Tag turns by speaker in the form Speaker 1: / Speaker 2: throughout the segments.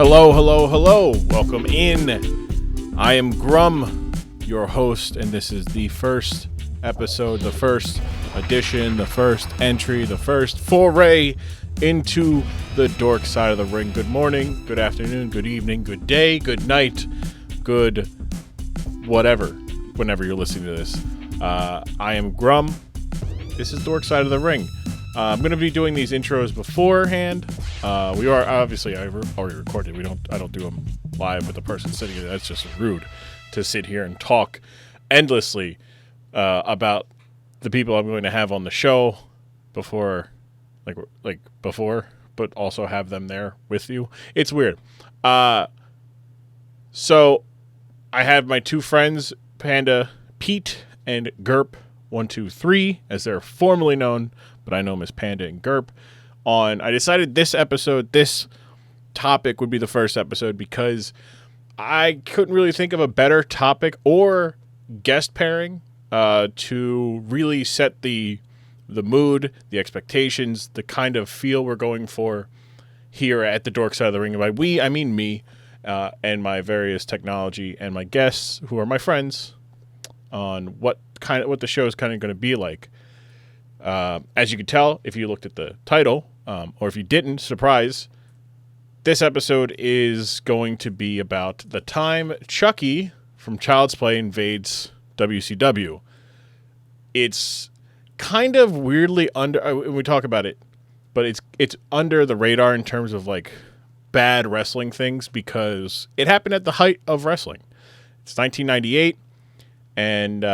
Speaker 1: Hello, hello, hello. Welcome in. I am Grumm, your host, and this is the first episode, the first edition, the first entry, the first foray into the dork side of the ring. Good morning, good afternoon, good evening, good day, good night, good whatever, whenever you're listening to this. I am Grumm. This is Dork Side of the Ring. I'm going to be doing these intros beforehand. We are obviously I've already recorded. I don't do them live with the person sitting here. That's just rude to sit here and talk endlessly about the people I'm going to have on the show before, but also have them there with you. It's weird. So I have my two friends, Panda Pete and Girp 123, as they're formerly known, but I know them as Panda and Girp. I decided this topic would be the first episode because I couldn't really think of a better topic or guest pairing to really set the mood, the expectations, the kind of feel we're going for here at the Dork Side of the Ring. And by we, I mean me and my various technology and my guests, who are my friends, on what the show is kind of going to be like. As you can tell, if you looked at the title, or if you didn't, surprise, this episode is going to be about the time Chucky from Child's Play invades WCW. It's kind of weirdly when we talk about it, but it's under the radar in terms of like bad wrestling things because it happened at the height of wrestling. It's 1998, and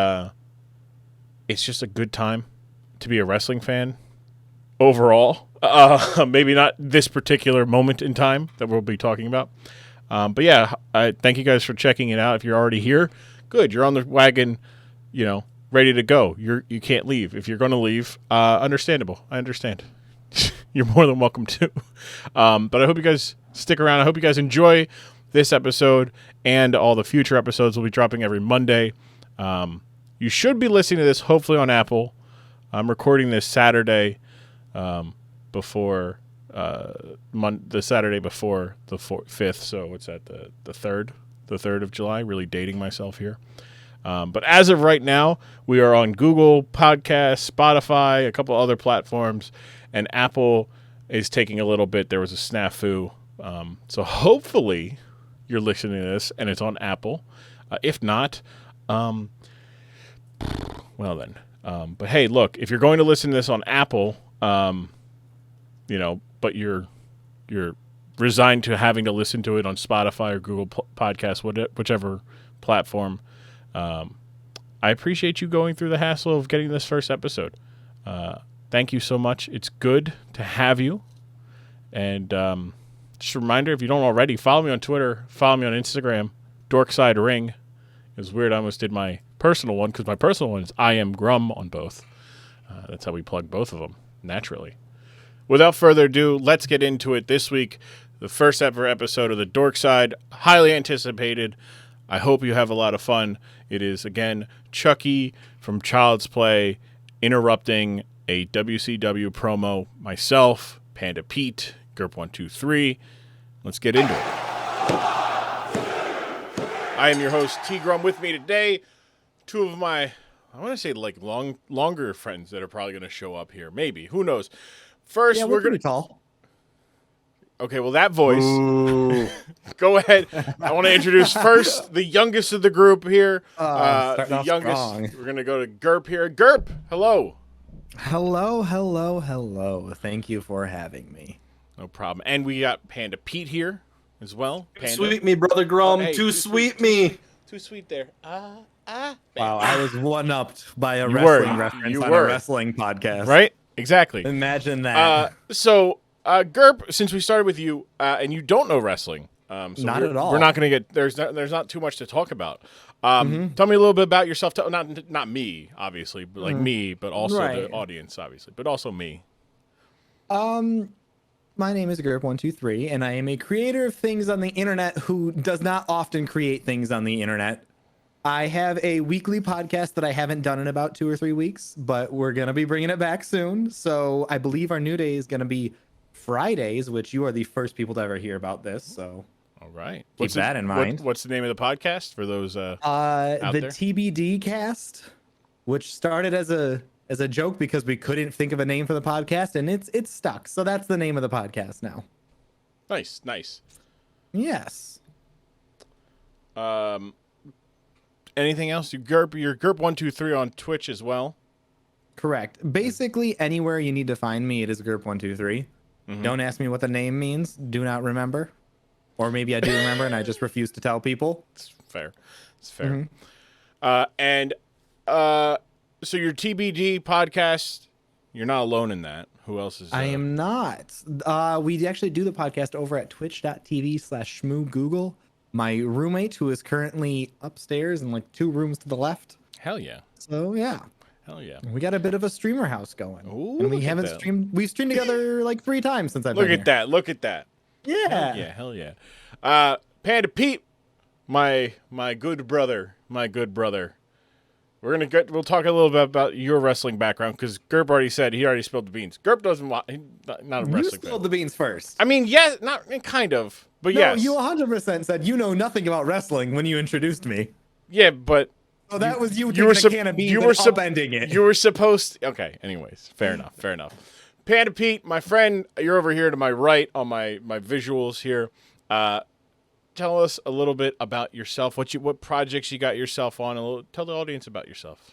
Speaker 1: it's just a good time to be a wrestling fan overall. Maybe not this particular moment in time that we'll be talking about. But yeah, I thank you guys for checking it out. If you're already here, good. You're on the wagon, ready to go. You can't leave. If you're going to leave, understandable. I understand. You're more than welcome to. But I hope you guys stick around. I hope you guys enjoy this episode and all the future episodes. We'll be dropping every Monday. You should be listening to this hopefully on Apple. I'm recording this Saturday before the Saturday before the 5th. So what's that? The 3rd? The 3rd of July. Really dating myself here. But as of right now, we are on Google Podcasts, Spotify, a couple other platforms, and Apple is taking a little bit. There was a snafu. So hopefully you're listening to this and it's on Apple. If not, well then. But hey, look, if you're going to listen to this on Apple, but you're resigned to having to listen to it on Spotify or Google Podcasts, whichever platform, I appreciate you going through the hassle of getting this first episode. Thank you so much. It's good to have you. And just a reminder, if you don't already, follow me on Twitter, follow me on Instagram, Dorkside Ring. It was weird. I almost did my personal one because my personal one is I am Grumm on both. That's how we plug both of them naturally. Without further ado, let's get into it. This week, the first ever episode of the Dork Side, highly anticipated. I hope you have a lot of fun. It is, again, Chucky from Child's Play interrupting a WCW promo. Myself, Panda Pete, Girp 123. Let's get into it. I am your host, T. Grumm. With me today, two of my, I want to say like longer friends that are probably going to show up here. Maybe. Who knows? First,
Speaker 2: we're going to call.
Speaker 1: Okay, well, that voice. Go ahead. I want to introduce first the youngest of the group here. The youngest. Strong. We're going to go to Girp here. Girp, hello.
Speaker 2: Hello. Thank you for having me.
Speaker 1: No problem. And we got Panda Pete here as well. Panda.
Speaker 3: Sweet me, brother Grumm.
Speaker 1: Hey,
Speaker 3: too sweet me.
Speaker 1: Too sweet there.
Speaker 2: Wow, I was one-upped by a wrestling reference on a wrestling podcast.
Speaker 1: Right? Exactly.
Speaker 2: Imagine that.
Speaker 1: Girp, since we started with you, and you don't know wrestling, so
Speaker 2: not at all.
Speaker 1: We're not going to get there's not too much to talk about. Tell me a little bit about yourself. Not me, obviously, but like me, but also the audience, obviously, but also me.
Speaker 2: My name is Girp123, and I am a creator of things on the internet who does not often create things on the internet. I have a weekly podcast that I haven't done in about 2 or 3 weeks, but we're going to be bringing it back soon. So I believe our new day is going to be Fridays, which you are the first people to ever hear about this. So
Speaker 1: All right.
Speaker 2: keep that in mind.
Speaker 1: What's the name of the podcast for those out
Speaker 2: the
Speaker 1: there?
Speaker 2: TBD cast, which started as a joke because we couldn't think of a name for the podcast, and it's stuck. So that's the name of the podcast now.
Speaker 1: Nice.
Speaker 2: Yes.
Speaker 1: Anything else? You're Girp123 on Twitch as well.
Speaker 2: Correct. Basically, anywhere you need to find me, it is Girp123. Don't ask me what the name means. Do not remember. Or maybe I do remember and I just refuse to tell people.
Speaker 1: It's fair. So your TBD podcast, you're not alone in that. Who else is?
Speaker 2: I am not. We actually do the podcast over at twitch.tv/shmoogoogle. My roommate, who is currently upstairs and like 2 rooms to the left.
Speaker 1: Hell yeah.
Speaker 2: So yeah.
Speaker 1: Hell yeah.
Speaker 2: We got a bit of a streamer house going.
Speaker 1: Ooh,
Speaker 2: and we
Speaker 1: look at
Speaker 2: haven't
Speaker 1: that.
Speaker 2: streamed. We've streamed together like 3 times since I've been here.
Speaker 1: Look at that.
Speaker 2: Yeah.
Speaker 1: Hell yeah. Panda Pete, my good brother. We'll talk a little bit about your wrestling background because Girp already said he already spilled the beans. Girp doesn't want. He's not a wrestling
Speaker 2: You spilled the beans first.
Speaker 1: I mean, yes, not kind of, but
Speaker 2: No,
Speaker 1: yes.
Speaker 2: you 100% said you know nothing about wrestling when you introduced me.
Speaker 1: Yeah, but
Speaker 2: So that was you
Speaker 1: were
Speaker 2: taking a can of beans and upending it.
Speaker 1: You were supposed. Okay. Anyways, fair enough. Panda Pete, my friend, you're over here to my right on my visuals here. Tell us a little bit about yourself. What projects you got yourself on? Tell the audience about yourself.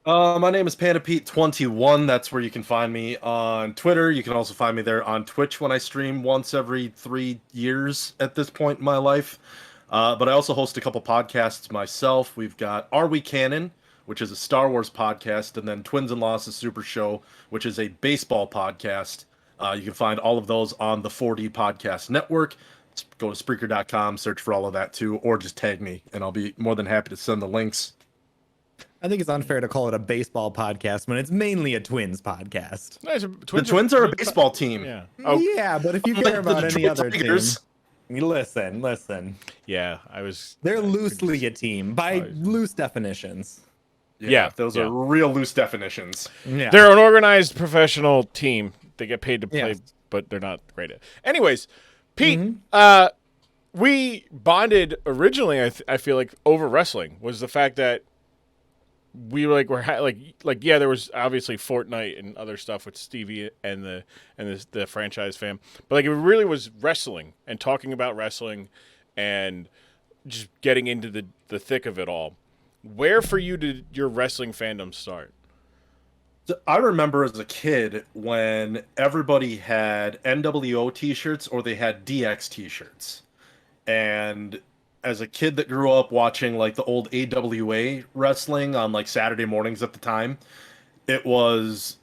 Speaker 3: My name is Panda Pete 21. That's where you can find me on Twitter. You can also find me there on Twitch when I stream once every 3 years at this point in my life. But I also host a couple podcasts myself. We've got Are We Canon, which is a Star Wars podcast, and then Twins and Losses Super Show, which is a baseball podcast. You can find all of those on the 4D Podcast Network. Go to Spreaker.com, search for all of that too, or just tag me, and I'll be more than happy to send the links.
Speaker 2: I think it's unfair to call it a baseball podcast when it's mainly a Twins podcast.
Speaker 3: The Twins are a baseball team.
Speaker 1: Yeah.
Speaker 2: Yeah, but if you care about any
Speaker 3: Detroit
Speaker 2: other
Speaker 3: Tigers.
Speaker 2: team, listen.
Speaker 1: Yeah, I was.
Speaker 2: They're loosely a team by loose definitions.
Speaker 1: Yeah,
Speaker 3: Those are real loose definitions.
Speaker 2: Yeah.
Speaker 1: They're an organized professional team. They get paid to play,
Speaker 2: Yes.
Speaker 1: but they're not great at it. Anyways, Pete, we bonded originally. I feel like over wrestling was the fact that we there was obviously Fortnite and other stuff with Stevie and the franchise fam, but like it really was wrestling and talking about wrestling and just getting into the thick of it all. Where for you did your wrestling fandom start?
Speaker 3: I remember as a kid when everybody had NWO t-shirts or they had DX t-shirts. And as a kid that grew up watching like the old AWA wrestling on like Saturday mornings at the time, it was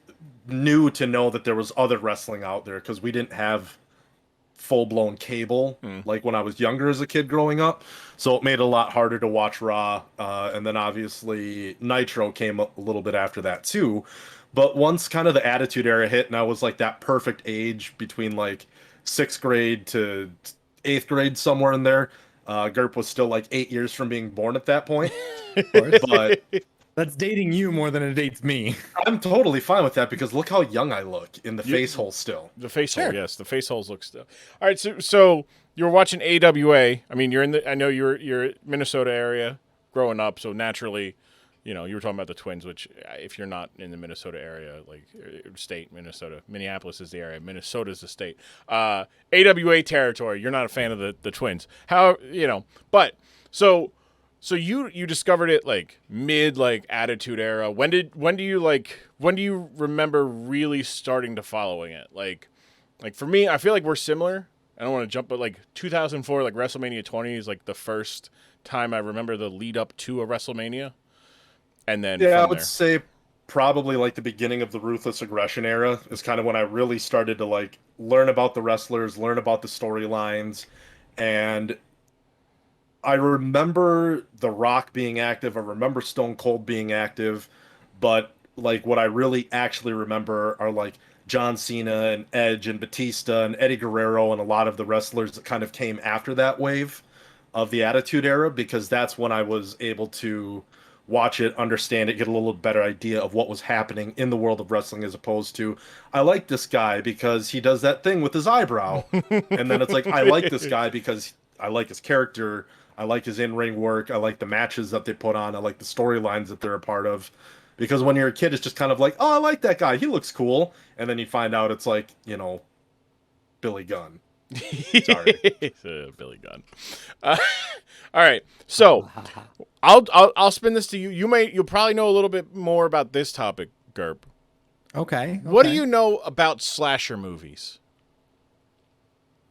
Speaker 3: new to know that there was other wrestling out there because we didn't have full-blown cable like when I was younger as a kid growing up. So it made it a lot harder to watch Raw. And then obviously Nitro came a little bit after that too. But once kind of the Attitude Era hit and I was like that perfect age between like 6th grade to 8th grade, somewhere in there, Girp was still like 8 years from being born at that point. But
Speaker 2: That's dating you more than it dates me.
Speaker 3: I'm totally fine with that because look how young I look in the face hole still.
Speaker 1: The face hole, yes, the face holes look still. All right, so you're watching AWA. I mean, I know you're Minnesota area growing up, so naturally, you were talking about the Twins, which if you're not in the Minnesota area, like state, Minneapolis is the area, Minnesota is the state. AWA territory, you're not a fan of the Twins. But so you discovered it like mid like Attitude Era. When do you remember really starting to following it? Like for me, I feel like we're similar. I don't want to jump, but like 2004, like WrestleMania 20 is like the first time I remember the lead up to a WrestleMania. And then
Speaker 3: I would say probably like the beginning of the Ruthless Aggression era is kind of when I really started to like learn about the wrestlers, learn about the storylines, and I remember The Rock being active. I remember Stone Cold being active, but like what I really actually remember are like John Cena and Edge and Batista and Eddie Guerrero and a lot of the wrestlers that kind of came after that wave of the Attitude Era, because that's when I was able to watch it, understand it, get a little better idea of what was happening in the world of wrestling, as opposed to, I like this guy because he does that thing with his eyebrow. And then it's like, I like this guy because I like his character, I like his in-ring work, I like the matches that they put on, I like the storylines that they're a part of. Because when you're a kid, it's just kind of like, oh, I like that guy, he looks cool. And then you find out it's like, Billy Gunn. Sorry.
Speaker 1: Billy Gunn. All right, so I'll spin this to you. You'll probably know a little bit more about this topic, Girp.
Speaker 2: Okay.
Speaker 1: What do you know about slasher movies?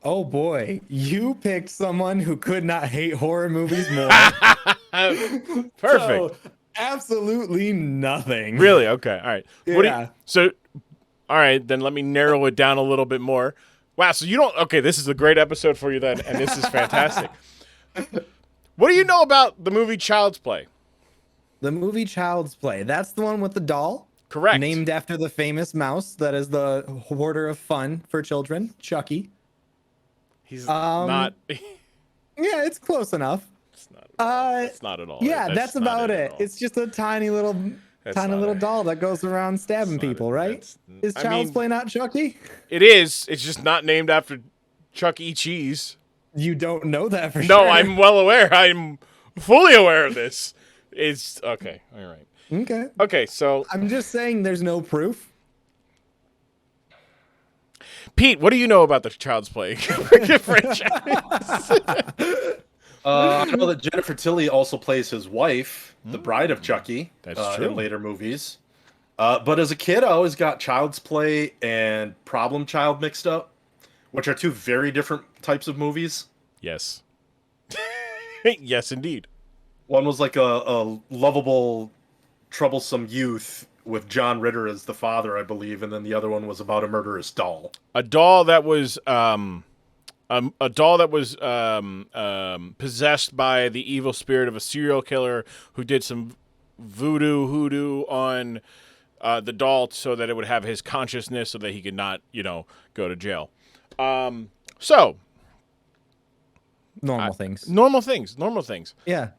Speaker 2: Oh boy, you picked someone who could not hate horror movies more.
Speaker 1: Perfect.
Speaker 2: So, absolutely nothing.
Speaker 1: Really? Okay. All right.
Speaker 2: Yeah.
Speaker 1: All right, then let me narrow it down a little bit more. Wow, so you don't... Okay, this is a great episode for you then, and this is fantastic. What do you know about the movie Child's Play?
Speaker 2: The movie Child's Play. That's the one with the doll.
Speaker 1: Correct.
Speaker 2: Named after the famous mouse that is the hoarder of fun for children, Chucky.
Speaker 1: He's not...
Speaker 2: Yeah, it's close enough.
Speaker 1: It's not at all.
Speaker 2: Yeah, that's about it. It's just a tiny little doll that goes around stabbing people, right? Is Child's Play not Chucky?
Speaker 1: It is. It's just not named after Chuck E. Cheese.
Speaker 2: You don't know that for sure.
Speaker 1: No, I'm well aware. I'm fully aware of this. It's okay. All right.
Speaker 2: Okay.
Speaker 1: Okay, so
Speaker 2: I'm just saying there's no proof.
Speaker 1: Pete, what do you know about the Child's Play franchise?
Speaker 3: I know that Jennifer Tilly also plays his wife, the bride of Chucky.
Speaker 1: That's true.
Speaker 3: In later movies. But as a kid, I always got Child's Play and Problem Child mixed up, which are two very different types of movies.
Speaker 1: Yes. Yes, indeed.
Speaker 3: One was like a lovable, troublesome youth with John Ritter as the father, I believe, and then the other one was about a murderous doll.
Speaker 1: A doll that was possessed by the evil spirit of a serial killer who did some hoodoo on the doll so that it would have his consciousness so that he could not, go to jail. So
Speaker 2: Normal things.
Speaker 1: Normal things.
Speaker 2: Yeah.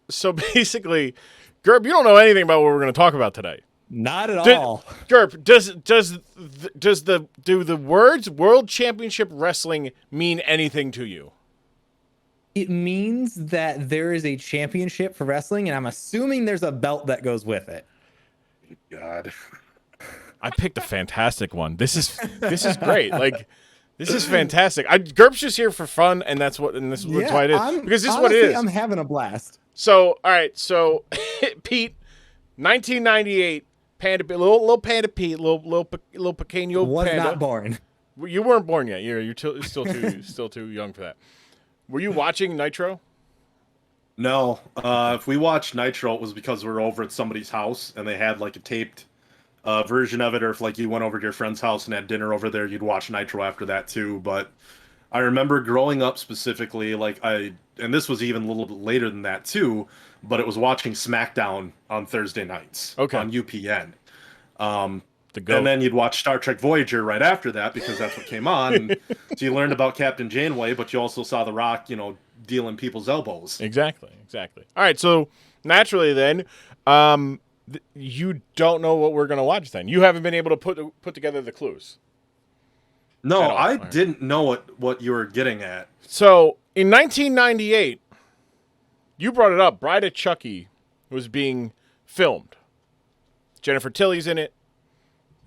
Speaker 1: So basically, Gerb, you don't know anything about what we're going to talk about today.
Speaker 2: Not at all.
Speaker 1: Gerb, do the words World Championship Wrestling mean anything to you?
Speaker 2: It means that there is a championship for wrestling, and I'm assuming there's a belt that goes with it.
Speaker 3: God.
Speaker 1: I picked a fantastic one. This is great. Like, this is fantastic. Gerb's just here for fun, and that's why it is. Because this is what it is.
Speaker 2: I'm having a blast.
Speaker 1: So, all right. So, Pete, 1998, Panda Pete, little Panda Pete, little pequeño
Speaker 2: Was
Speaker 1: Panda.
Speaker 2: not born.
Speaker 1: You weren't born yet. You're still too young for that. Were you watching Nitro?
Speaker 3: No. If we watched Nitro, it was because we were over at somebody's house, and they had like a taped version of it, or if like you went over to your friend's house and had dinner over there, you'd watch Nitro after that too. But I remember growing up specifically, and this was even a little bit later than that too, but it was watching SmackDown on Thursday nights on UPN. And then you'd watch Star Trek Voyager right after that because that's what came on. And so you learned about Captain Janeway, but you also saw The Rock, dealing people's elbows.
Speaker 1: Exactly. All right, so naturally then, you don't know what we're going to watch then. You haven't been able to put together the clues.
Speaker 3: No, I didn't know what you were getting at. So,
Speaker 1: in 1998, you brought it up, Bride of Chucky was being filmed. Jennifer Tilly's in it.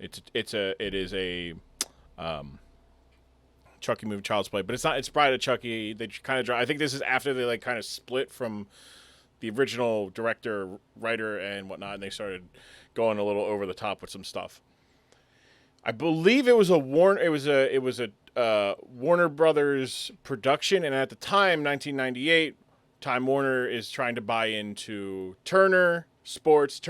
Speaker 1: It is a Chucky movie, Child's Play, but it's Bride of Chucky. They kind of I think this is after they kind of split from the original director, writer, and whatnot, and they started going a little over the top with some stuff. I believe it was a Warner Brothers production, and at the time, 1998, Time Warner is trying to buy into Turner Sports,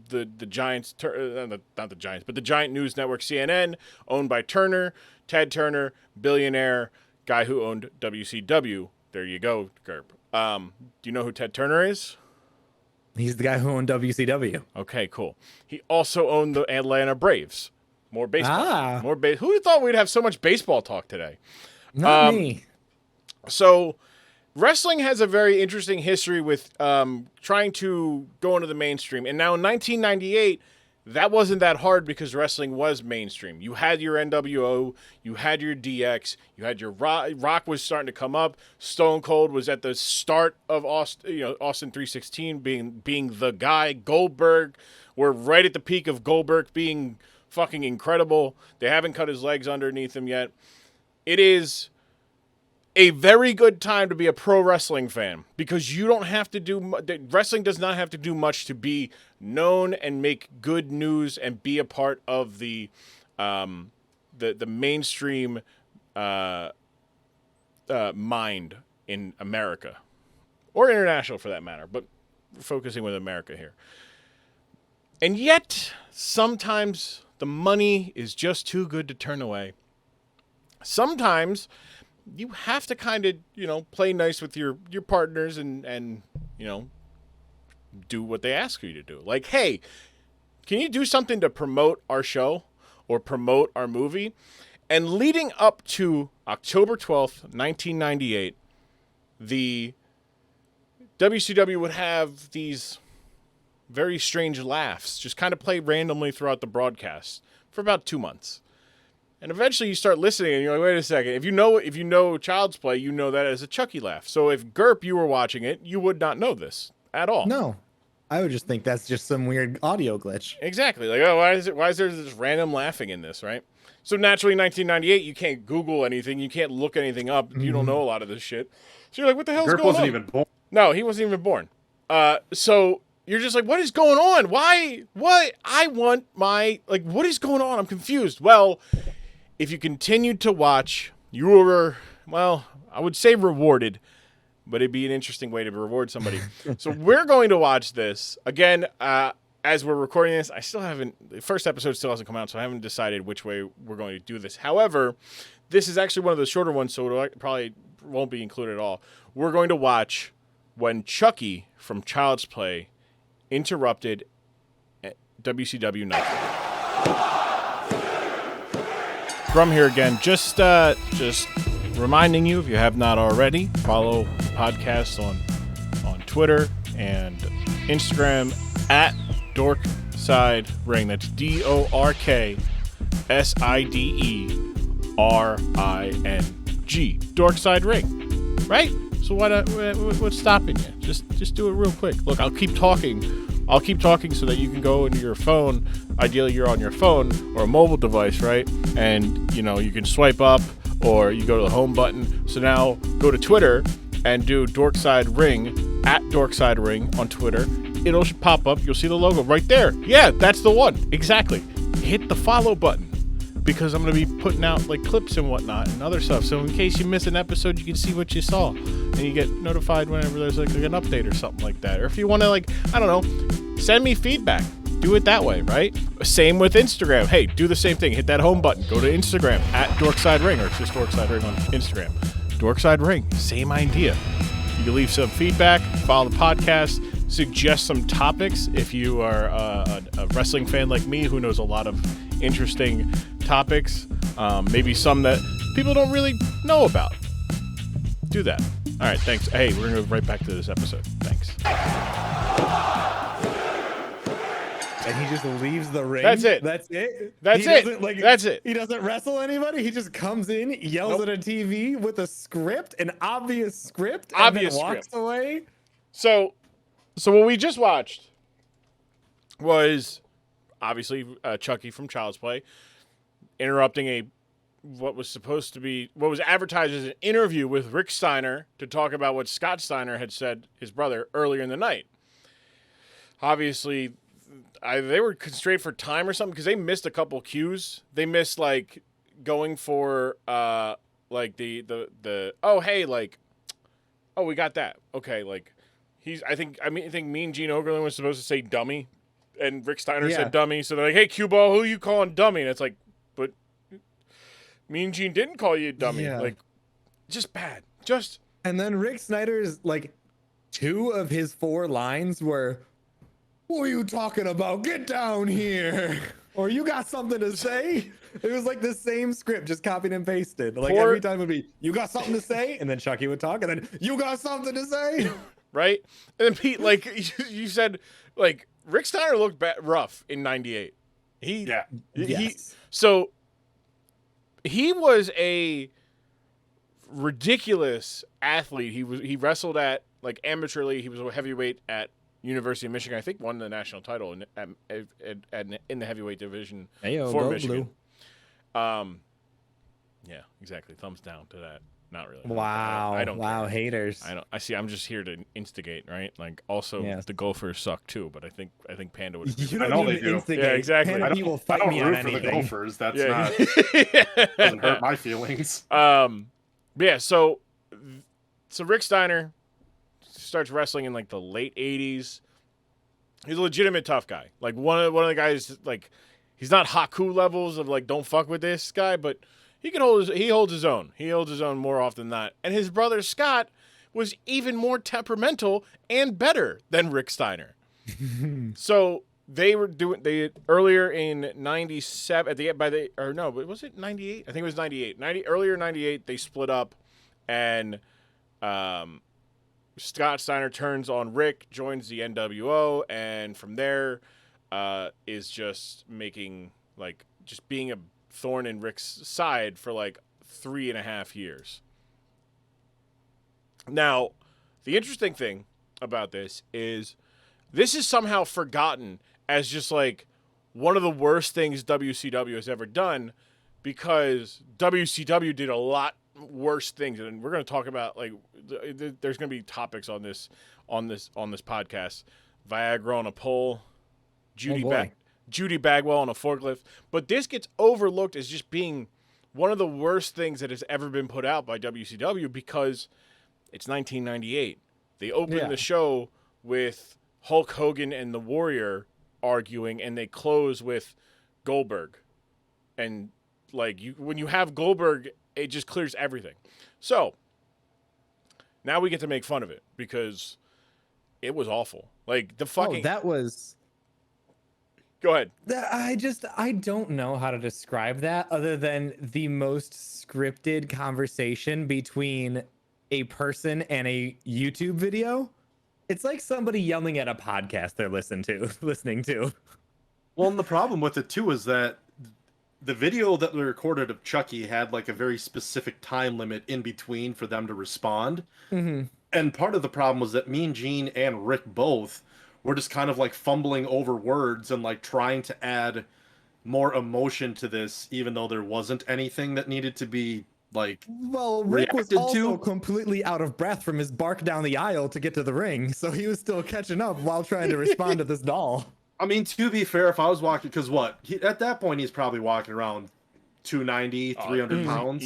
Speaker 1: the Giants, not the Giants, but the giant news network CNN, owned by Turner, Ted Turner, billionaire, guy who owned WCW. There you go, Gerp. Do you know who Ted Turner is?
Speaker 2: He's the guy who owned WCW.
Speaker 1: Okay, cool. He also owned the Atlanta Braves. More baseball. Who thought we'd have so much baseball talk today?
Speaker 2: Not me.
Speaker 1: So wrestling has a very interesting history with trying to go into the mainstream. And now in 1998, that wasn't that hard because wrestling was mainstream. You had your NWO, you had your DX, you had your Rock was starting to come up. Stone Cold was at the start of Austin 316 being the guy. Goldberg, we're right at the peak of Goldberg being fucking incredible. They haven't cut his legs underneath him yet. It is a very good time to be a pro wrestling fan because you don't have to do wrestling does not have to do much to be known and make good news and be a part of the mainstream mind in America or international for that matter, but focusing with America here. And yet sometimes the money is just too good to turn away. Sometimes you have to kind of, play nice with your partners and do what they ask you to do. Like, hey, can you do something to promote our show or promote our movie? And leading up to October 12th, 1998, the WCW would have these very strange laughs just kind of play randomly throughout the broadcast for about 2 months. And eventually you start listening and you're like, wait a second. If you know Child's Play, you know that as a Chucky laugh. So if Girp, you were watching it, you would not know this at all.
Speaker 2: No, I would just think that's just some weird audio glitch.
Speaker 1: Exactly. Like, oh, why is there this random laughing in this, right? So naturally, in 1998, you can't Google anything. You can't look anything up. You don't know a lot of this shit. So you're like, what the hell's
Speaker 3: Girp
Speaker 1: going on?
Speaker 3: wasn't even born.
Speaker 1: No, he wasn't even born. So you're just like, what is going on? Why? What? I want what is going on? I'm confused. Well, if you continued to watch, you were, I would say rewarded, but it'd be an interesting way to reward somebody. So we're going to watch this. Again, as we're recording this, the first episode still hasn't come out, so I haven't decided which way we're going to do this. However, this is actually one of the shorter ones, so it probably won't be included at all. We're going to watch when Chucky from Child's Play interrupted WCW Nitro. Grumm here again. Just reminding you, if you have not already, follow the podcast on Twitter and Instagram at DorksideRing. That's DorkSideRing. Dorkside Ring. Right? So what's stopping you? Just do it real quick. Look, I'll keep talking so that you can go into your phone. Ideally, you're on your phone or a mobile device, right? And, you can swipe up or you go to the home button. So now go to Twitter and do Dorkside Ring, at Dorkside Ring on Twitter. It'll pop up. You'll see the logo right there. Yeah, that's the one. Exactly. Hit the follow button because I'm going to be putting out clips and whatnot and other stuff. So in case you miss an episode, you can see what you saw and you get notified whenever there's an update or something like that. Or if you want to send me feedback. Do it that way, right? Same with Instagram. Hey, do the same thing. Hit that home button. Go to Instagram at Dorkside Ring, or it's just Dorkside Ring on Instagram. Dorkside Ring, same idea. You can leave some feedback, follow the podcast, suggest some topics if you are a wrestling fan like me who knows a lot of interesting topics, maybe some that people don't really know about. Do that. All right, thanks. Hey, we're going to go right back to this episode. Thanks.
Speaker 2: And he just leaves the ring.
Speaker 1: That's it.
Speaker 2: That's it.
Speaker 1: That's it. That's it.
Speaker 2: He doesn't wrestle anybody. He just comes in, yells at a TV with a script, an obvious script, and then walks away.
Speaker 1: So what we just watched was obviously Chucky from Child's Play interrupting what was advertised as an interview with Rick Steiner to talk about what Scott Steiner had said, his brother, earlier in the night. Obviously, they were constrained for time or something because they missed a couple cues. They missed going for we got that. Okay, I think Mean Gene Okerlund was supposed to say dummy, and Rick Steiner said dummy. So they're like, hey, Cue Ball, who are you calling dummy? And it's like, but Mean Gene didn't call you a dummy.
Speaker 2: Yeah.
Speaker 1: Just bad.
Speaker 2: And then Rick Snyder's 2 of his 4 lines were, "What are you talking about? Get down here!" Or "You got something to say?" It was like the same script, just copied and pasted. Like
Speaker 1: Poor-
Speaker 2: every time it would be, you got something to say? And then Chucky would talk, and then, you got something to say?
Speaker 1: Right? And then Pete, like you said, like Rick Steiner looked rough in '98.
Speaker 2: Yes.
Speaker 1: So he was a ridiculous athlete. He wrestled at like amateurly. He was a heavyweight at University of Michigan. I think won the national title in the heavyweight division
Speaker 2: Ayo,
Speaker 1: for
Speaker 2: go
Speaker 1: Michigan.
Speaker 2: Blue.
Speaker 1: Yeah, exactly. Thumbs down to that. Not really.
Speaker 2: Wow.
Speaker 1: I don't
Speaker 2: wow,
Speaker 1: care.
Speaker 2: haters.
Speaker 1: I see. I'm just here to instigate, right? Like, also
Speaker 2: Yes.
Speaker 1: the Gophers suck too, but I think Panda would.
Speaker 2: You
Speaker 3: I
Speaker 2: don't
Speaker 3: know
Speaker 2: need
Speaker 3: they
Speaker 2: to
Speaker 3: do.
Speaker 2: instigate.
Speaker 1: Yeah, exactly.
Speaker 2: Panda Pete will fight me on
Speaker 3: root for the
Speaker 2: anything.
Speaker 3: Gophers. That's
Speaker 1: Yeah.
Speaker 3: not doesn't hurt my feelings.
Speaker 1: Yeah. So Rick Steiner starts wrestling in like the late '80s. He's a legitimate tough guy. Like one of the guys. Like he's not Haku levels of like don't fuck with this guy, but he holds his own. He holds his own more often than not. And his brother Scott was even more temperamental and better than Rick Steiner. So they were doing earlier in '97 was it '98? I think it was '98. Earlier '98 they split up, and Scott Steiner turns on Rick, joins the NWO, and from there is just making just being a thorn in Rick's side for like 3.5 years. Now, the interesting thing about this is somehow forgotten as just like one of the worst things WCW has ever done, because WCW did a lot worse things, and we're going to talk about like there's going to be topics on this podcast. Viagra on a pole, Judy Bagwell on a forklift, but this gets overlooked as just being one of the worst things that has ever been put out by WCW, because it's 1998. They open the show with Hulk Hogan and the Warrior arguing, and they close with Goldberg. And like when you have Goldberg, it just clears everything. So now we get to make fun of it because it was awful. Like the fucking
Speaker 2: that was.
Speaker 1: Go ahead.
Speaker 2: I don't know how to describe that other than the most scripted conversation between a person and a YouTube video. It's like somebody yelling at a podcast they're listening to.
Speaker 3: Well, and the problem with it too is that the video that we recorded of Chucky had like a very specific time limit in between for them to respond.
Speaker 2: Mm-hmm.
Speaker 3: And part of the problem was that Mean Gene and Rick both were just kind of like fumbling over words and like trying to add more emotion to this, even though there wasn't anything that needed to be like.
Speaker 2: Well, Rick was
Speaker 3: reacted
Speaker 2: also
Speaker 3: to.
Speaker 2: completely out of breath from his bark down the aisle to get to the ring, so he was still catching up while trying to respond to this doll.
Speaker 3: I mean, to be fair, if I was walking, because at that point he's probably walking around 290, 300 pounds.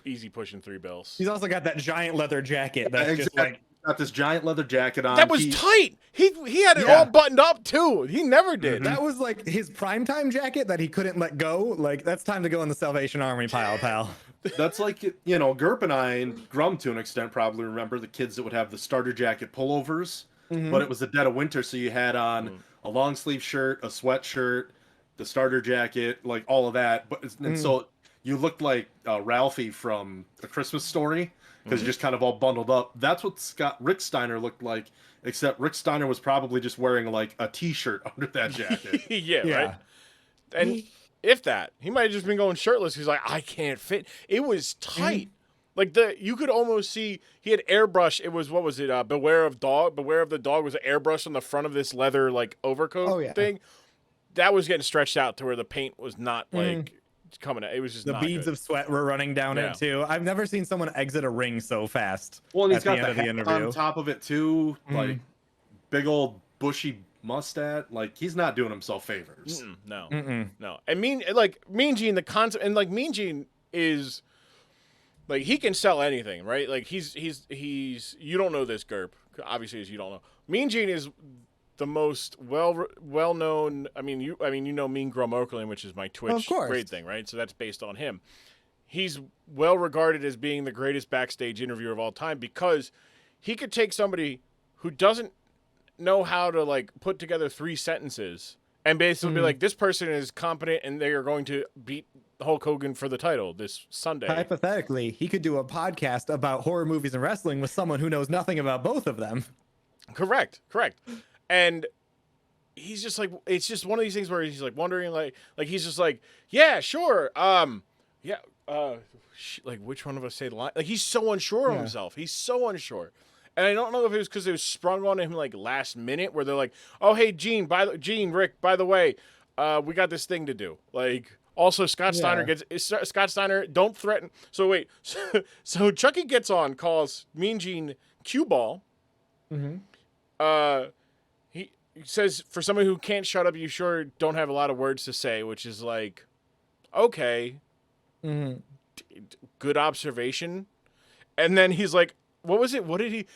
Speaker 1: Easy pushing 3 bills.
Speaker 2: He's also got that giant leather jacket that's just like.
Speaker 3: Got this giant leather jacket on.
Speaker 1: That was tight. He had it all buttoned up too. He never did.
Speaker 2: That was like his primetime jacket that he couldn't let go. Like, that's time to go in the Salvation Army pile, pal.
Speaker 3: That's like, Girp and I, and Grumm to an extent, probably remember the kids that would have the starter jacket pullovers, but it was the dead of winter, so you had on a long sleeve shirt, a sweatshirt, the starter jacket, like all of that. And so you looked like Ralphie from A Christmas Story, because you're just kind of all bundled up. That's what Rick Steiner looked like, except Rick Steiner was probably just wearing like a t-shirt under that jacket.
Speaker 1: yeah, right. And if that, he might have just been going shirtless. He's like, I can't fit. It was tight. Like you could almost see he had airbrush. It was, what was it? Beware of the Dog was an airbrush on the front of this leather like overcoat thing. That was getting stretched out to where the paint was not like coming out. It was just
Speaker 2: the
Speaker 1: not
Speaker 2: beads
Speaker 1: good.
Speaker 2: of sweat were running down it too. I've never seen someone exit a ring so fast.
Speaker 3: Well, and he's got
Speaker 2: the
Speaker 3: the
Speaker 2: end of
Speaker 3: hat
Speaker 2: the
Speaker 3: on top of it too, like big old bushy mustache. Like, he's not doing himself favors.
Speaker 1: No. And Mean Gene, the concept, and like Mean Gene is like, he can sell anything, right? Like he's you don't know this, Girp, obviously, as you don't know. Mean Gene is the most well known. I mean you know Mean Grumm Okerlund, which is my Twitch grade thing, right? So that's based on him. He's well regarded as being the greatest backstage interviewer of all time, because he could take somebody who doesn't know how to like put together 3 sentences and basically be like, this person is competent and they are going to beat Hulk Hogan for the title this Sunday.
Speaker 2: Hypothetically, he could do a podcast about horror movies and wrestling with someone who knows nothing about both of them.
Speaker 1: Correct. And he's just like, it's just one of these things where he's like wondering, like he's just like, yeah, sure, like which one of us say the line? Like he's so unsure of himself. He's so unsure. And I don't know if it was because it was sprung on him like last minute, where they're like, "Oh, hey, Rick, by the way, we got this thing to do." Like, also Scott Steiner don't threaten. So wait, so Chucky gets on, calls Mean Gene cue ball. He says, for someone who can't shut up, you sure don't have a lot of words to say, which is like, okay, good observation. And then he's like, what was it? What did he?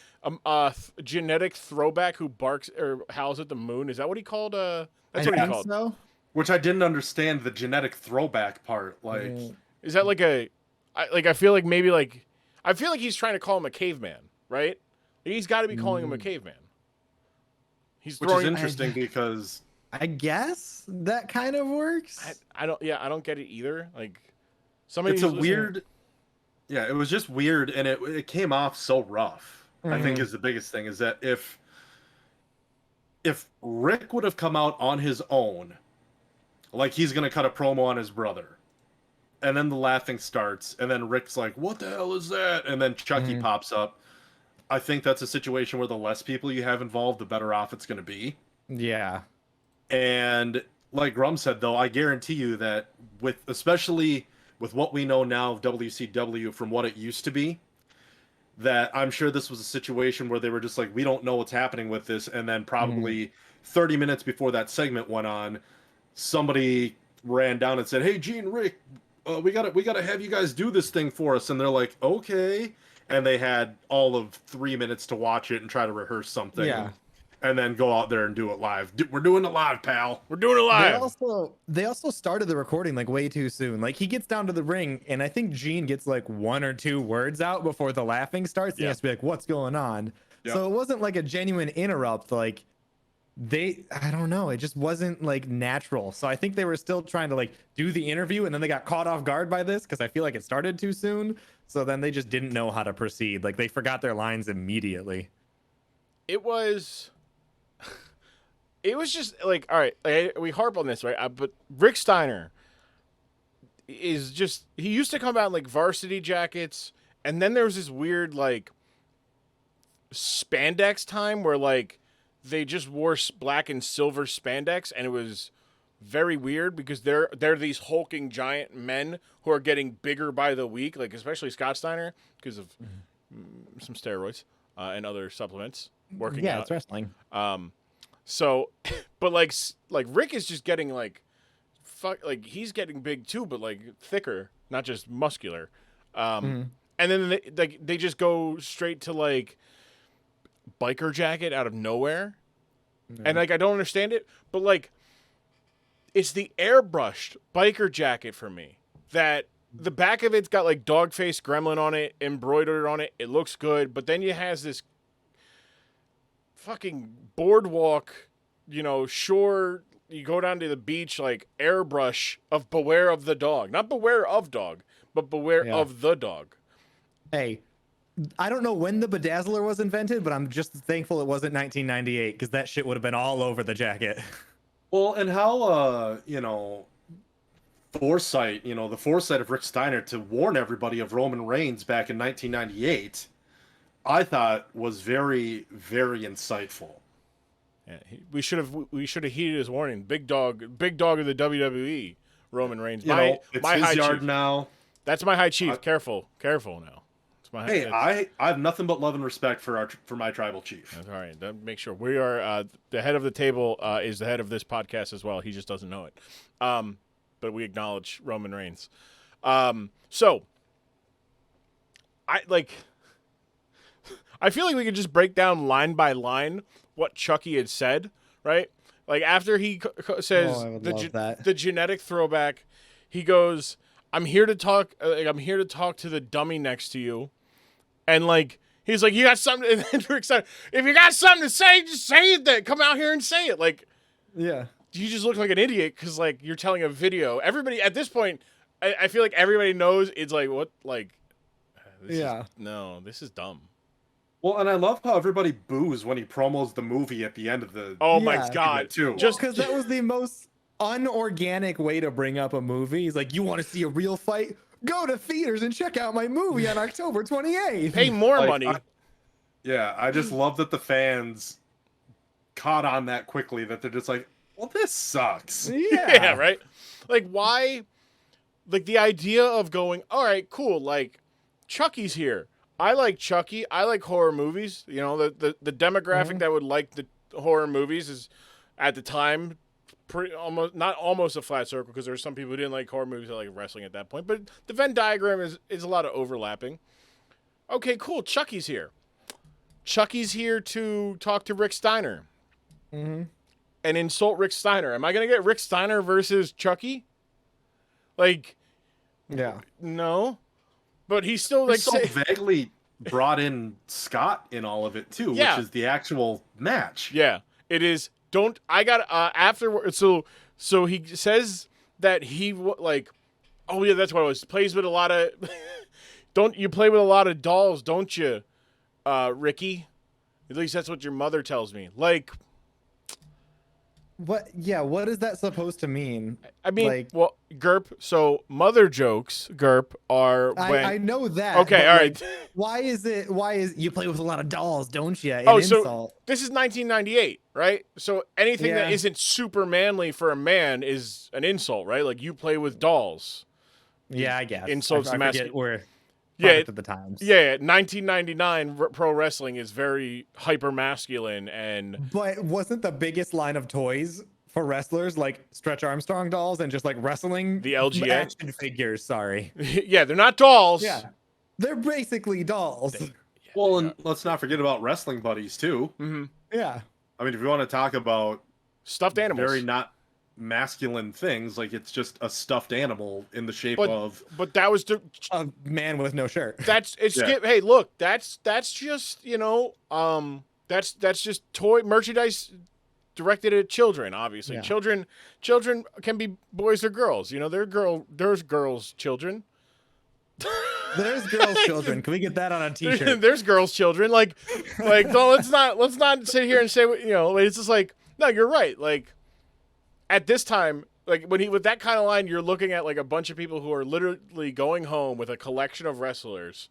Speaker 1: Genetic throwback who barks or howls at the moon. Is that what he called? That's what he called.
Speaker 2: So.
Speaker 3: Which I didn't understand the genetic throwback part. Like,
Speaker 1: is that like I feel like maybe like I feel like he's trying to call him a caveman, right? He's got to be calling him a caveman.
Speaker 3: Which is interesting because
Speaker 2: I guess that kind of works.
Speaker 1: I don't get it either. Like somebody.
Speaker 3: It's a weird. Yeah, it was just weird, and it came off so rough. I think is the biggest thing is that if Rick would have come out on his own, like he's gonna cut a promo on his brother, and then the laughing starts, and then Rick's like, "What the hell is that?" And then Chucky pops up. I think that's a situation where the less people you have involved, the better off it's gonna be.
Speaker 2: Yeah.
Speaker 3: And like Grumm said, though, I guarantee you that especially with what we know now of WCW from what it used to be, that I'm sure this was a situation where they were just like, we don't know what's happening with this. And then probably 30 minutes before that segment went on, somebody ran down and said, "Hey, Gene, Rick, we gotta have you guys do this thing for us." And they're like, "Okay." And they had all of 3 minutes to watch it and try to rehearse something.
Speaker 2: Yeah.
Speaker 3: And then go out there and do it live. We're doing it live, pal.
Speaker 1: We're doing it live.
Speaker 2: They also started the recording like way too soon. Like he gets down to the ring, and I think Gene gets like 1 or 2 words out before the laughing starts. And he has to be like, "What's going on?" Yep. So it wasn't like a genuine interrupt. Like I don't know. It just wasn't like natural. So I think they were still trying to like do the interview, and then they got caught off guard by this because I feel like it started too soon. So then they just didn't know how to proceed. Like they forgot their lines immediately.
Speaker 1: It was just like, all right, we harp on this, right? But Rick Steiner is just, he used to come out in like varsity jackets, and then there was this weird like spandex time where like they just wore black and silver spandex, and it was very weird because they're these hulking giant men who are getting bigger by the week, like especially Scott Steiner because of some steroids and other supplements working out.
Speaker 2: Yeah, it's wrestling.
Speaker 1: So, but like Rick is just getting like, he's getting big too, but like thicker, not just muscular. And then they just go straight to like biker jacket out of nowhere, and like I don't understand it, but like it's the airbrushed biker jacket for me that the back of it's got like dog face gremlin on it, embroidered on it. It looks good, but then you has this fucking boardwalk, shore, you go down to the beach, like airbrush of Beware of the Dog. Not Beware of Dog, but Beware of the Dog.
Speaker 2: Hey, I don't know when the bedazzler was invented, but I'm just thankful it wasn't 1998 because that shit would have been all over the jacket.
Speaker 3: Well, and how, foresight, the foresight of Rick Steiner to warn everybody of Roman Reigns back in 1998, I thought was very, very insightful.
Speaker 1: Yeah, we should have heeded his warning. Big dog of the WWE, Roman Reigns.
Speaker 3: It's
Speaker 1: my
Speaker 3: his
Speaker 1: high
Speaker 3: yard
Speaker 1: chief.
Speaker 3: now.
Speaker 1: That's my high chief. Careful now. It's my
Speaker 3: I have nothing but love and respect for my tribal chief.
Speaker 1: That's all right. Make sure we are the head of the table is the head of this podcast as well. He just doesn't know it. But we acknowledge Roman Reigns. So I feel like we could just break down line by line what Chucky had said, right? Like after he says the genetic throwback, he goes, "I'm here to talk. I'm here to talk to the dummy next to you," and like he's like, "You got something?" And Rick said, "If you got something to say, just say it. Then come out here and say it." Like,
Speaker 2: yeah,
Speaker 1: you just look like an idiot because like you're telling a video. Everybody at this point, I feel like everybody knows it's like what like. This is dumb.
Speaker 3: Well, and I love how everybody boos when he promos the movie at the end of the.
Speaker 1: Oh
Speaker 2: Yeah.
Speaker 1: my god!
Speaker 3: Too.
Speaker 1: Just
Speaker 2: because that was the most unorganic way to bring up a movie. He's like, you want to see a real fight? Go to theaters and check out my movie on October 28th.
Speaker 1: pay more
Speaker 3: Like,
Speaker 1: money.
Speaker 3: I just love that the fans caught on that quickly. That they're just like, well, this sucks.
Speaker 1: Yeah, right. Like why? Like the idea of going, all right, cool. Like Chucky's here. I like Chucky. I like horror movies. You know, the demographic that would like the horror movies is at the time not almost a flat circle because there's some people who didn't like horror movies that like wrestling at that point. But the Venn diagram is a lot of overlapping. Okay, cool. Chucky's here. Chucky's here to talk to Rick Steiner and insult Rick Steiner. Am I gonna get Rick Steiner versus Chucky? Like,
Speaker 2: Yeah.
Speaker 1: no. But he's still like
Speaker 3: So vaguely brought in Scott in all of it too,
Speaker 1: Yeah.
Speaker 3: which is the actual match.
Speaker 1: Yeah, it is. Don't I got afterwards? So he says that he like, oh yeah, that's what it was. Plays with a lot of. Don't you play with a lot of dolls? Don't you, Ricky? At least that's what your mother tells me. Like,
Speaker 2: What? Yeah. What is that supposed to mean?
Speaker 1: I mean,
Speaker 2: like,
Speaker 1: well, Girp. So mother jokes, Girp, are when
Speaker 2: I know that.
Speaker 1: Okay,
Speaker 2: but,
Speaker 1: all
Speaker 2: like,
Speaker 1: right.
Speaker 2: Why is you play with a lot of dolls, don't you? An
Speaker 1: Oh,
Speaker 2: insult.
Speaker 1: so this is 1998, right? So anything that
Speaker 2: Yeah.
Speaker 1: isn't super manly for a man is an insult, right? Like you play with dolls.
Speaker 2: Yeah, I guess.
Speaker 1: Insults
Speaker 2: I
Speaker 1: the
Speaker 2: forget where.
Speaker 1: Yeah,
Speaker 2: Product of the times.
Speaker 1: Yeah, 1999 pro wrestling is very hyper masculine and
Speaker 2: But wasn't the biggest line of toys for wrestlers like Stretch Armstrong dolls and just like wrestling
Speaker 1: The LGN?
Speaker 2: action figures? Sorry.
Speaker 1: yeah, they're not dolls.
Speaker 2: Yeah, they're basically dolls.
Speaker 3: Well, and let's not forget about wrestling buddies too.
Speaker 1: Mm-hmm.
Speaker 2: Yeah.
Speaker 3: I mean, if you want to talk about
Speaker 1: Stuffed animals.
Speaker 3: very not masculine things, like it's just a stuffed animal in the shape of.
Speaker 1: But that was
Speaker 2: A man with no shirt.
Speaker 1: Yeah. Hey, look, that's just that's just toy merchandise directed at children. Obviously,
Speaker 2: Yeah.
Speaker 1: children can be boys or girls. You know, there's girls children.
Speaker 2: There's girls' children. Can we get that on a t-shirt?
Speaker 1: There's girls children. Like no, let's not sit here and say it's just like no, you're right. Like at this time. Like with that kind of line, you're looking at like a bunch of people who are literally going home with a collection of wrestlers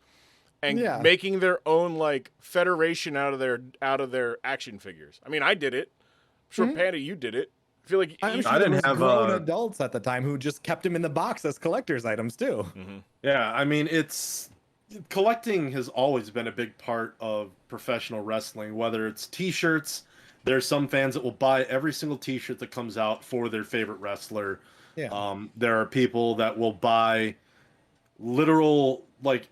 Speaker 1: and making their own like federation out of their action figures. I mean, I did it. I'm sure Panda, you did it. I feel like
Speaker 2: I'm sure
Speaker 3: I didn't
Speaker 2: there was
Speaker 3: have,
Speaker 2: grown adults at the time who just kept them in the box as collector's items too.
Speaker 3: Yeah, I mean, it's collecting has always been a big part of professional wrestling, whether it's t-shirts. There's some fans that will buy every single t-shirt that comes out for their favorite wrestler.
Speaker 2: Yeah.
Speaker 3: There are people that will buy literal, like,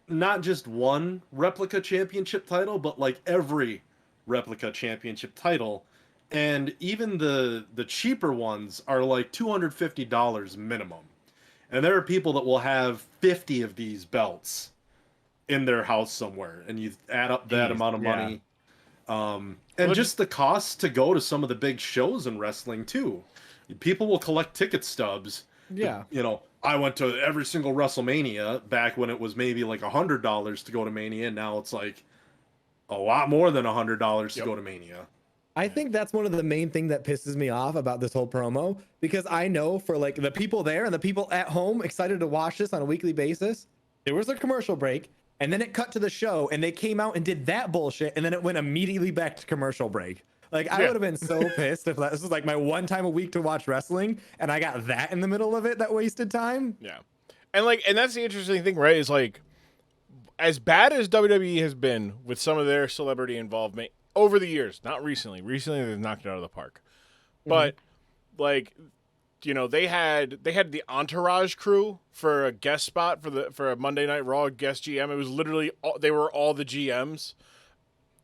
Speaker 3: not just one replica championship title, but like every replica championship title. And even the cheaper ones are like $250 minimum. And there are people that will have 50 of these belts in their house somewhere. And you add up that amount of money. And just the cost to go to some of the big shows in wrestling too. People will collect ticket stubs.
Speaker 2: Yeah.
Speaker 3: You know, I went to every single WrestleMania back when it was maybe like $100 to go to Mania. And now it's like a lot more than $100 to go to Mania.
Speaker 2: I think that's one of the main thing that pisses me off about this whole promo, because I know for like the people there and the people at home excited to watch this on a weekly basis, there was a commercial break and then it cut to the show and they came out and did that bullshit and then it went immediately back to commercial break. Like I would have been so pissed if this was like my one time a week to watch wrestling and I got that in the middle of it, that wasted time.
Speaker 1: Yeah. And that's the interesting thing, right? Is like as bad as WWE has been with some of their celebrity involvement over the years, not recently. Recently they've knocked it out of the park. But like they had the Entourage crew for a guest spot for a Monday Night Raw guest GM. It was literally they were all the GMs.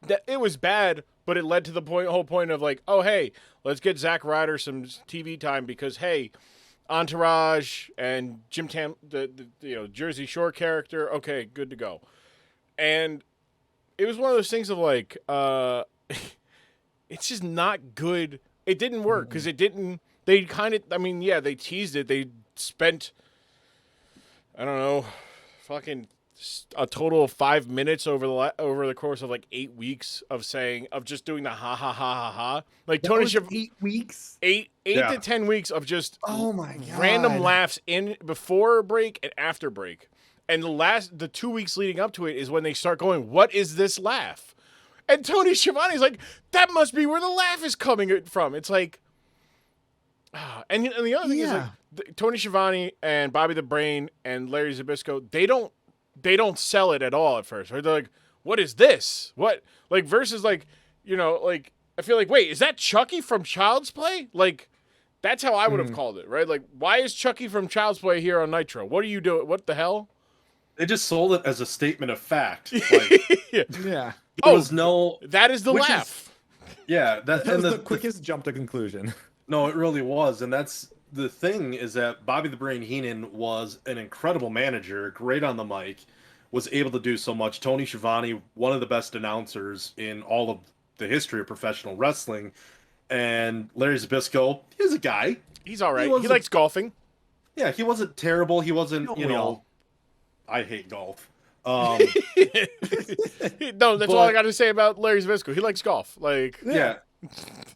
Speaker 1: That it was bad, but it led to the whole point of like, oh hey, let's get Zack Ryder some TV time because hey, Entourage and Jim the Jersey Shore character, okay, good to go. And it was one of those things of like, it's just not good it didn't work because it didn't. They kind of. I mean, yeah, they teased it. They spent, I don't know, fucking a total of 5 minutes over the course of like 8 weeks of just doing the ha ha ha ha ha. Like
Speaker 2: That
Speaker 1: Tony
Speaker 2: was
Speaker 1: Schiavone.
Speaker 2: 8 weeks.
Speaker 1: Eight
Speaker 3: Yeah.
Speaker 1: to 10 weeks of just
Speaker 2: Oh my god.
Speaker 1: random laughs in before break and after break. And the 2 weeks leading up to it is when they start going, what is this laugh? And Tony Schiavone's like, that must be where the laugh is coming from. It's like, and the other thing is like Tony Schiavone and Bobby the Brain and Larry Zbyszko, they don't sell it at all at first. Right? They're like, what is this? What, like, versus like, you know, like, I feel like, wait, is that Chucky from Child's Play? Like, that's how I would have called it, right? Like, why is Chucky from Child's Play here on Nitro? What are you doing? What the hell?
Speaker 3: They just sold it as a statement of fact. Like,
Speaker 2: Yeah.
Speaker 3: there was no.
Speaker 1: That is the
Speaker 3: Which
Speaker 1: laugh.
Speaker 3: Yeah,
Speaker 2: That was the quickest jump to conclusion.
Speaker 3: No, it really was, and that's the thing is that Bobby the Brain Heenan was an incredible manager, great on the mic, was able to do so much. Tony Schiavone, one of the best announcers in all of the history of professional wrestling, and Larry Zbyszko, he's a guy.
Speaker 1: He's all right. He
Speaker 3: wasn't-
Speaker 1: likes golfing.
Speaker 3: Yeah, he wasn't terrible. He wasn't,
Speaker 2: Don't
Speaker 3: you
Speaker 2: we
Speaker 3: know.
Speaker 2: all?
Speaker 3: I hate golf.
Speaker 1: No, that's all I got to say about Larry Zbyszko. He likes golf. Like,
Speaker 3: Yeah.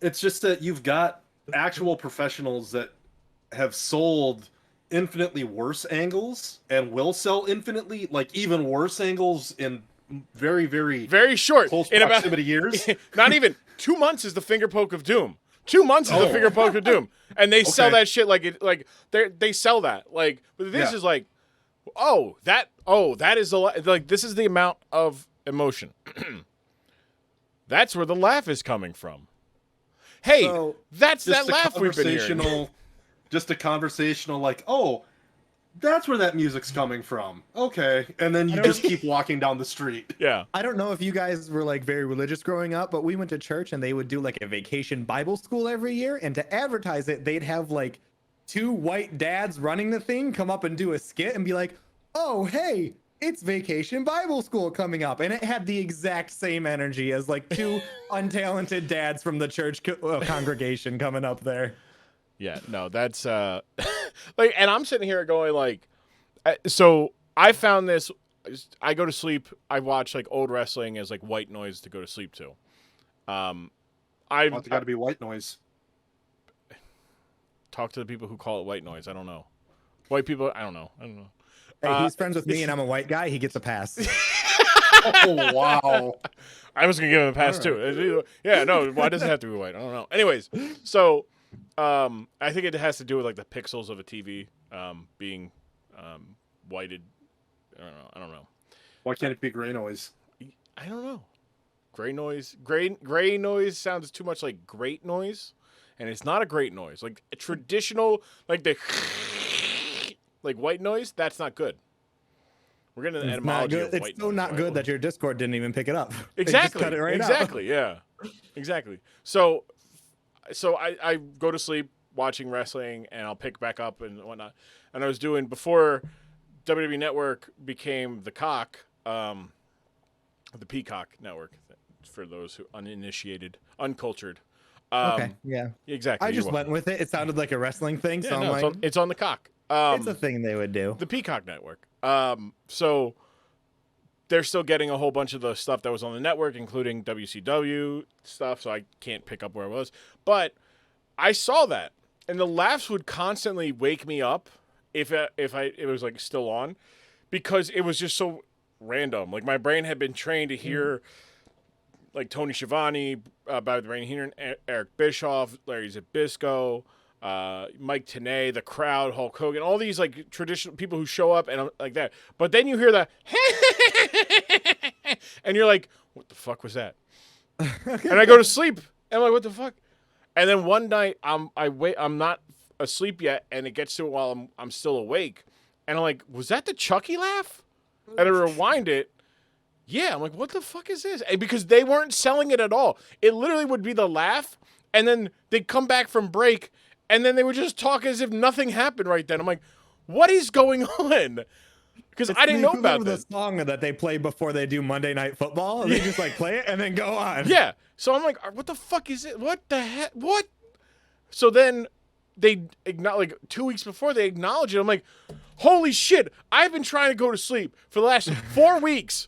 Speaker 3: It's just that you've got actual professionals that have sold infinitely worse angles and will sell infinitely, like, even worse angles in very, very,
Speaker 1: very short.
Speaker 3: close
Speaker 1: In about
Speaker 3: proximity years.
Speaker 1: not even 2 months is the finger poke of doom. 2 months is the finger poke of doom, and they sell
Speaker 3: Okay.
Speaker 1: that shit like they sell that like. But this
Speaker 3: Yeah.
Speaker 1: is like, that is like this is the amount of emotion. That's where the laugh is coming from. Hey,
Speaker 2: So,
Speaker 1: that's
Speaker 3: Just
Speaker 1: that laugh we've been hearing.
Speaker 3: Just a conversational, like, oh, that's where that music's coming from. Okay. And then you just keep walking down the street.
Speaker 1: Yeah.
Speaker 2: I don't know if you guys were like very religious growing up, but we went to church and they would do like a vacation Bible school every year. And to advertise it, they'd have like 2 white dads running the thing come up and do a skit and be like, oh, hey, it's vacation Bible school coming up. And it had the exact same energy as like 2 untalented dads from the church congregation coming up there.
Speaker 1: Yeah, no, that's like, and I'm sitting here going like, so I found this. I go to sleep. I watch like old wrestling as like white noise to go to sleep to.
Speaker 3: It's got to be white noise.
Speaker 1: Talk to the people who call it white noise. I don't know. White people. I don't know.
Speaker 2: Hey, he's friends with me and I'm a white guy. He gets a pass.
Speaker 3: Oh, wow.
Speaker 1: I was gonna give him a pass too. Yeah, no. Why does it have to be white? I don't know. Anyways, so I think it has to do with like the pixels of a TV being whited. I don't know.
Speaker 3: Why can't it be gray noise?
Speaker 1: I don't know. Gray noise. Gray noise sounds too much like great noise, and it's not a great noise. Like a traditional, like the like white noise. That's not good. We're getting the etymology of white
Speaker 2: It's so
Speaker 1: noise,
Speaker 2: not
Speaker 1: right?
Speaker 2: good that your Discord didn't even pick it up. They just
Speaker 1: Exactly.
Speaker 2: cut it right out.
Speaker 1: Exactly. Yeah. Exactly. So I go to sleep watching wrestling, and I'll pick back up and whatnot. And I was doing before WWE Network became the cock, the Peacock Network, for those who uninitiated, uncultured.
Speaker 2: Okay. Yeah.
Speaker 1: Exactly.
Speaker 2: I just went with it. It sounded like a wrestling thing,
Speaker 1: Yeah,
Speaker 2: so I'm
Speaker 1: no,
Speaker 2: like,
Speaker 1: it's on the cock.
Speaker 2: it's a thing they would do.
Speaker 1: The Peacock Network. So they're still getting a whole bunch of the stuff that was on the network, including WCW stuff, so I can't pick up where it was. But I saw that, and the laughs would constantly wake me up if it was like still on, because it was just so random. Like my brain had been trained to hear like Tony Schiavone, Bobby the Brain Heenan, Eric Bischoff, Larry Zbyszko, Mike Tenay, the crowd, Hulk Hogan, all these like traditional people who show up and like that. But then you hear the and you're like, what the fuck was that? And I go to sleep and I'm like, what the fuck? And then one night I'm not asleep yet, and it gets to it while I'm still awake, and I'm like, was that the Chucky laugh? And I rewind it. Yeah, I'm like, what the fuck is this? And because they weren't selling it at all. It literally would be the laugh, and then they'd come back from break, and then they would just talk as if nothing happened right then. I'm like, what is going on? Because I didn't know about
Speaker 2: the
Speaker 1: this.
Speaker 2: song that they play before they do Monday Night Football. And they just like play it and then go on.
Speaker 1: Yeah. So I'm like, what the fuck is it? What the heck? What? So then they like 2 weeks before they acknowledge it. I'm like, holy shit! I've been trying to go to sleep for the last 4 weeks,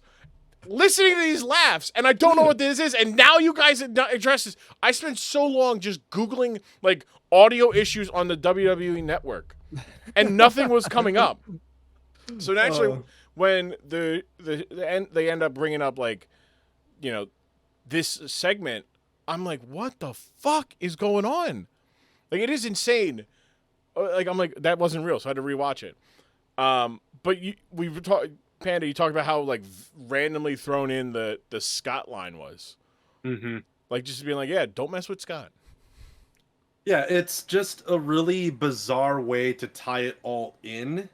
Speaker 1: listening to these laughs, and I don't know what this is. And now you guys address this. I spent so long just Googling like audio issues on the WWE network, and nothing was coming up. So naturally, when they end up bringing up like, you know, this segment, I'm like, what the fuck is going on? Like, it is insane. Like, I'm like, that wasn't real, so I had to rewatch it. But Panda, you talked about how like randomly thrown in the Scott line was.
Speaker 3: Mm-hmm.
Speaker 1: Like, just being like, yeah, don't mess with Scott.
Speaker 3: Yeah, it's just a really bizarre way to tie it all in,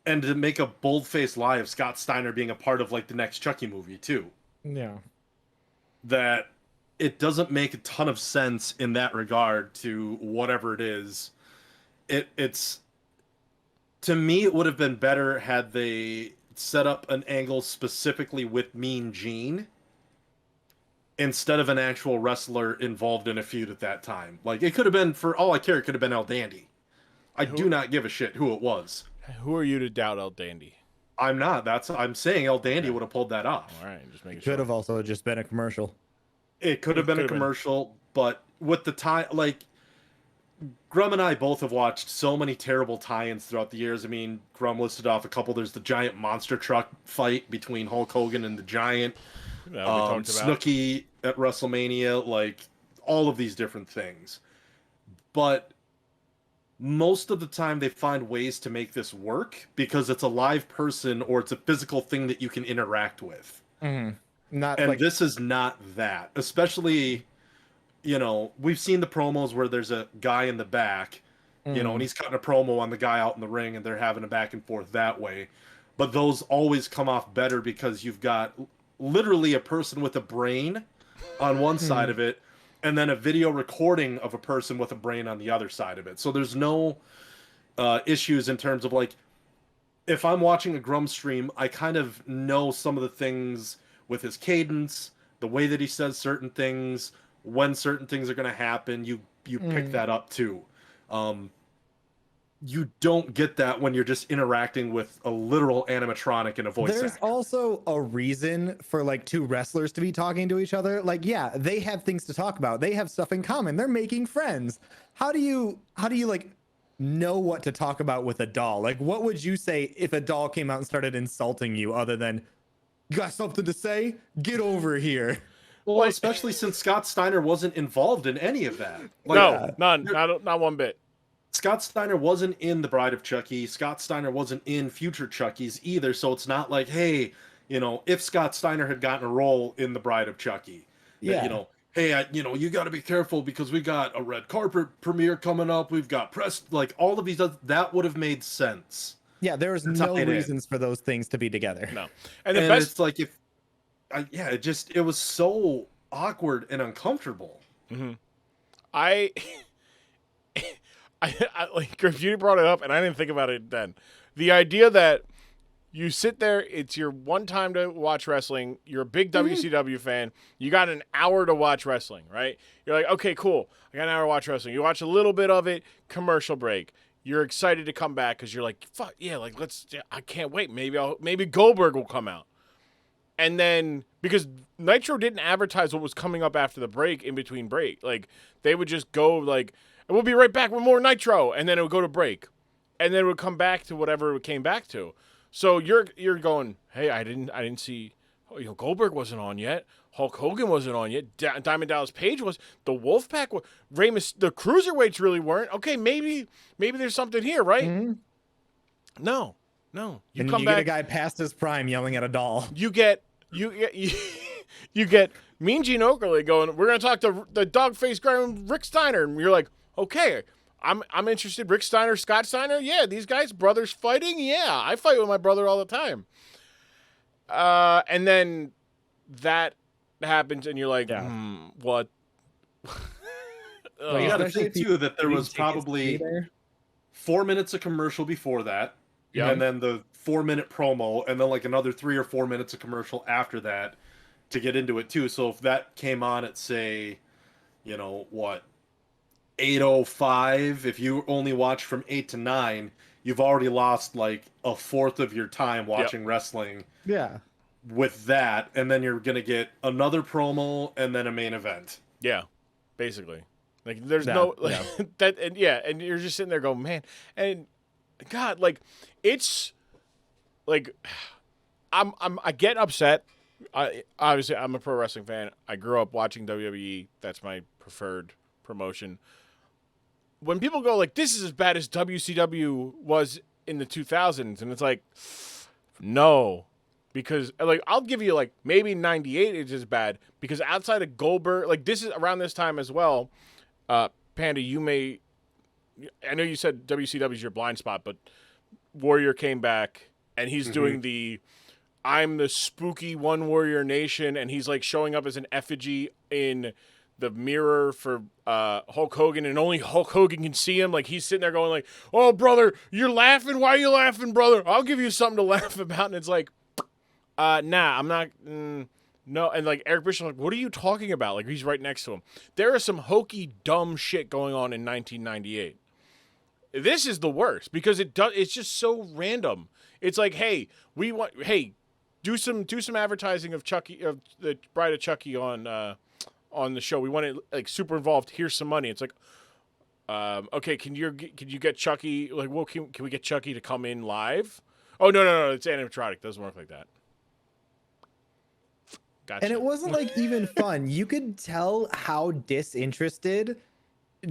Speaker 3: and to make a bold-faced lie of Scott Steiner being a part of like the next Chucky movie too.
Speaker 2: Yeah.
Speaker 3: That it doesn't make a ton of sense in that regard to whatever it is. It's to me, it would have been better had they set up an angle specifically with Mean Gene instead of an actual wrestler involved in a feud at that time. Like, it could have been, for all I care, it could have been El Dandy. I do not give a shit who it was.
Speaker 1: Who are you to doubt El Dandy?
Speaker 3: I'm not. I'm saying El Dandy would have pulled that off.
Speaker 1: All right, just making sure.
Speaker 2: Could have also just been a commercial.
Speaker 3: It could have been a commercial, but with the time, like, Grumm and I both have watched so many terrible tie-ins throughout the years. I mean, Grumm listed off a couple. There's the giant monster truck fight between Hulk Hogan and the Giant. Snooki at WrestleMania, like, all of these different things. But most of the time they find ways to make this work because it's a live person or it's a physical thing that you can interact with.
Speaker 2: Mm-hmm.
Speaker 3: This is not that. Especially, you know, we've seen the promos where there's a guy in the back, you know, and he's cutting a promo on the guy out in the ring and they're having a back and forth that way. But those always come off better because you've got literally a person with a brain on one side of it and then a video recording of a person with a brain on the other side of it. So there's no issues in terms of, like, if I'm watching a Grumm stream, I kind of know some of the things with his cadence, the way that he says certain things, when certain things are going to happen. You pick that up too. You don't get that when you're just interacting with a literal animatronic and a voice
Speaker 2: There's
Speaker 3: actor.
Speaker 2: also a reason for like two wrestlers to be talking to each other. Like, yeah, they have things to talk about. They have stuff in common. They're making friends. How do you like know what to talk about with a doll? Like, what would you say if a doll came out and started insulting you other than, you got something to say? Get over here.
Speaker 3: Well, especially since Scott Steiner wasn't involved in any of that. Like,
Speaker 1: no, none, not one bit.
Speaker 3: Scott Steiner wasn't in The Bride of Chucky. Scott Steiner wasn't in future Chuckies either. So it's not like, hey, you know, if Scott Steiner had gotten a role in The Bride of Chucky, that, you know, hey, you got to be careful because we got a red carpet premiere coming up. We've got press, like all of these, that would have made sense.
Speaker 2: Yeah, there's no reasons for those things to be together.
Speaker 1: No.
Speaker 3: And the best, it's like, it was so awkward and uncomfortable.
Speaker 1: Mm-hmm. I like, Girp, you brought it up, and I didn't think about it then. The idea that you sit there, it's your one time to watch wrestling, you're a big WCW fan, you got an hour to watch wrestling, right? You're like, okay, cool, I got an hour to watch wrestling. You watch a little bit of it, commercial break. You're excited to come back because you're like, fuck, yeah, like, I can't wait. Maybe Goldberg will come out. And then, because Nitro didn't advertise what was coming up after the break, in between break. Like, they would just go, like, and we'll be right back with more Nitro, and then it would go to break, and then it would come back to whatever it came back to. So you're going, hey, I didn't see, Goldberg wasn't on yet, Hulk Hogan wasn't on yet, Diamond Dallas Page was, the Wolfpack, the Cruiserweights really weren't. Okay, maybe there's something here, right? Mm-hmm. No,
Speaker 2: you come back, get a guy past his prime yelling at a doll.
Speaker 1: You get Mean Gene Okerlund going, we're gonna talk to the dog-faced guy, Rick Steiner, and you're like, okay, I'm interested. Rick Steiner, Scott Steiner, yeah, these guys, brothers fighting, yeah, I fight with my brother all the time. And then that happens, and you're like, what?
Speaker 3: Well, you got to think too that there was probably 4 minutes of commercial before that, and then the 4-minute promo, and then like another 3 or 4 minutes of commercial after that to get into it too. So if that came on at, say, 8 8:05. If you only watch from 8 to 9, you've already lost like a fourth of your time watching wrestling
Speaker 2: Yeah.
Speaker 3: with that, and then you're gonna get another promo and then a main event.
Speaker 1: Yeah, basically. Like there's
Speaker 2: Yeah,
Speaker 1: no like
Speaker 2: yeah.
Speaker 1: that, and and you're just sitting there going, man, and God, like it's like I get upset. Obviously I'm a pro wrestling fan. I grew up watching WWE. That's my preferred promotion. When people go like, this is as bad as WCW was in the 2000s, and it's like, no. Because, like, I'll give you, like, maybe 98 is as bad. Because outside of Goldberg, like, this is around this time as well. Panda, you may... I know you said WCW is your blind spot, but Warrior came back, and he's doing the... I'm the spooky One Warrior Nation, and he's, like, showing up as an effigy in the mirror for Hulk Hogan, and only Hulk Hogan can see him. Like, he's sitting there going, like, oh, brother, you're laughing? Why are you laughing, brother? I'll give you something to laugh about. And it's like... nah, I'm not. No, and like Eric Bischoff, like, what are you talking about? Like he's right next to him. There is some hokey, dumb shit going on in 1998. This is the worst because it's just so random. It's like, hey, do some advertising of Chucky, of the Bride of Chucky on the show. We want it like super involved. Here's some money. It's like, okay, can you get Chucky? Like, well, can we get Chucky to come in live? Oh no, it's animatronic. Doesn't work like that. Gotcha.
Speaker 2: And it wasn't like even fun. You could tell how disinterested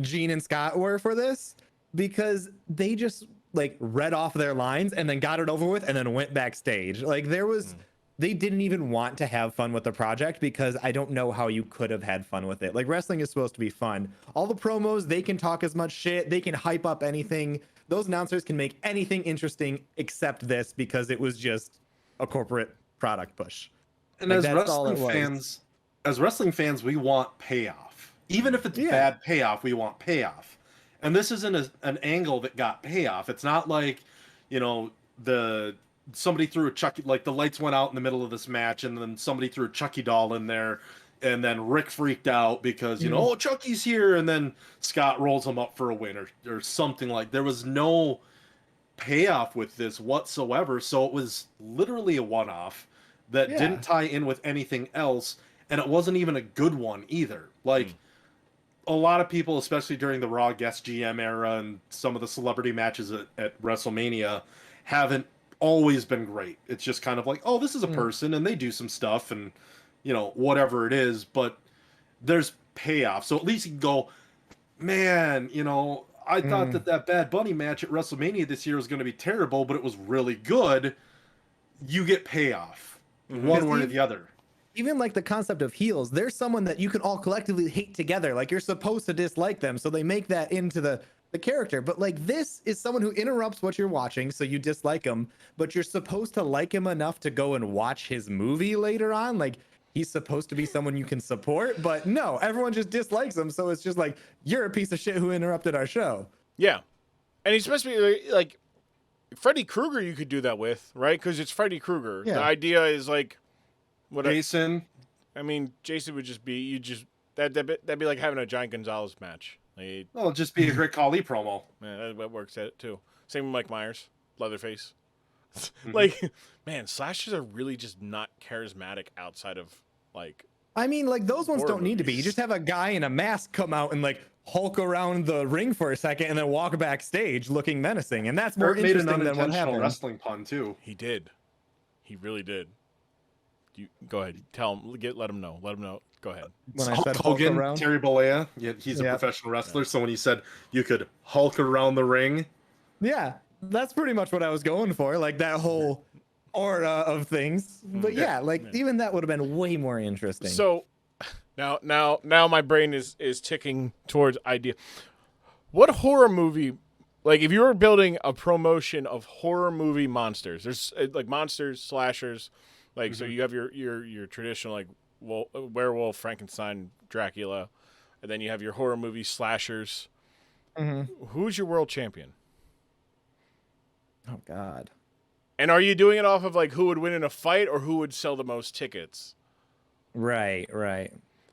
Speaker 2: Gene and Scott were for this because they just like read off their lines and then got it over with and then went backstage. Like they didn't even want to have fun with the project because I don't know how you could have had fun with it. Like wrestling is supposed to be fun. All the promos, they can talk as much shit. They can hype up anything. Those announcers can make anything interesting except this because it was just a corporate product push.
Speaker 3: And
Speaker 2: like,
Speaker 3: as wrestling fans, we want payoff. Even if it's bad payoff, we want payoff. And this isn't an angle that got payoff. It's not like, somebody threw a Chucky, like the lights went out in the middle of this match, and then somebody threw a Chucky doll in there, and then Rick freaked out because oh, Chucky's here, and then Scott rolls him up for a win or something like. There was no payoff with this whatsoever, so it was literally a one-off that didn't tie in with anything else, and it wasn't even a good one either. Like, a lot of people, especially during the Raw guest GM era and some of the celebrity matches at WrestleMania, haven't always been great. It's just kind of like, oh, this is a person, and they do some stuff, and, whatever it is, but there's payoff. So at least you can go, man, I thought that Bad Bunny match at WrestleMania this year was going to be terrible, but it was really good. You get payoff. One way or the other.
Speaker 2: Even like the concept of heels, there's someone that you can all collectively hate together. Like you're supposed to dislike them, so they make that into the character. But like this is someone who interrupts what you're watching, so you dislike him, but you're supposed to like him enough to go and watch his movie later on. Like he's supposed to be someone you can support, but no, everyone just dislikes him. So it's just like, you're a piece of shit who interrupted our show.
Speaker 1: Yeah. And he's supposed to be like Freddy Krueger, you could do that with, right? Because it's Freddy Krueger. Yeah. The idea is like,
Speaker 3: Jason.
Speaker 1: I mean, Jason would just be that'd be like having a Giant Gonzalez match. Like,
Speaker 3: it'll just be a great Khali promo.
Speaker 1: Yeah, that works at it too. Same with Mike Myers, Leatherface. Like, man, slashers are really just not charismatic outside of like.
Speaker 2: I mean, like those ones don't need to be. You just have a guy in a mask come out and like Hulk around the ring for a second and then walk backstage looking menacing, and that's more interesting than what happened.
Speaker 3: Wrestling pun too.
Speaker 1: He did. He really did. You go ahead. Tell him. Let him know. Let him know. Go ahead.
Speaker 2: When I
Speaker 3: Hulk
Speaker 2: said
Speaker 3: Hogan,
Speaker 2: Hulk around,
Speaker 3: Terry Bollea. Yeah, he's a professional wrestler. So when he said you could Hulk around the ring,
Speaker 2: that's pretty much what I was going for. Like that whole aura of things. But even that would have been way more interesting.
Speaker 1: So now my brain is ticking towards idea. What horror movie, like if you were building a promotion of horror movie monsters, there's like monsters, slashers, like so you have your traditional like werewolf, Frankenstein, Dracula, and then you have your horror movie slashers. Who's your world champion?
Speaker 2: Oh God.
Speaker 1: And are you doing it off of like who would win in a fight or who would sell the most tickets?
Speaker 2: Right.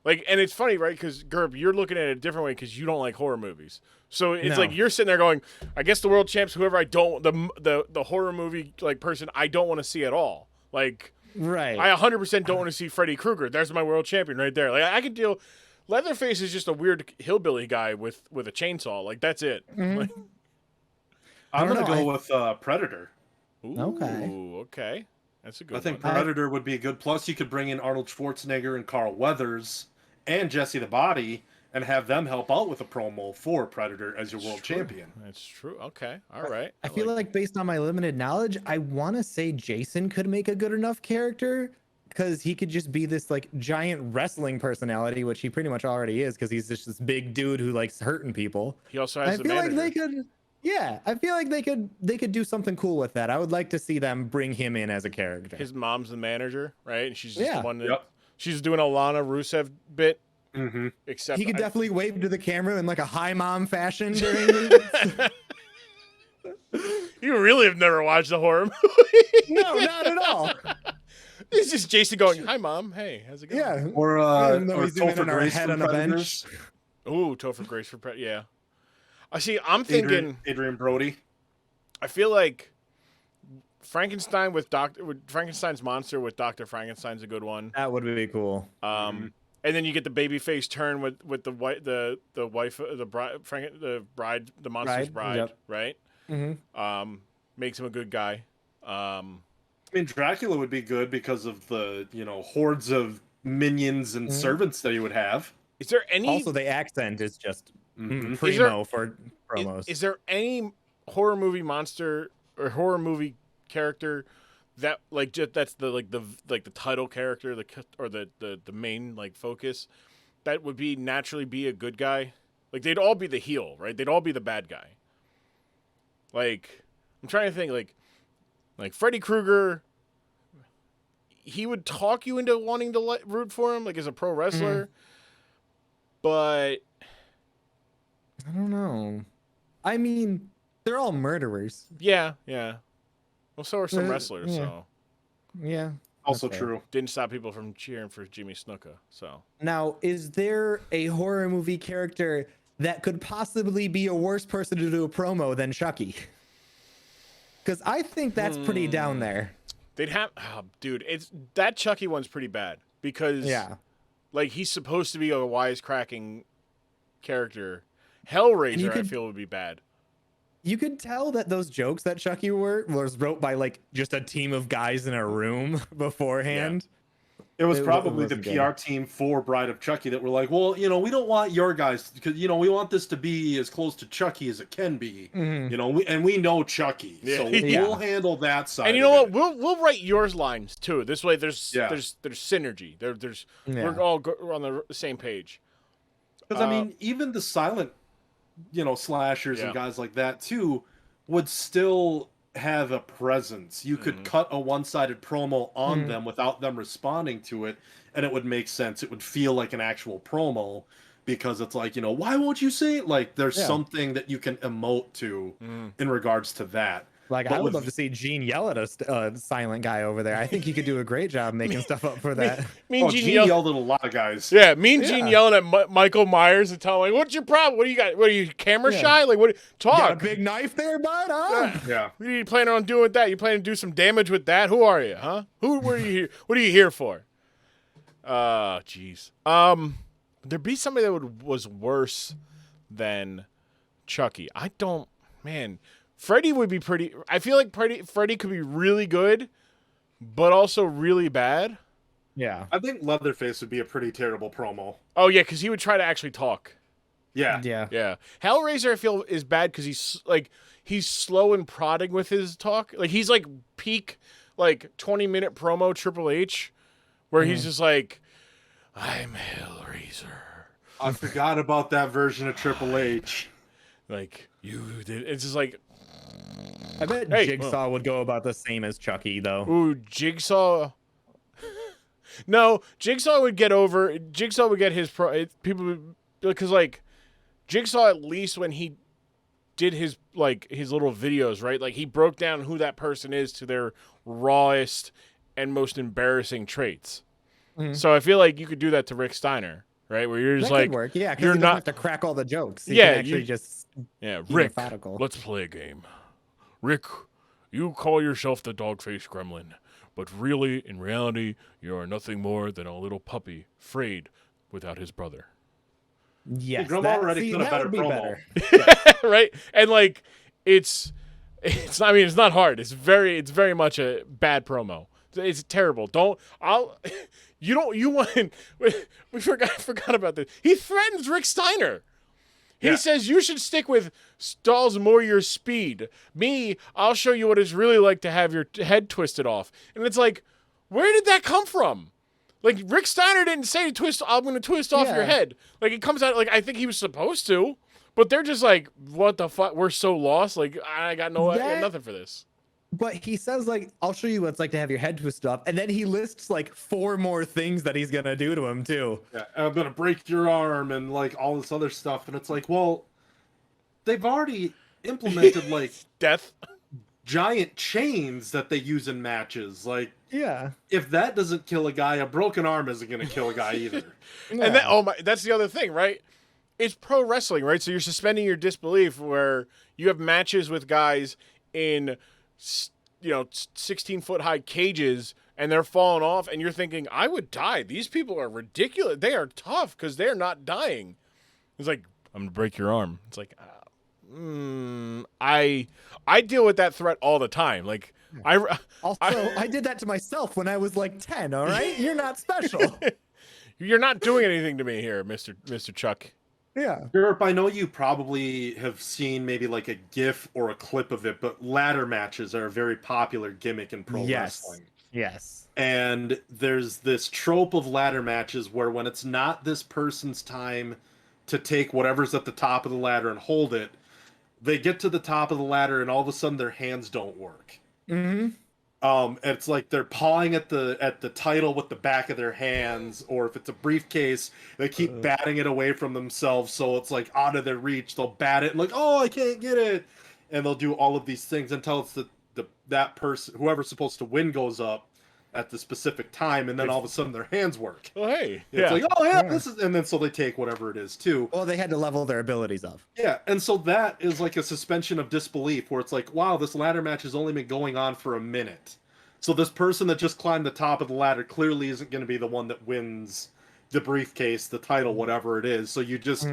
Speaker 1: Like, and it's funny, right? Because Girp, you're looking at it a different way because you don't like horror movies. So it's
Speaker 2: No.
Speaker 1: like you're sitting there going, I guess the world champs, whoever I don't, the horror movie like person I don't want to see at all. Like,
Speaker 2: Right.
Speaker 1: I 100% don't want to see Freddy Krueger. There's my world champion right there. Like, I can deal. Leatherface is just a weird hillbilly guy with a chainsaw. Like, that's it. Like,
Speaker 3: I'm
Speaker 2: don't
Speaker 3: gonna
Speaker 2: know,
Speaker 3: go with Predator.
Speaker 1: ooh, okay. That's a good
Speaker 3: I think
Speaker 1: one.
Speaker 3: Predator would be a good. Plus, you could bring in Arnold Schwarzenegger and Carl Weathers and Jesse the Body and have them help out with a promo for Predator as your world champion.
Speaker 1: That's true. Okay. All right.
Speaker 2: I feel like based on my limited knowledge, I want to say Jason could make a good enough character because he could just be this like giant wrestling personality, which he pretty much already is because he's just this big dude who likes hurting people.
Speaker 1: he also has
Speaker 2: I
Speaker 1: the
Speaker 2: feel
Speaker 1: manager.
Speaker 2: like they could. Yeah, I feel like they could do something cool with that. I would like to see them bring him in as a character.
Speaker 1: His mom's the manager, right? And she's just the one that
Speaker 3: Yep.
Speaker 1: she's doing a Lana Rusev bit.
Speaker 3: Mm-hmm.
Speaker 1: Except
Speaker 2: He could
Speaker 1: I-
Speaker 2: definitely wave to the camera in like a high mom fashion during the...
Speaker 1: You really have never watched a horror movie.
Speaker 2: No, not at all.
Speaker 1: It's just Jason going, "Hi, mom. Hey, how's it going?"
Speaker 2: Yeah.
Speaker 3: Or
Speaker 2: Even though
Speaker 3: or
Speaker 2: he's doing it
Speaker 3: Topher
Speaker 2: on our
Speaker 3: Grace
Speaker 2: head
Speaker 3: from
Speaker 2: on a
Speaker 3: Predators.
Speaker 2: bench.
Speaker 1: Ooh, Topher Grace for yeah. I see. I'm thinking.
Speaker 3: Adrian Brody.
Speaker 1: I feel like Frankenstein with Frankenstein's monster with Dr. Frankenstein's a good one.
Speaker 2: That would be cool.
Speaker 1: And then you get the babyface turn with the wife, the monster's bride,
Speaker 2: Yep.
Speaker 1: right?
Speaker 2: Mm-hmm.
Speaker 1: Makes him a good guy.
Speaker 3: I mean, Dracula would be good because of the hordes of minions and servants that he would have.
Speaker 1: Is there any?
Speaker 2: Also, the accent is just
Speaker 3: Mhm.
Speaker 2: primo for promos.
Speaker 1: Is there any horror movie monster or horror movie character that that's the title character, the main like focus that would be naturally be a good guy? Like they'd all be the heel, right? They'd all be the bad guy. Like I'm trying to think like Freddy Krueger. He would talk you into wanting to root for him, like as a pro wrestler. But
Speaker 2: I don't know. I mean, they're all murderers.
Speaker 1: yeah. Well, so are some
Speaker 2: Yeah.
Speaker 1: wrestlers, so
Speaker 2: Yeah.
Speaker 3: Also
Speaker 2: that's fair.
Speaker 3: true.
Speaker 1: didn't stop people from cheering for Jimmy Snuka. So
Speaker 2: Now, is there a horror movie character that could possibly be a worse person to do a promo than Chucky? Because I think that's pretty down there.
Speaker 1: they'd have, dude. It's that Chucky one's pretty bad because like he's supposed to be a wisecracking character. Hellraiser, I feel would be bad.
Speaker 2: You could tell that those jokes that Chucky was wrote by like just a team of guys in a room beforehand.
Speaker 3: It was
Speaker 2: It
Speaker 3: probably the
Speaker 2: wasn't
Speaker 3: PR
Speaker 2: good.
Speaker 3: team for Bride of Chucky that were like, well, we don't want your guys because we want this to be as close to Chucky as it can be.
Speaker 2: Mhm.
Speaker 3: We know Chucky,
Speaker 1: Yeah.
Speaker 3: so
Speaker 2: Yeah.
Speaker 3: we'll handle that side.
Speaker 1: And you
Speaker 3: of
Speaker 1: know
Speaker 3: it.
Speaker 1: what? We'll write yours lines too. This way, there's synergy. There's
Speaker 2: Yeah.
Speaker 1: we're all on the same page.
Speaker 3: Because I mean, even the silent, slashers
Speaker 1: Yeah.
Speaker 3: and guys like that too would still have a presence. You could cut a one-sided promo on them without them responding to it, and it would make sense. It would feel like an actual promo because it's like, why won't you say it? Like there's something that you can emote to in regards to that.
Speaker 2: Like,
Speaker 3: But
Speaker 2: I would
Speaker 3: with-
Speaker 2: love to see Gene yell at a silent guy over there. I think he could do a great job making stuff up for that.
Speaker 1: Me and
Speaker 3: Oh,
Speaker 1: Gene
Speaker 3: Gene
Speaker 1: yell-
Speaker 3: yelled at a lot of guys.
Speaker 1: Yeah, me and Gene
Speaker 2: Yeah.
Speaker 1: yelling at Michael Myers and telling him, "What's your problem? What do you got? What are you camera
Speaker 2: Yeah.
Speaker 1: shy? Like what?
Speaker 2: Got a
Speaker 1: Talk.
Speaker 2: big knife there, bud? Huh?
Speaker 3: Yeah.
Speaker 1: What are you planning on doing with that? You planning to do some damage with that? Who are you, huh? What are you here? What are you here for? Jeez. There'd be somebody that was worse than Chucky. Man. Freddy would be pretty. I feel like Freddy could be really good, but also really bad.
Speaker 2: Yeah.
Speaker 3: I think Leatherface would be a pretty terrible promo.
Speaker 1: Oh yeah, because he would try to actually talk.
Speaker 3: Yeah.
Speaker 2: Yeah.
Speaker 1: Yeah, Hellraiser I feel is bad because he's slow and prodding with his talk. Like he's like peak 20-minute promo Triple H, where he's just like, "I'm Hellraiser."
Speaker 3: I forgot about that version of Triple H.
Speaker 1: Like you did. It's just like,
Speaker 2: I bet
Speaker 1: Hey,
Speaker 2: Jigsaw would go about the same as Chucky, though.
Speaker 1: ooh, Jigsaw. No, Jigsaw would get over. Jigsaw would get his people because Jigsaw at least when he did his little videos, right? Like he broke down who that person is to their rawest and most embarrassing traits. So I feel like you could do that to Rick Steiner, right? Where you're just
Speaker 2: That
Speaker 1: like,
Speaker 2: could work. Yeah, because
Speaker 1: you're
Speaker 2: you don't
Speaker 1: not
Speaker 2: have to crack all the jokes. You
Speaker 1: Yeah,
Speaker 2: can actually just
Speaker 1: yeah,
Speaker 2: be
Speaker 1: Rick,
Speaker 2: methodical.
Speaker 1: let's play a game. Rick, you call yourself the dog-faced gremlin, but really, in reality, you are nothing more than a little puppy, frayed without his brother.
Speaker 2: Yes,
Speaker 3: Grumm
Speaker 2: that,
Speaker 3: already
Speaker 2: see,
Speaker 3: done a
Speaker 2: that
Speaker 3: better
Speaker 2: would be
Speaker 3: promo.
Speaker 2: better.
Speaker 1: Right? And like, it's I mean, it's not hard. It's very much a bad promo. It's terrible. You want, we forgot about this. He threatens Rick Steiner. He says you should stick with stalls more your speed. Me, I'll show you what it's really like to have your head twisted off. And it's like, where did that come from? Like, Rick Steiner didn't say I'm going to twist off your head. Like, it comes out, like, I think he was supposed to. But they're just like, what the fuck? We're so lost. Like, I got nothing for this.
Speaker 2: But he says, like, I'll show you what it's like to have your head twisted off. And then he lists, like, 4 more things that he's going to do to him, too.
Speaker 3: Yeah, I'm gonna break your arm and like all this other stuff, and it's like, well, they've already implemented like
Speaker 1: Death.
Speaker 3: giant chains that they use in matches. Like,
Speaker 2: Yeah.
Speaker 3: if that doesn't kill a guy, a broken arm isn't gonna kill a guy either.
Speaker 1: And then, that's the other thing, right? It's pro wrestling, right? So you're suspending your disbelief where you have matches with guys in, 16-foot high cages and they're falling off and you're thinking, I would die. These people are ridiculous. They are tough because they're not dying. It's like, I'm going to break your arm. It's like, I deal with that threat all the time. Like,
Speaker 2: I did that to myself when I was like 10, all right? You're not special.
Speaker 1: You're not doing anything to me here, Mr. Chuck.
Speaker 2: Yeah.
Speaker 3: Girp, I know you probably have seen maybe like a GIF or a clip of it, but ladder matches are a very popular gimmick in pro wrestling.
Speaker 2: Yes.
Speaker 3: And there's this trope of ladder matches where when it's not this person's time to take whatever's at the top of the ladder and hold it, they get to the top of the ladder and all of a sudden their hands don't work.
Speaker 2: Mm-hmm.
Speaker 3: It's like they're pawing at the title with the back of their hands, or if it's a briefcase, they keep batting it away from themselves, so it's like out of their reach. They'll bat it and like, oh, I can't get it, and they'll do all of these things until it's that person, whoever's supposed to win, goes up at the specific time, and then all of a sudden their hands work.
Speaker 1: Oh, hey.
Speaker 3: It's like, oh yeah, this is, and then so they take whatever it is too.
Speaker 2: Well, they had to level their abilities up.
Speaker 3: Yeah, and so that is like a suspension of disbelief where it's like, wow, this ladder match has only been going on for a minute. So this person that just climbed the top of the ladder clearly isn't going to be the one that wins the briefcase, the title, whatever it is. So you just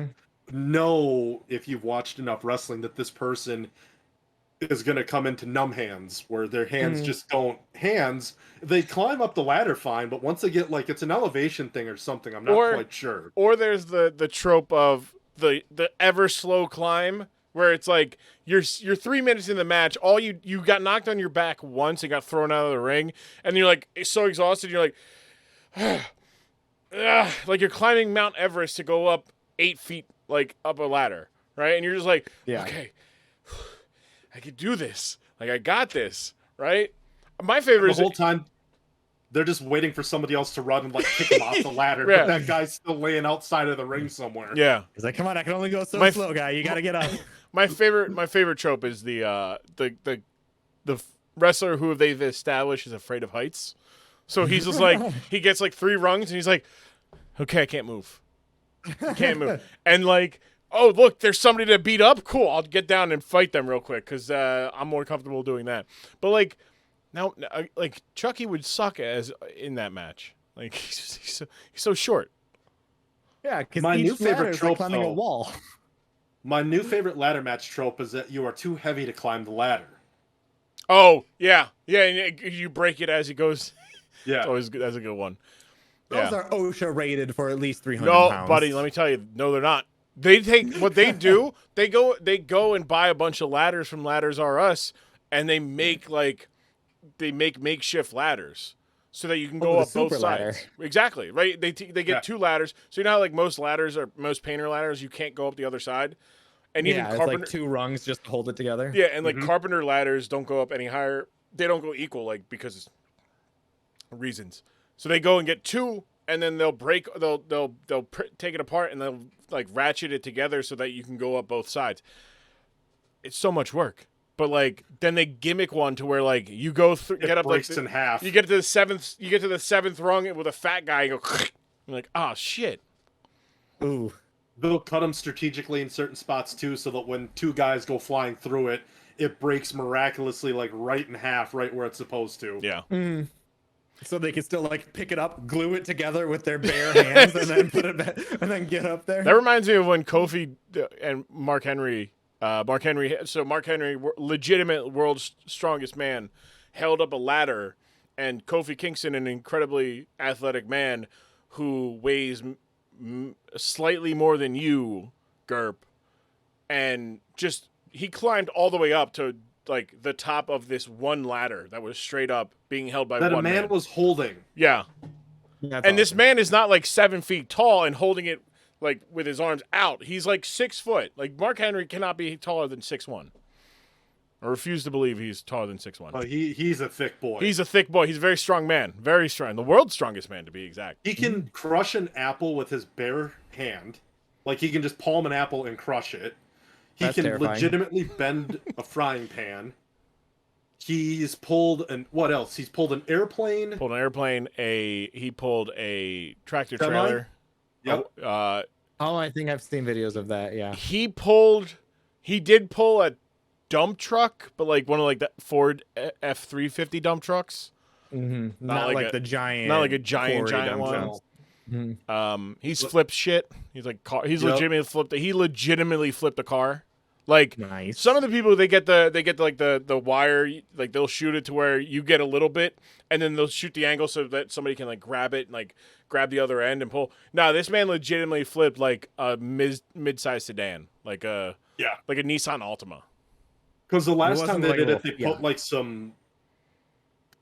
Speaker 3: know, if you've watched enough wrestling, that this person is going to come into numb hands, where their hands just don't they climb up the ladder fine, but once they get, like, it's an elevation thing or something, I'm not quite sure.
Speaker 1: Or there's the trope of the ever slow climb, where it's like you're 3 minutes in the match, all you got knocked on your back once and got thrown out of the ring, and you're like so exhausted, you're like like you're climbing Mount Everest to go up 8 feet, like up a ladder, right? And you're just like, okay, I can do this. Like, I got this, right? My favorite is
Speaker 3: the whole time they're just waiting for somebody else to run and like kick him off the ladder, but that guy's still laying outside of the ring somewhere.
Speaker 1: Yeah,
Speaker 2: he's like, come on, I can only go so slow, guy. You got to get up.
Speaker 1: My favorite trope is the wrestler who they've established is afraid of heights. So he's just like, he gets like 3 rungs and he's like, okay, I can't move. I can't move. And like, oh, look, there's somebody to beat up. Cool, I'll get down and fight them real quick because I'm more comfortable doing that. But like, now, like, Chucky would suck in that match. Like, he's so short.
Speaker 2: Yeah, because
Speaker 3: my new favorite trope,
Speaker 2: like climbing a wall.
Speaker 3: My new favorite ladder match trope is that you are too heavy to climb the ladder.
Speaker 1: Oh, yeah. And you break it as it goes.
Speaker 3: Yeah.
Speaker 1: That's a good one.
Speaker 2: Those are OSHA rated for at least 300
Speaker 1: pounds.
Speaker 2: No,
Speaker 1: buddy, let me tell you. No, they're not. They take what they do. They go and buy a bunch of ladders from Ladders R Us, and they make makeshift ladders so that you can go up both sides.
Speaker 2: Ladder.
Speaker 1: Exactly, right? They get 2 ladders. So you know how like most painter ladders, you can't go up the other side. And even
Speaker 2: it's like 2 rungs just to hold it together.
Speaker 1: Yeah, and like carpenter ladders don't go up any higher. They don't go equal, like, because reasons. So they go and get 2, and then they'll take it apart and they'll like ratchet it together so that you can go up both sides. It's so much work. But like, then they gimmick one to where like you go get up like
Speaker 3: in half.
Speaker 1: You get to the 7th rung with a fat guy. And go, you're like, oh shit.
Speaker 2: Ooh.
Speaker 3: They'll cut them strategically in certain spots too, so that when two guys go flying through it, it breaks miraculously like right in half, right where it's supposed to.
Speaker 1: Yeah.
Speaker 2: So they can still like pick it up, glue it together with their bare hands, and then put it back, and then get up there.
Speaker 1: That reminds me of when Kofi and Mark Henry, legitimate world's strongest man, held up a ladder, and Kofi Kingston, an incredibly athletic man who weighs slightly more than you, Girp, and just he climbed all the way up to like the top of this one ladder that was straight up being held by
Speaker 3: That
Speaker 1: one
Speaker 3: a man was holding.
Speaker 1: Yeah.
Speaker 2: That's
Speaker 1: And this
Speaker 2: awesome.
Speaker 1: man is not like 7 feet tall and holding it like with his arms out. He's like 6 foot. Like Mark Henry cannot be taller than 6'1". I refuse to believe he's taller than 6'1".
Speaker 3: He's a thick boy.
Speaker 1: He's a thick boy. He's a very strong man. Very strong. The world's strongest man, to be exact.
Speaker 3: He can crush an apple with his bare hand. Like, he can just palm an apple and crush it. He
Speaker 2: That's
Speaker 3: can
Speaker 2: terrifying.
Speaker 3: legitimately bend a frying pan. He's pulled an... What else? He's pulled an airplane.
Speaker 1: Pulled an airplane. He pulled a tractor
Speaker 3: Semi?
Speaker 1: trailer.
Speaker 3: Yep.
Speaker 2: Oh, I think I've seen videos of that. Yeah.
Speaker 1: He did pull a dump truck, but like one of like the Ford F-350 dump trucks.
Speaker 2: Mm-hmm. Not like the giant.
Speaker 1: Not like a giant
Speaker 2: quarry
Speaker 1: one.
Speaker 2: dump truck.
Speaker 1: He's flipped shit. He's like he's
Speaker 3: Yep.
Speaker 1: legitimately flipped a car. Like
Speaker 2: Nice.
Speaker 1: some of the people they get like the wire, like they'll shoot it to where you get a little bit and then they'll shoot the angle so that somebody can like grab it and like grab the other end and pull. No, this man legitimately flipped like a mid-sized sedan, like a Nissan Altima.
Speaker 3: Because the last time
Speaker 2: wasn't
Speaker 3: they
Speaker 2: like
Speaker 3: did
Speaker 2: a
Speaker 3: it, they
Speaker 2: little-
Speaker 3: put like some...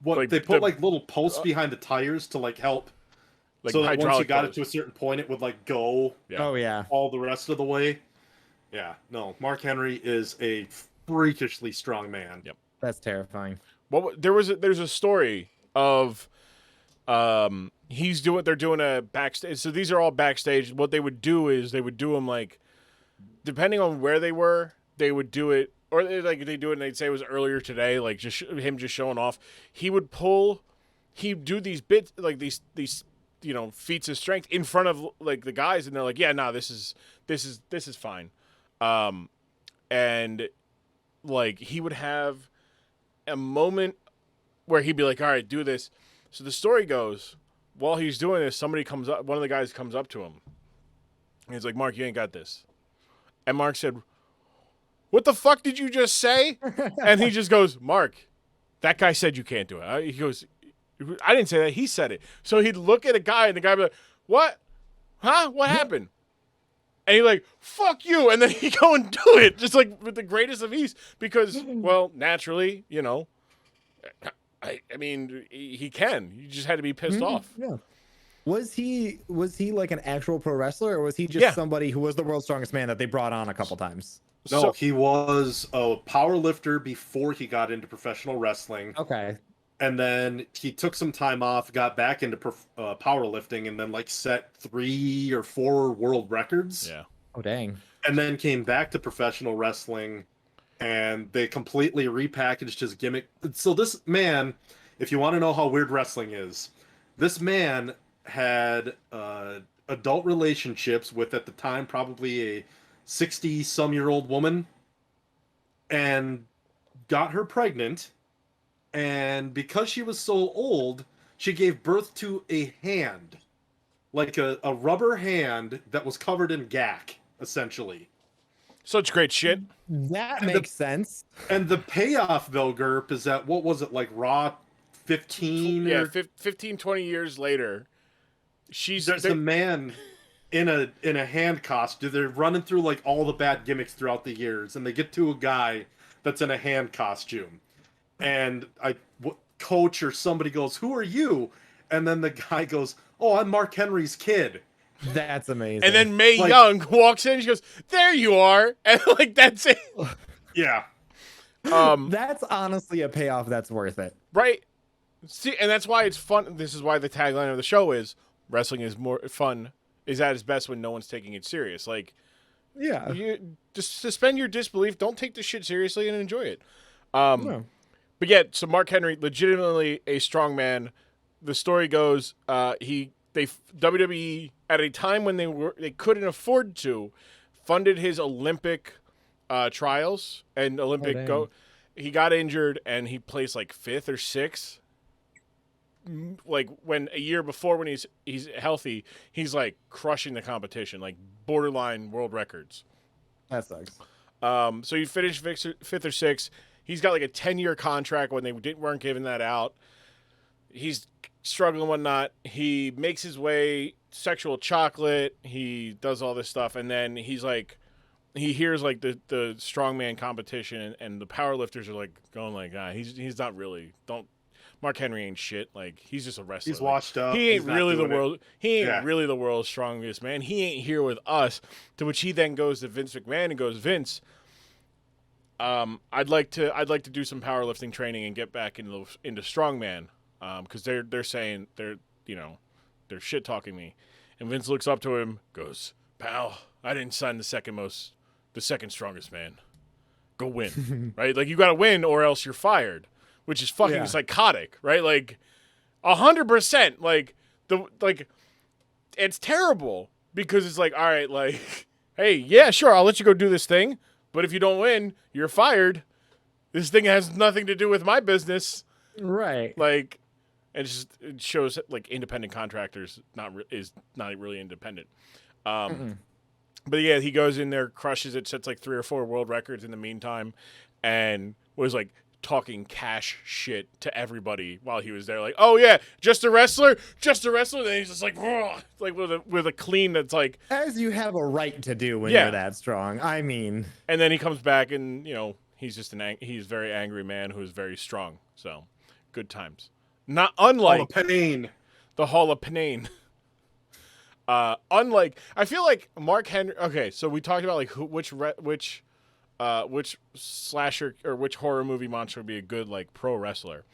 Speaker 3: What
Speaker 1: Like
Speaker 3: they put
Speaker 1: the-
Speaker 3: like little posts behind the tires to like help,
Speaker 1: Like
Speaker 3: so that once you
Speaker 1: hydraulic
Speaker 3: got it
Speaker 1: posts.
Speaker 3: to a certain point, it would like go
Speaker 1: Yeah.
Speaker 2: Oh yeah.
Speaker 3: all the rest of the way. Yeah, no, Mark Henry is a freakishly strong man.
Speaker 1: Yep.
Speaker 2: That's terrifying.
Speaker 1: There's a story of they're doing a backstage. So these are all backstage. What they would do is they would do them like depending on where they were, they would do it or they do it and they'd say it was earlier today, like him just showing off. He'd do these bits like these feats of strength in front of like the guys and they're like, "Yeah, no, this is fine." And like he would have a moment where he'd be like, "All right, do this." So the story goes, while he's doing this, somebody comes up, one of the guys comes up to him. And he's like, "Mark, you ain't got this." And Mark said, "What the fuck did you just say?" And he just goes, "Mark, that guy said you can't do it." He goes, "I didn't say that. He said it." So he'd look at a guy and the guy would be like, "What? Huh? What happened?" And he's like, "Fuck you." And then he'd go and do it just like with the greatest of ease because, well, naturally, I mean, he can. You just had to be pissed off.
Speaker 2: Yeah. Was he like an actual pro wrestler, or was he just somebody who was the world's strongest man that they brought on a couple times?
Speaker 3: No, he was a power lifter before he got into professional wrestling.
Speaker 2: Okay.
Speaker 3: And then he took some time off, got back into powerlifting, and then like set 3 or 4 world records.
Speaker 1: Yeah.
Speaker 2: Oh dang.
Speaker 3: And then came back to professional wrestling, and they completely repackaged his gimmick. So this man, if you want to know how weird wrestling is, this man had adult relationships with, at the time, probably a 60-some-year-old woman, and got her pregnant. And because she was so old, she gave birth to a hand. Like a rubber hand that was covered in gack, essentially.
Speaker 1: Such great shit.
Speaker 2: That makes sense.
Speaker 3: And the payoff, though, Gerp, is that, what was it, like Raw 15?
Speaker 1: Yeah,
Speaker 3: or...
Speaker 1: 15, 20 years later,
Speaker 3: There's a man in a hand costume. They're running through like all the bad gimmicks throughout the years, and they get to a guy that's in a hand costume. And coach or somebody goes, "Who are you?" And then the guy goes, "Oh, I'm Mark Henry's kid."
Speaker 2: That's amazing.
Speaker 1: And then Mae Young walks in. She goes, "There you are," and like that's it.
Speaker 3: Yeah.
Speaker 2: That's honestly a payoff that's worth it.
Speaker 1: Right. See, and that's why it's fun. This is why the tagline of the show is "Wrestling is more fun. Is at its best when no one's taking it serious." Like,
Speaker 2: Yeah.
Speaker 1: you just suspend your disbelief. Don't take this shit seriously and enjoy it.
Speaker 2: No.
Speaker 1: But yet, so Mark Henry, legitimately a strong man. The story goes, he WWE at a time when they couldn't afford to funded his Olympic trials and Olympic
Speaker 2: dang.
Speaker 1: He got injured and he placed like 5th or 6th. Like when a year before when he's healthy, he's like crushing the competition, like borderline world records.
Speaker 2: That sucks.
Speaker 1: So he finished 5th or 6th. He's got like a 10-year contract when they weren't giving that out. He's struggling and whatnot. He makes his way, sexual chocolate. He does all this stuff, and then he's like, he hears like the strongman competition, and the powerlifters are like going like, he's not really. Don't. Mark Henry ain't shit. Like, he's just a wrestler.
Speaker 3: He's washed up.
Speaker 1: He ain't
Speaker 3: He's not
Speaker 1: really the
Speaker 3: doing it.
Speaker 1: world. He ain't really the world's strongest man. He ain't here with us. To which he then goes to Vince McMahon and goes, Vince, I'd like to do some powerlifting training and get back into strongman, because they're saying they're shit talking me, and Vince looks up to him, goes, pal, I didn't sign the second strongest man. Go win, right? Like, you got to win or else you're fired, which is fucking psychotic, right? Like 100%. It's terrible because it's like, all right, like, hey, yeah, sure, I'll let you go do this thing. But if you don't win, you're fired. This thing has nothing to do with my business.
Speaker 2: Right.
Speaker 1: Like, it shows like independent contractors is not really independent. But yeah, he goes in there, crushes it, sets like 3 or 4 world records in the meantime, and was like talking cash shit to everybody while he was there. Like, oh yeah, just a wrestler. And he's just like, like with a clean that's like,
Speaker 2: as you have a right to do when you're that strong. I mean,
Speaker 1: and then he comes back and he's just he's a very angry man who's very strong. So good times. Not unlike
Speaker 3: Hall of Pain.
Speaker 1: The Hall of Pain. Unlike, I feel like Mark Henry. Okay, so we talked about like which slasher or which horror movie monster would be a good like pro wrestler.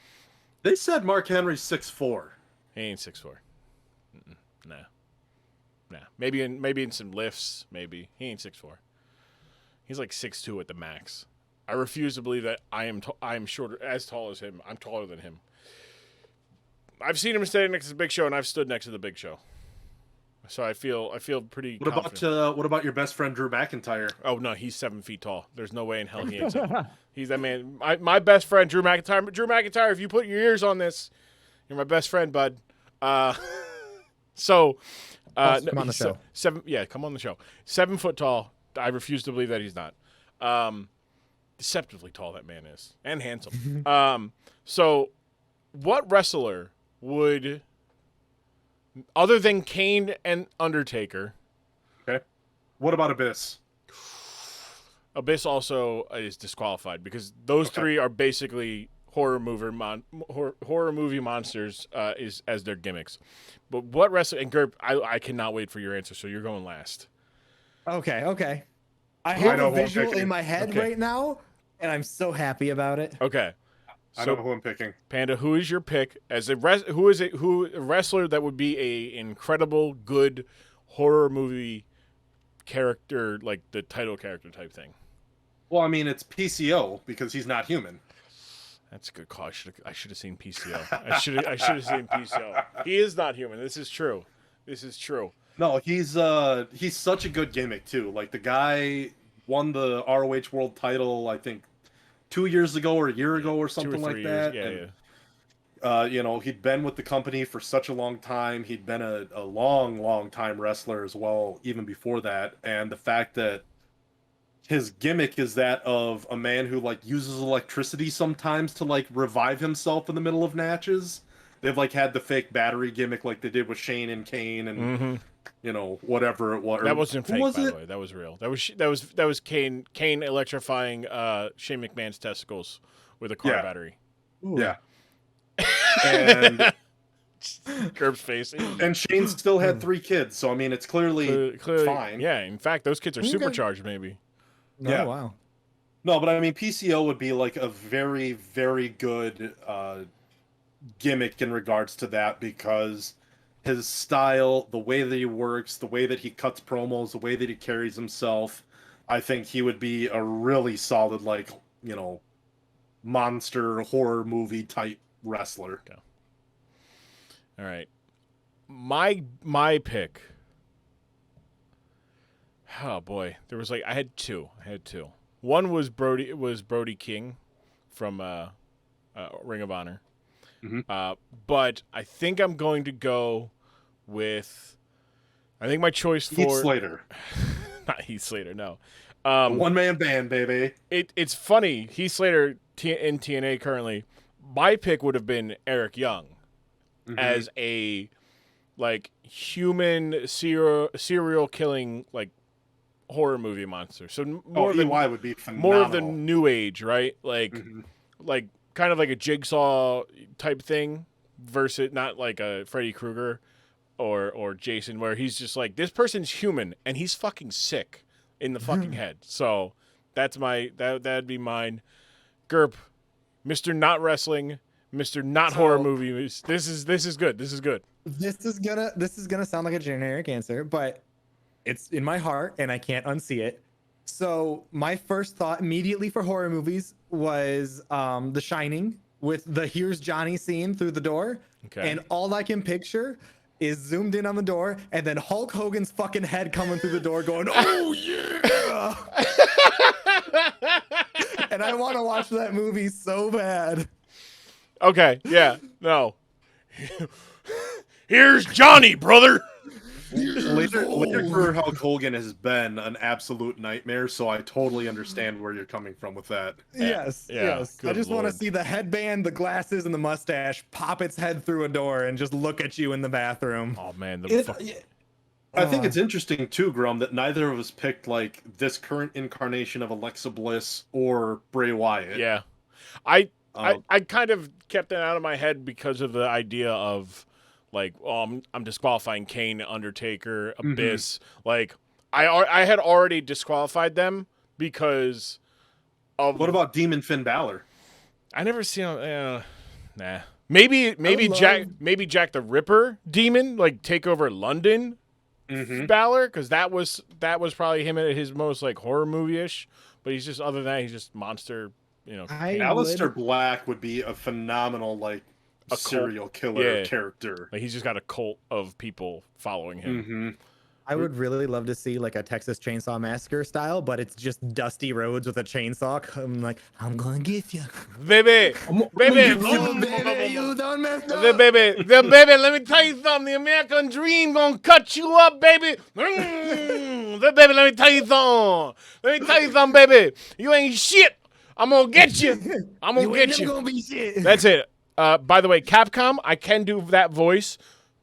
Speaker 3: They said Mark Henry's 6'4".
Speaker 1: He ain't 6'4". Nah. Maybe in some lifts. Maybe he ain't 6'4". He's like 6'2" at the max. I refuse to believe that I am shorter, as tall as him. I'm taller than him. I've seen him standing next to the Big Show, and I've stood next to the Big Show. So I feel pretty confident.
Speaker 3: What about your best friend Drew McIntyre?
Speaker 1: Oh no, he's 7 feet tall. There's no way in hell he ain't 7. He's that man. My best friend Drew McIntyre. Drew McIntyre, if you put your ears on this, you're my best friend, bud.
Speaker 2: Come on the show.
Speaker 1: Come on the show. 7 foot tall. I refuse to believe that he's not. Deceptively tall that man is, and handsome. So, what wrestler would, other than Kane and Undertaker?
Speaker 3: Okay. What about Abyss?
Speaker 1: Abyss also is disqualified because those three are basically horror movie monsters as their gimmicks. But what wrestler, and Girp, I cannot wait for your answer, so you're going last.
Speaker 2: Okay. I have a visual in my head right now, and I'm so happy about it.
Speaker 1: Okay.
Speaker 3: I know who I'm picking.
Speaker 1: Panda, who is your pick as a wrestler that would be a incredible good horror movie character, like the title character type thing?
Speaker 3: Well, I mean, it's PCO because he's not human.
Speaker 1: That's a good call. I should have seen PCO. I should have seen PCO. He is not human. This is true.
Speaker 3: No, he's such a good gimmick too. Like, the guy won the ROH World Title, I think, 2 years ago or a year ago or something like that. Yeah. He'd been with the company for such a long time. He'd been a long time wrestler as well, even before that. And the fact that his gimmick is that of a man who like uses electricity sometimes to like revive himself in the middle of matches. They've like had the fake battery gimmick like they did with Shane and Kane and whatever it was.
Speaker 1: That wasn't fake, by the way. That was real. That was Kane electrifying Shane McMahon's testicles with a car battery.
Speaker 3: Ooh. Yeah. And
Speaker 1: Girp's face.
Speaker 3: And Shane still had 3 kids, so I mean it's clearly fine.
Speaker 1: Yeah, in fact, those kids are supercharged, maybe.
Speaker 2: Oh, wow.
Speaker 3: No, but I mean PCO would be like a very, very good gimmick in regards to that, because his style, the way that he works, the way that he cuts promos, the way that he carries himself, I think he would be a really solid, like, monster horror movie type wrestler.
Speaker 1: Okay. All right. my pick. Oh boy, there was I had two. One was Brody King from Ring of Honor.
Speaker 3: Mm-hmm.
Speaker 1: But I think I'm going to go with. I think my choice
Speaker 3: Heath
Speaker 1: for
Speaker 3: Slater.
Speaker 1: not Heath Slater. No,
Speaker 3: A one-man band, baby.
Speaker 1: It's funny. Heath Slater in TNA currently. My pick would have been Eric Young as a human serial killing horror movie monster. So
Speaker 3: EY would be phenomenal.
Speaker 1: more of the new age, right? Like kind of like a Jigsaw type thing versus not like a Freddy Krueger or Jason, where he's just this person's human and he's fucking sick in the fucking head. So that's that'd be mine. Girp, Mr. Not Wrestling, Mr. Not Horror Movies. This is good. This is good.
Speaker 2: This is gonna sound like a generic answer, but it's in my heart and I can't unsee it. So my first thought immediately for horror movies was The Shining with the "Here's Johnny" scene through the door.
Speaker 1: Okay.
Speaker 2: And all I can picture is zoomed in on the door and then Hulk Hogan's fucking head coming through the door going, "Oh yeah!" And I want to watch that movie so bad.
Speaker 1: Okay, yeah, no. Here's Johnny, brother.
Speaker 3: Later career Hulk Hogan has been an absolute nightmare, so I totally understand where you're coming from with that.
Speaker 2: Yes. I just want to
Speaker 1: Lord.
Speaker 2: see the headband, the glasses, and the mustache pop its head through a door and just look at you in the bathroom.
Speaker 1: Oh man,
Speaker 3: I think it's interesting too, Grumm, that neither of us picked this current incarnation of Alexa Bliss or Bray Wyatt.
Speaker 1: yeah. I kind of kept that out of my head because of the idea of I'm disqualifying Kane, Undertaker, Abyss. I had already disqualified them because of.
Speaker 3: What about Demon Finn Balor?
Speaker 1: I never seen him. Nah. Maybe Jack the Ripper Demon take over London. Balor, because that was probably him at his most horror movie-ish. But he's just, other than that, he's just monster.
Speaker 3: Aleister Black would be a phenomenal a serial killer character.
Speaker 1: He's just got a cult of people following him.
Speaker 2: I would really love to see a Texas Chainsaw Massacre style, but it's just Dusty Rhodes with a chainsaw. I'm gonna get you,
Speaker 1: baby.
Speaker 2: You don't mess up.
Speaker 1: Baby. Let me tell you something. The American dream gonna cut you up, baby. Baby, let me tell you something. Baby. You ain't shit. I'm gonna get you.
Speaker 2: Gonna be shit.
Speaker 1: That's it. By the way, Capcom, I can do that voice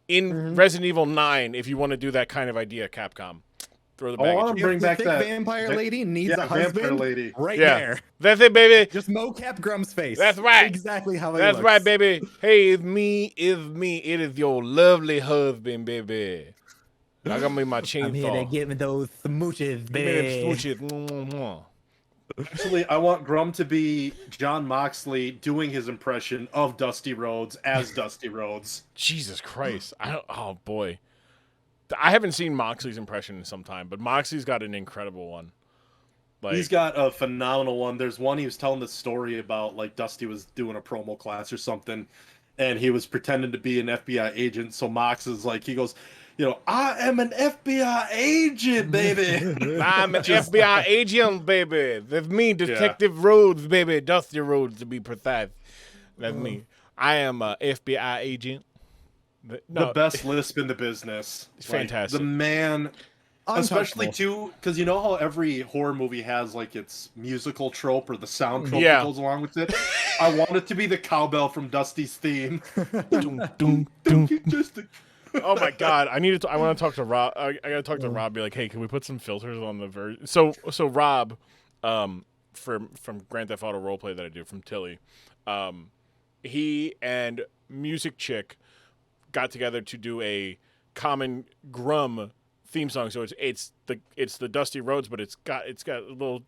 Speaker 1: in Resident Evil 9 if you want to do that kind of idea, Capcom. Throw the bag.
Speaker 3: I want to bring back that
Speaker 2: vampire lady needs a husband.
Speaker 3: Vampire lady.
Speaker 2: Right there.
Speaker 1: That's it, baby.
Speaker 2: Just mocap Grumm's face.
Speaker 1: That's right.
Speaker 2: Exactly how it
Speaker 1: That's
Speaker 2: looks.
Speaker 1: right, baby. Hey, it's me. It is your lovely husband, baby. I got me my chainsaw.
Speaker 2: I'm here to give me those smooches, baby.
Speaker 3: Actually, I want Grumm to be John Moxley doing his impression of Dusty Rhodes as Dusty Rhodes.
Speaker 1: Jesus Christ. Oh, boy. I haven't seen Moxley's impression in some time, but Moxley's got an incredible one.
Speaker 3: He's got a phenomenal one. There's one he was telling the story about, Dusty was doing a promo class or something, and he was pretending to be an FBI agent. So Mox is he goes, I am an FBI agent, baby.
Speaker 1: I'm an FBI agent, baby. That's me, Detective Rhodes, baby. Dusty Rhodes, to be precise. That's me. I am a FBI agent.
Speaker 3: The best lisp in the business.
Speaker 1: It's fantastic.
Speaker 3: The man, especially too, because you know how every horror movie has its musical trope or the sound trope that goes along with it? I want it to be the cowbell from Dusty's theme.
Speaker 1: Oh my God! I want to talk to Rob. I gotta talk to Rob. Be like, hey, can we put some filters on the version? So Rob, from Grand Theft Auto roleplay that I do from Tilly, he and Music Chick got together to do a common Grumm theme song. So it's the Dusty Rhodes, but it's got a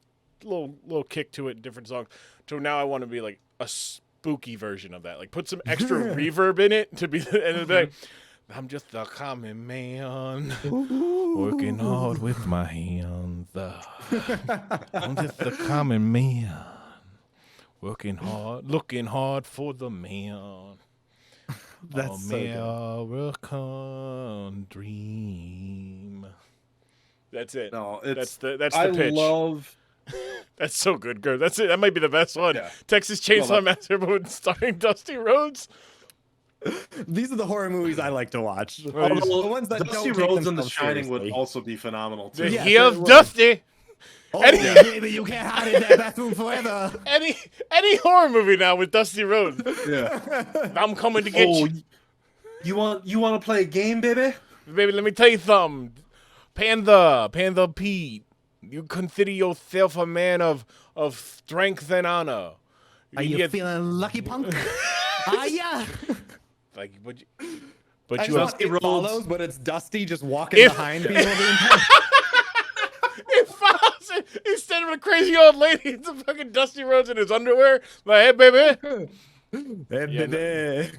Speaker 1: little kick to it, different songs. So now I want to be a spooky version of that. Put some extra reverb in it to be, and it'll be like, I'm just a common man, working hard with my hands. I'm just a common man, working hard, looking hard for the man.
Speaker 2: That's so good.
Speaker 1: America. dream. That's it.
Speaker 3: No, it's
Speaker 1: that's the
Speaker 3: I
Speaker 1: pitch.
Speaker 3: love.
Speaker 1: That's so good, Girp. That's it. That might be the best one.
Speaker 3: Yeah.
Speaker 1: Texas Chainsaw Massacre, but starring Dusty Rhodes.
Speaker 2: These are the horror movies I like to watch.
Speaker 1: Well,
Speaker 2: the ones that
Speaker 3: Dusty
Speaker 2: don't take
Speaker 3: Rhodes and The
Speaker 2: themselves
Speaker 3: Shining would
Speaker 2: seriously.
Speaker 3: also be phenomenal too.
Speaker 1: The
Speaker 2: Yes,
Speaker 1: He
Speaker 2: it
Speaker 1: of
Speaker 2: would.
Speaker 1: Dusty.
Speaker 2: Oh,
Speaker 1: Any-
Speaker 2: baby, you can't hide in that bathroom forever.
Speaker 1: Any horror movie now with Dusty Rhodes.
Speaker 3: Yeah.
Speaker 1: I'm coming to get you.
Speaker 3: you want to play a game, baby?
Speaker 1: Baby, let me tell you something. Panda Pete. You consider yourself a man of strength and honor.
Speaker 2: Are you feeling lucky, punk? Yeah.
Speaker 1: Like, but
Speaker 2: I
Speaker 1: you
Speaker 2: just
Speaker 1: have
Speaker 2: want It
Speaker 3: Rhodes.
Speaker 2: Follows, but it's Dusty just walking
Speaker 1: If-
Speaker 2: behind people. the entire-
Speaker 1: it follows it. He's standing with a crazy old lady. It's a fucking Dusty Rhodes in his underwear. Like, hey, baby.
Speaker 2: Hey, baby.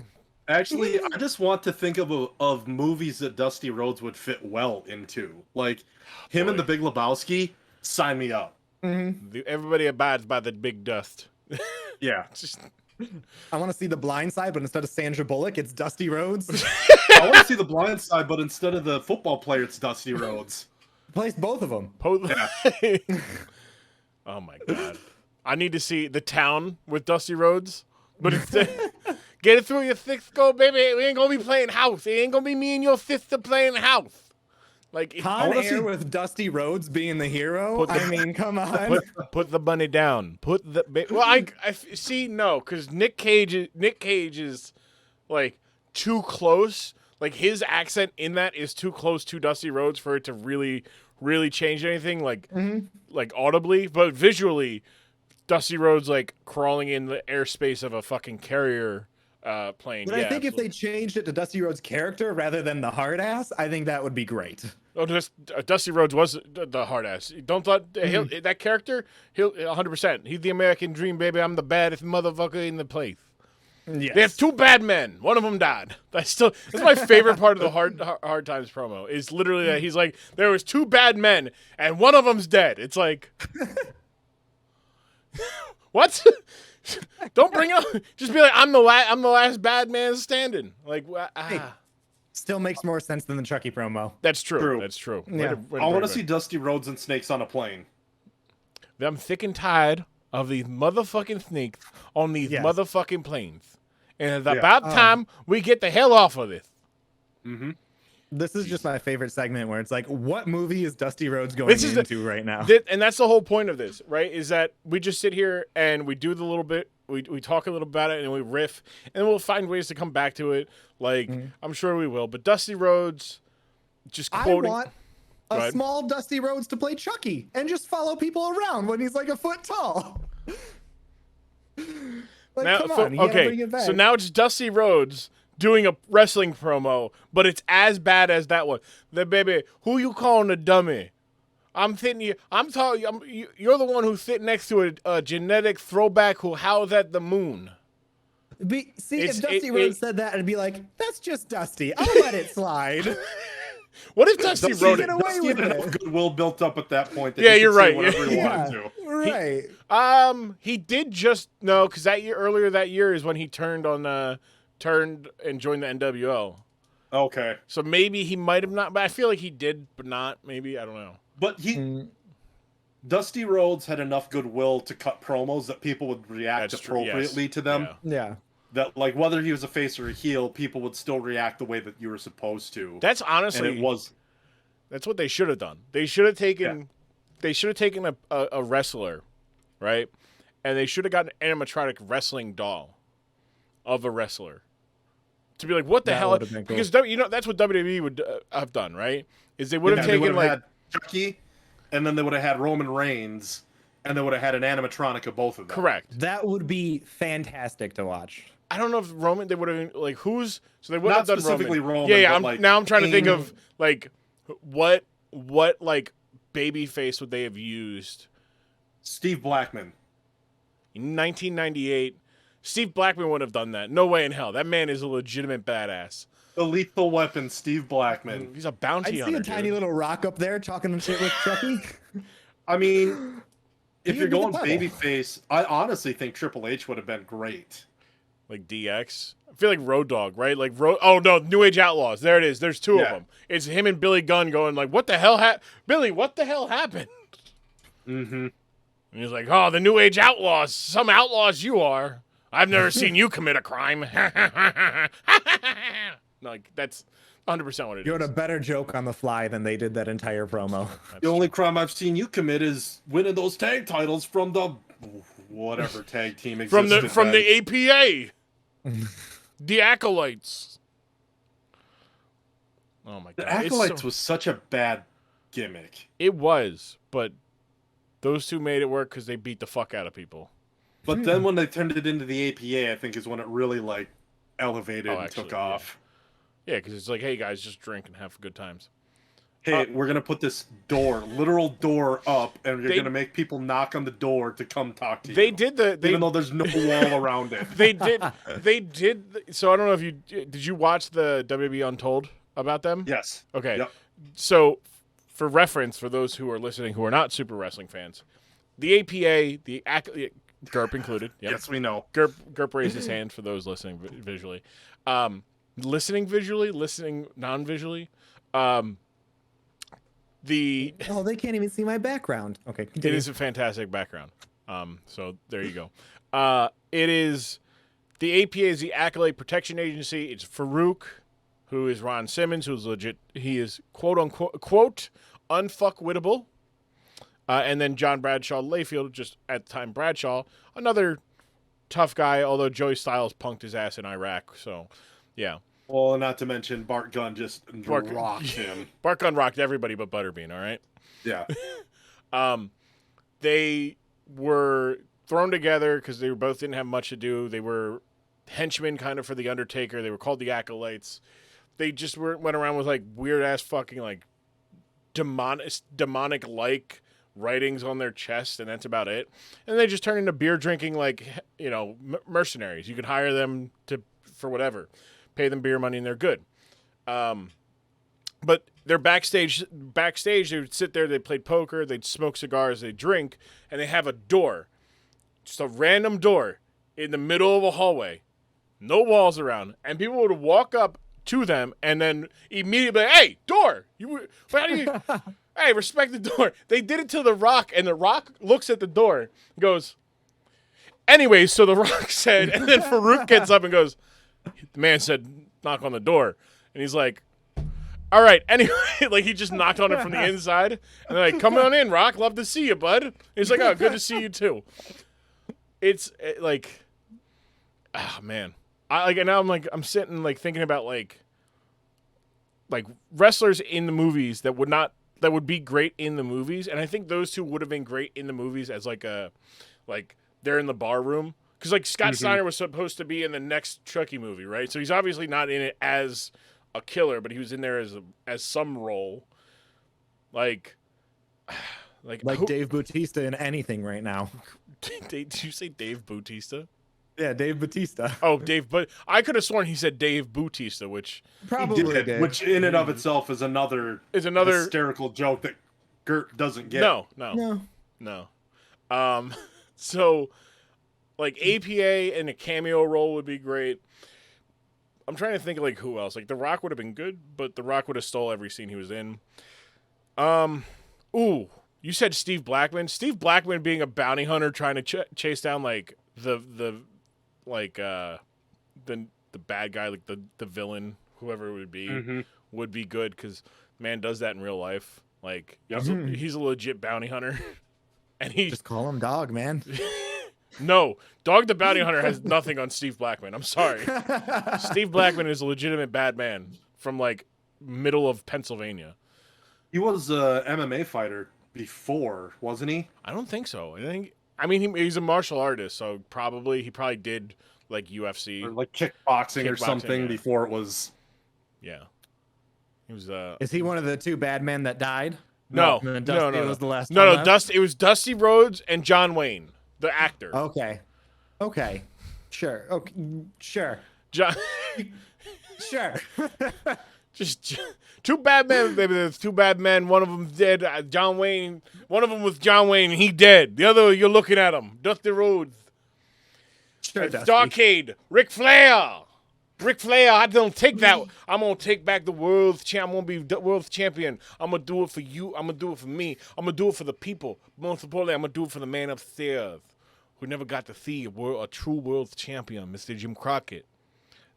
Speaker 3: Actually, I just want to think of movies that Dusty Rhodes would fit well into. Like him and The Big Lebowski. Sign me up.
Speaker 1: Everybody abides by the big dust.
Speaker 3: Yeah.
Speaker 1: Just,
Speaker 2: I want to see The Blind Side, but instead of Sandra Bullock, it's Dusty Rhodes.
Speaker 3: I want to see The Blind Side, but instead of the football player, it's Dusty Rhodes.
Speaker 2: Plays both of them.
Speaker 1: Oh my god! I need to see The Town with Dusty Rhodes, but instead, get it through your thick skull, baby. We ain't gonna be playing house. It ain't gonna be me and your sister playing house. Like
Speaker 2: Con
Speaker 3: wanna
Speaker 2: Air
Speaker 3: see-
Speaker 2: with Dusty Rhodes being the hero. I mean, come on.
Speaker 1: put the bunny down. Put the well. I see no, because Nick Cage is like too close. Like his accent in that is too close to Dusty Rhodes for it to really change anything. Like like audibly, but visually, Dusty Rhodes like crawling in the airspace of a fucking carrier plane.
Speaker 2: But
Speaker 1: yeah,
Speaker 2: I think if they
Speaker 1: absolutely.
Speaker 2: changed it to Dusty Rhodes' character rather than the hard ass, I think that would be great.
Speaker 1: Oh, Dusty Rhodes was the hard ass. Don't thought that character. He'll 100%. He's the American dream, baby. I'm the baddest motherfucker in the place.
Speaker 2: Yes.
Speaker 1: They have two bad men. One of them died. That's my favorite part of the hard times promo. Is literally that he's like, there was two bad men and one of them's dead. It's like, what? Don't bring up. Just be like, I'm the last bad man standing. Like,
Speaker 2: Still makes more sense than the Chucky promo.
Speaker 1: that's true.
Speaker 3: True.
Speaker 1: That's true.
Speaker 2: Yeah.
Speaker 3: I want to see Dusty Rhodes and snakes on a plane.
Speaker 1: I'm sick and tired of these motherfucking snakes on these
Speaker 2: Yes.
Speaker 1: motherfucking planes. And it's
Speaker 3: Yeah.
Speaker 1: about time we get the hell off of this.
Speaker 3: Mm-hmm.
Speaker 2: This is just my favorite segment where it's like, what movie is Dusty Rhodes going
Speaker 1: This is
Speaker 2: into right now?
Speaker 1: And that's the whole point of this, right? Is that we just sit here and we do the little bit, we talk a little about it and we riff, and we'll find ways to come back to it. Like, I'm sure we will. But Dusty Rhodes, just quoting.
Speaker 2: I want
Speaker 1: Go
Speaker 2: a
Speaker 1: ahead.
Speaker 2: small Dusty Rhodes to play Chucky and just follow people around when he's like a foot tall. Like,
Speaker 1: Now,
Speaker 2: come on, you gotta bring it back.
Speaker 1: so now it's Dusty Rhodes doing a wrestling promo, but it's as bad as that one. The baby, who you calling a dummy? I'm sitting here. I'm telling you, you're the one who's sitting next to a genetic throwback who howls at the moon.
Speaker 2: See,
Speaker 1: It's-
Speaker 2: if Dusty
Speaker 1: it-
Speaker 2: Rhodes
Speaker 1: it-
Speaker 2: said that, I'd be like, that's just Dusty. I'll let it slide.
Speaker 1: What if Dusty
Speaker 3: Dusty
Speaker 1: wrote
Speaker 2: get
Speaker 1: it?
Speaker 2: away
Speaker 3: Dusty
Speaker 2: with
Speaker 3: had
Speaker 2: it.
Speaker 3: enough goodwill built up at that point. That
Speaker 1: Yeah,
Speaker 3: he could
Speaker 1: you're
Speaker 3: say
Speaker 1: right.
Speaker 3: Whatever he
Speaker 2: Yeah,
Speaker 3: wanted to.
Speaker 2: right.
Speaker 1: He did just no, because earlier that year is when he turned and joined the NWO.
Speaker 3: Okay,
Speaker 1: So maybe he might have not, but I feel like he did, but not. Maybe I don't know.
Speaker 3: but Dusty Rhodes had enough goodwill to cut promos that people would react
Speaker 1: That's true, yes.
Speaker 3: appropriately to them.
Speaker 1: Yeah.
Speaker 2: Yeah.
Speaker 3: That like whether he was a face or a heel, people would still react the way that you were supposed to.
Speaker 1: That's
Speaker 3: and
Speaker 1: honestly
Speaker 3: it was
Speaker 1: that's what they should have done. They should have taken a wrestler, right? And they should have got an animatronic wrestling doll of a wrestler. To be like, what the
Speaker 2: That
Speaker 1: hell?
Speaker 2: would have been cool.
Speaker 1: Because that's what WWE would have done, right? Is they would have
Speaker 3: they
Speaker 1: taken
Speaker 3: would have
Speaker 1: like
Speaker 3: had Chucky, and then they would have had Roman Reigns, and they would have had an animatronic of both of them.
Speaker 1: correct.
Speaker 2: That would be fantastic to watch.
Speaker 1: I don't know if Roman they would have like who's so they would
Speaker 3: Not
Speaker 1: have done
Speaker 3: specifically Roman,
Speaker 1: Yeah,
Speaker 3: but,
Speaker 1: I'm,
Speaker 3: like,
Speaker 1: now I'm trying to think
Speaker 3: Kane.
Speaker 1: of like what like baby face would they have used
Speaker 3: Steve Blackman.
Speaker 1: in 1998. Steve Blackman would have done that. No way in hell. That man is a legitimate badass.
Speaker 3: The Lethal Weapon, Steve Blackman.
Speaker 1: He's a
Speaker 2: I'd
Speaker 1: bounty
Speaker 2: see
Speaker 1: hunter.
Speaker 2: a tiny
Speaker 1: dude.
Speaker 2: little rock up there talking shit with Chucky.
Speaker 3: I mean, if
Speaker 2: He
Speaker 3: you're
Speaker 2: would be
Speaker 3: going
Speaker 2: the devil.
Speaker 3: babyface, I honestly think Triple H would have been great.
Speaker 1: like DX. I feel like Road Dogg, right? Like oh no, New Age Outlaws. There it is. There's two of them. It's him and Billy Gunn going like, "What the hell Billy? What the hell happened?"
Speaker 3: Mm-hmm.
Speaker 1: And he's like, "Oh, the New Age Outlaws. Some outlaws you are. I've never seen you commit a crime." Like that's 100% what it is.
Speaker 2: You had a better joke on the fly than they did that entire promo.
Speaker 3: The only crime I've seen you commit is winning those tag titles from the whatever tag team existed.
Speaker 1: From the APA. The Acolytes. Oh my god.
Speaker 3: The Acolytes was such a bad gimmick.
Speaker 1: It was, but those two made it work because they beat the fuck out of people.
Speaker 3: But then when they turned it into the APA, I think is when it really like elevated and took off.
Speaker 1: Yeah, because it's like, hey guys, just drink and have good times.
Speaker 3: Hey, we're gonna put this literal door up, and you're gonna make people knock on the door to come talk to you.
Speaker 1: They did
Speaker 3: even though there's no wall around it.
Speaker 1: They did. So I don't know if did you watch the WWE Untold about them?
Speaker 3: Yes.
Speaker 1: Okay.
Speaker 3: Yep.
Speaker 1: So for reference, for those who are listening who are not super wrestling fans, the APA, Girp included. Yep.
Speaker 3: Yes, we know.
Speaker 1: Girp raised his hand for those listening visually. Listening visually, listening non-visually.
Speaker 2: They can't even see my background. Okay, continue.
Speaker 1: It is a fantastic background. So there you go. It is the APA is the Accolade Protection Agency. It's Farouk, who is Ron Simmons, who's legit. He is quote unquote unfuckwittable. And then John Bradshaw Layfield, just at the time Bradshaw, another tough guy. Although Joey Styles punked his ass in Iraq, so yeah.
Speaker 3: Well, not to mention Bart Gunn just rocked him.
Speaker 1: Bart Gunn rocked everybody but Butterbean, all right?
Speaker 3: Yeah.
Speaker 1: They were thrown together because they both didn't have much to do. They were henchmen kind of for The Undertaker. They were called the Acolytes. They just went around with like weird-ass fucking like demonic-like writings on their chest, and that's about it. And they just turned into beer-drinking like, mercenaries. You could hire them for whatever. Pay them beer money and they're good. But they're backstage, they would sit there, they played poker, they'd smoke cigars, they'd drink, and they have a door. Just a random door in the middle of a hallway. No walls around. And people would walk up to them and then immediately, hey, door! Hey, respect the door. They did it to The Rock, and The Rock looks at the door and goes, anyway, so The Rock said, and then Farouk gets up and goes, the man said, knock on the door. And he's like, all right, anyway, like he just knocked on it from the inside. And they're like, come on in, Rock. Love to see you, bud. And he's like, oh, good to see you too. It's like, man. And now I'm sitting like thinking about like wrestlers in the movies that would be great in the movies. And I think those two would have been great in the movies as they're in the bar room. Because, like, Scott Steiner was supposed to be in the next Chucky movie, right? So he's obviously not in it as a killer, but he was in there as some role. Like
Speaker 2: Dave Bautista in anything right now.
Speaker 1: Did you say Dave Bautista?
Speaker 2: Yeah, Dave Bautista.
Speaker 1: Oh, Dave, but I could have sworn he said Dave Bautista, which
Speaker 2: probably did.
Speaker 3: Which in and of itself is another hysterical joke that Girp doesn't get.
Speaker 1: No. So, like, APA in a cameo role would be great. I'm trying to think of, like, who else. Like, The Rock would have been good, but The Rock would have stole every scene he was in. Ooh, you said Steve Blackman. Steve Blackman being a bounty hunter trying to chase down, like, the bad guy, like, the villain, whoever it would be good, because man does that in real life. Like, he's a legit bounty hunter. And he
Speaker 2: just call him Dog, man.
Speaker 1: No, Dog the Bounty Hunter has nothing on Steve Blackman. I'm sorry. Steve Blackman is a legitimate bad man from, like, middle of Pennsylvania.
Speaker 3: He was a MMA fighter before, wasn't he?
Speaker 1: I don't think so. He's a martial artist, so he probably did, like, UFC.
Speaker 3: Or, like, kickboxing or something before it was...
Speaker 1: Yeah. He was,
Speaker 2: Is he one of the two bad men that died?
Speaker 1: No.
Speaker 2: Dusty was the last
Speaker 1: No,
Speaker 2: one
Speaker 1: Dusty. It was Dusty Rhodes and John Wayne, the actor.
Speaker 2: Okay. Sure. Okay. Sure.
Speaker 1: John.
Speaker 2: Sure.
Speaker 1: Just two bad men, baby. There's two bad men. One of them dead. John Wayne. One of them was John Wayne. And he dead. The other, you're looking at him. Dusty Rhodes.
Speaker 2: Sure, Dusty.
Speaker 1: Starcade, Ric Flair. Ric Flair, I don't take that. I'm gonna take back the world champ. I'm gonna be the world champion. I'm gonna do it for you. I'm gonna do it for me. I'm gonna do it for the people. Most importantly, I'm gonna do it for the man upstairs who never got to see a true world champion, Mr. Jim Crockett.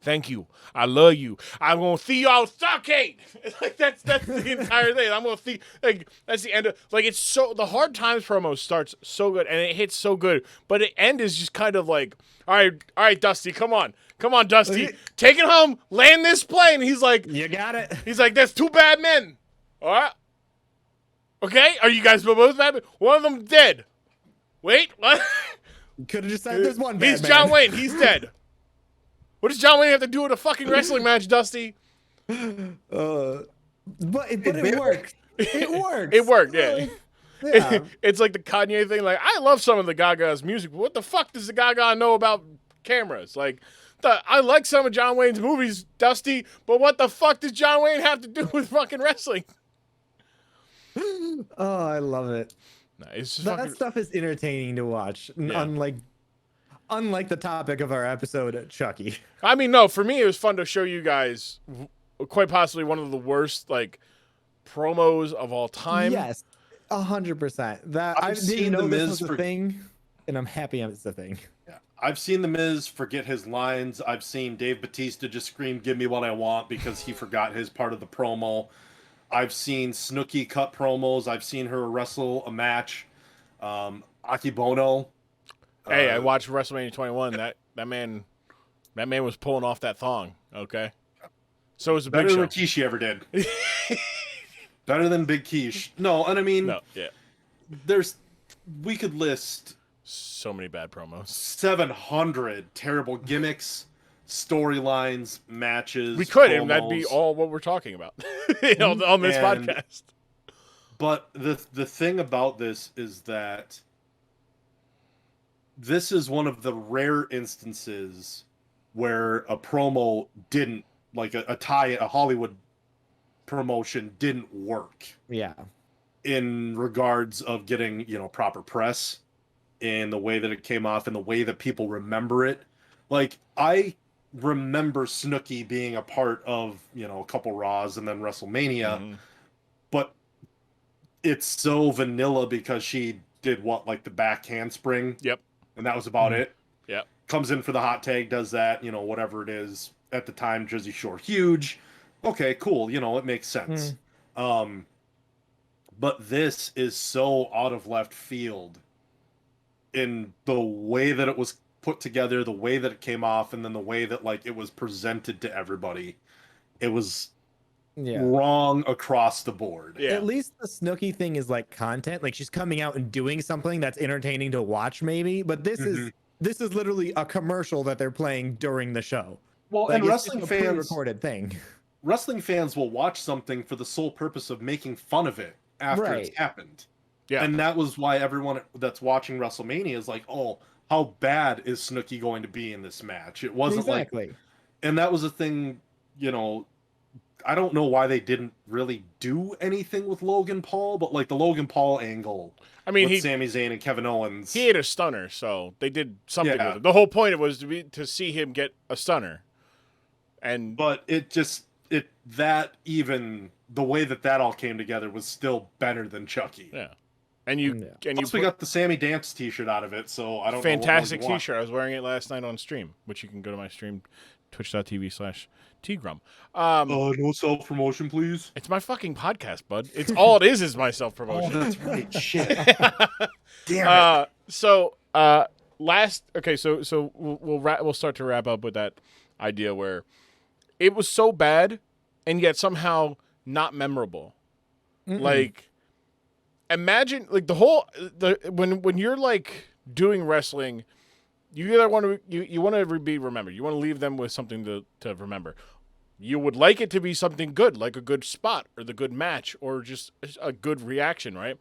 Speaker 1: Thank you. I love you. I'm gonna see y'all Starcade. Like that's the entire thing. I'm gonna see that's the end of it's so the Hard Times promo starts so good and it hits so good, but the end is just kind of like, all right, Dusty, come on, Dusty, take it home, land this plane. He's like,
Speaker 2: you got it.
Speaker 1: He's like, there's two bad men. All right. Okay, are you guys both bad men? One of them dead. Wait, what?
Speaker 2: Could have just said there's one bad
Speaker 1: He's
Speaker 2: man.
Speaker 1: John Wayne. He's dead. What does John Wayne have to do with a fucking wrestling match, Dusty?
Speaker 2: But it worked. It worked.
Speaker 1: It worked, yeah.
Speaker 2: Yeah.
Speaker 1: It's like the Kanye thing. Like, I love some of the Gaga's music, but what the fuck does the Gaga know about cameras? Like, I like some of John Wayne's movies, Dusty, but what the fuck does John Wayne have to do with fucking wrestling?
Speaker 2: Oh, I love it.
Speaker 1: No, it's just
Speaker 2: That stuff is entertaining to watch.
Speaker 1: Yeah.
Speaker 2: Unlike the topic of our episode, Chucky.
Speaker 1: I mean, no, for me, it was fun to show you guys quite possibly one of the worst, promos of all time.
Speaker 2: Yes, 100%. That I didn't know this was a thing, and I'm happy it's a thing.
Speaker 3: Yeah. I've seen The Miz forget his lines. I've seen Dave Bautista just scream, "Give me what I want," because he forgot his part of the promo. I've seen Snooki cut promos. I've seen her wrestle a match. Akibono.
Speaker 1: Hey, I watched WrestleMania 21. That man was pulling off that thong. Okay, so was the Big
Speaker 3: Better
Speaker 1: Show.
Speaker 3: than Kishi ever did. Better than Big Quiche. No, and I mean, we could list
Speaker 1: so many bad promos.
Speaker 3: 700 terrible gimmicks, storylines, matches.
Speaker 1: We could,
Speaker 3: promos.
Speaker 1: and that'd be all what we're talking about on this podcast.
Speaker 3: But the thing about this is that this is one of the rare instances where a promo didn't, like a Hollywood promotion didn't work.
Speaker 2: Yeah.
Speaker 3: In regards of getting, proper press, in the way that it came off, and the way that people remember it. Like, I remember Snooki being a part of, a couple Raws and then WrestleMania, but it's so vanilla because she did the back handspring.
Speaker 1: Yep.
Speaker 3: And that was about it.
Speaker 1: Yep.
Speaker 3: Comes in for the hot tag, does that, whatever it is. At the time, Jersey Shore huge. Okay, cool. It makes sense. But this is so out of left field in the way that it was put together, the way that it came off, and then the way that it was presented to everybody. It was wrong across the board.
Speaker 1: Yeah.
Speaker 2: At least the Snooki thing is content. She's coming out and doing something that's entertaining to watch, maybe. But this is literally a commercial that they're playing during the show.
Speaker 3: Well, and wrestling fans,
Speaker 2: recorded thing.
Speaker 3: Wrestling fans will watch something for the sole purpose of making fun of it after it's happened.
Speaker 1: Yeah.
Speaker 3: And that was why everyone that's watching WrestleMania is like, oh, how bad is Snooki going to be in this match? It wasn't and that was a thing, I don't know why they didn't really do anything with Logan Paul, but the Logan Paul angle. I mean, with Sami Zayn and Kevin Owens.
Speaker 1: He had a stunner, so they did something with it. The whole point was to see him get a stunner.
Speaker 3: But even the way that all came together was still better than Chucky.
Speaker 1: Yeah.
Speaker 3: Plus we got the Sammy Dance t-shirt out of it, so I don't
Speaker 1: fantastic
Speaker 3: know what
Speaker 1: t-shirt. I was wearing it last night on stream, which you can go to my stream, twitch.tv/tgrum.
Speaker 3: No self-promotion, please.
Speaker 1: It's my fucking podcast, bud. It's all it is my self-promotion.
Speaker 3: Oh, that's right. Shit. Damn it.
Speaker 1: So we'll start to wrap up with that idea where it was so bad and yet somehow not memorable. Imagine when you're doing wrestling, you either want to be remembered. You want to leave them with something to remember. You would like it to be something good, like a good spot or the good match or just a good reaction, right?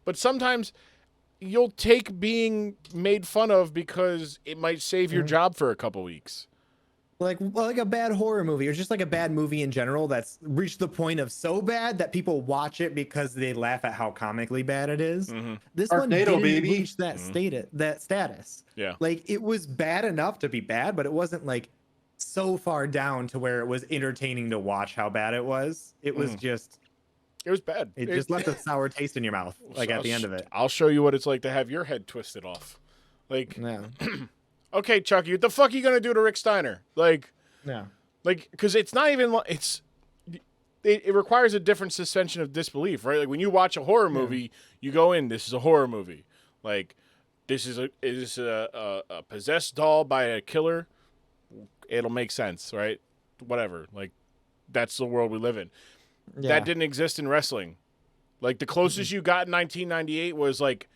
Speaker 1: But sometimes you'll take being made fun of because it might save your job for a couple weeks.
Speaker 2: like a bad horror movie or just like a bad movie in general that's reached the point of so bad that people watch it because they laugh at how comically bad it is.
Speaker 1: Mm-hmm.
Speaker 2: This one
Speaker 3: Sharknado,
Speaker 2: didn't
Speaker 3: baby.
Speaker 2: reach that status.
Speaker 1: Yeah.
Speaker 2: Like it was bad enough to be bad, but it wasn't like so far down to where it was entertaining to watch how bad it was. It was just
Speaker 1: It was bad.
Speaker 2: it just left a sour taste in your mouth like at the end of it.
Speaker 1: I'll show you what it's like to have your head twisted off. Like,
Speaker 2: Yeah.
Speaker 1: okay, Chucky, what the fuck are you gonna do to Rick Steiner? Like,
Speaker 2: Yeah.
Speaker 1: because it's not even it requires a different suspension of disbelief, right? Like when you watch a horror movie, you go in, this is a horror movie. Like, this is a possessed doll by a killer. It'll make sense, right? Whatever. Like, that's the world we live in.
Speaker 2: Yeah.
Speaker 1: That didn't exist in wrestling. Like, the closest you got in 1998 was like,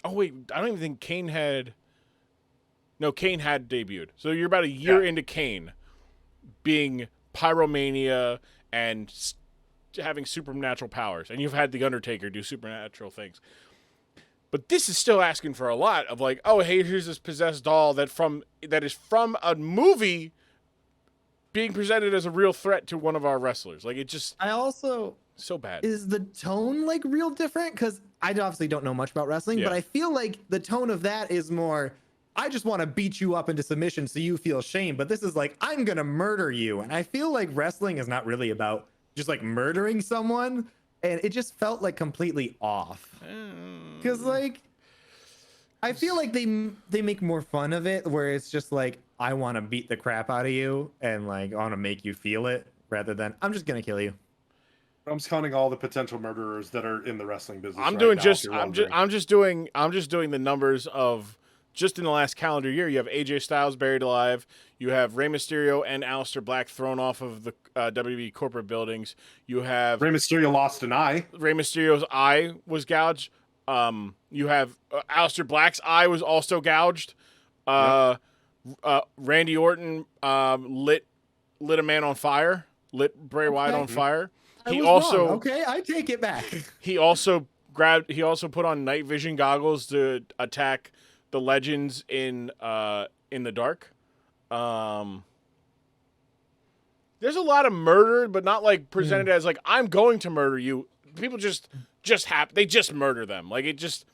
Speaker 1: oh wait, I don't even think Kane had debuted. So you're about a year into Kane being pyromania and having supernatural powers, and you've had the Undertaker do supernatural things. But this is still asking for a lot of like, oh hey, here's this possessed doll that is from a movie being presented as a real threat to one of our wrestlers. Like, it just
Speaker 2: I also
Speaker 1: so bad.
Speaker 2: is the tone like real different? Because I obviously don't know much about wrestling,
Speaker 1: Yeah.
Speaker 2: but I feel like the tone of that is more, I just want to beat you up into submission so you feel shame. But this is like, I'm going to murder you. And I feel like wrestling is not really about just like murdering someone. And it just felt like completely off. Because like, I feel like they make more fun of it where it's just like, I want to beat the crap out of you and like, I want to make you feel it rather than I'm just going to kill you.
Speaker 3: I'm just counting all the potential murderers that are in the wrestling business.
Speaker 1: I'm
Speaker 3: right
Speaker 1: doing
Speaker 3: now,
Speaker 1: just
Speaker 3: if you're
Speaker 1: I'm just
Speaker 3: wondering.
Speaker 1: doing the numbers of just in the last calendar year. You have AJ Styles buried alive. You have Rey Mysterio and Aleister Black thrown off of the WWE corporate buildings. You have
Speaker 3: Rey Mysterio lost an eye.
Speaker 1: Rey Mysterio's eye was gouged. You have Aleister Black's eye was also gouged. Randy Orton lit a man on fire. Lit Bray Wyatt on fire. He also
Speaker 2: okay, I take it back.
Speaker 1: He also put on night vision goggles to attack the legends in the dark. There's a lot of murder, but not like presented as like I'm going to murder you. People just murder them. Like it just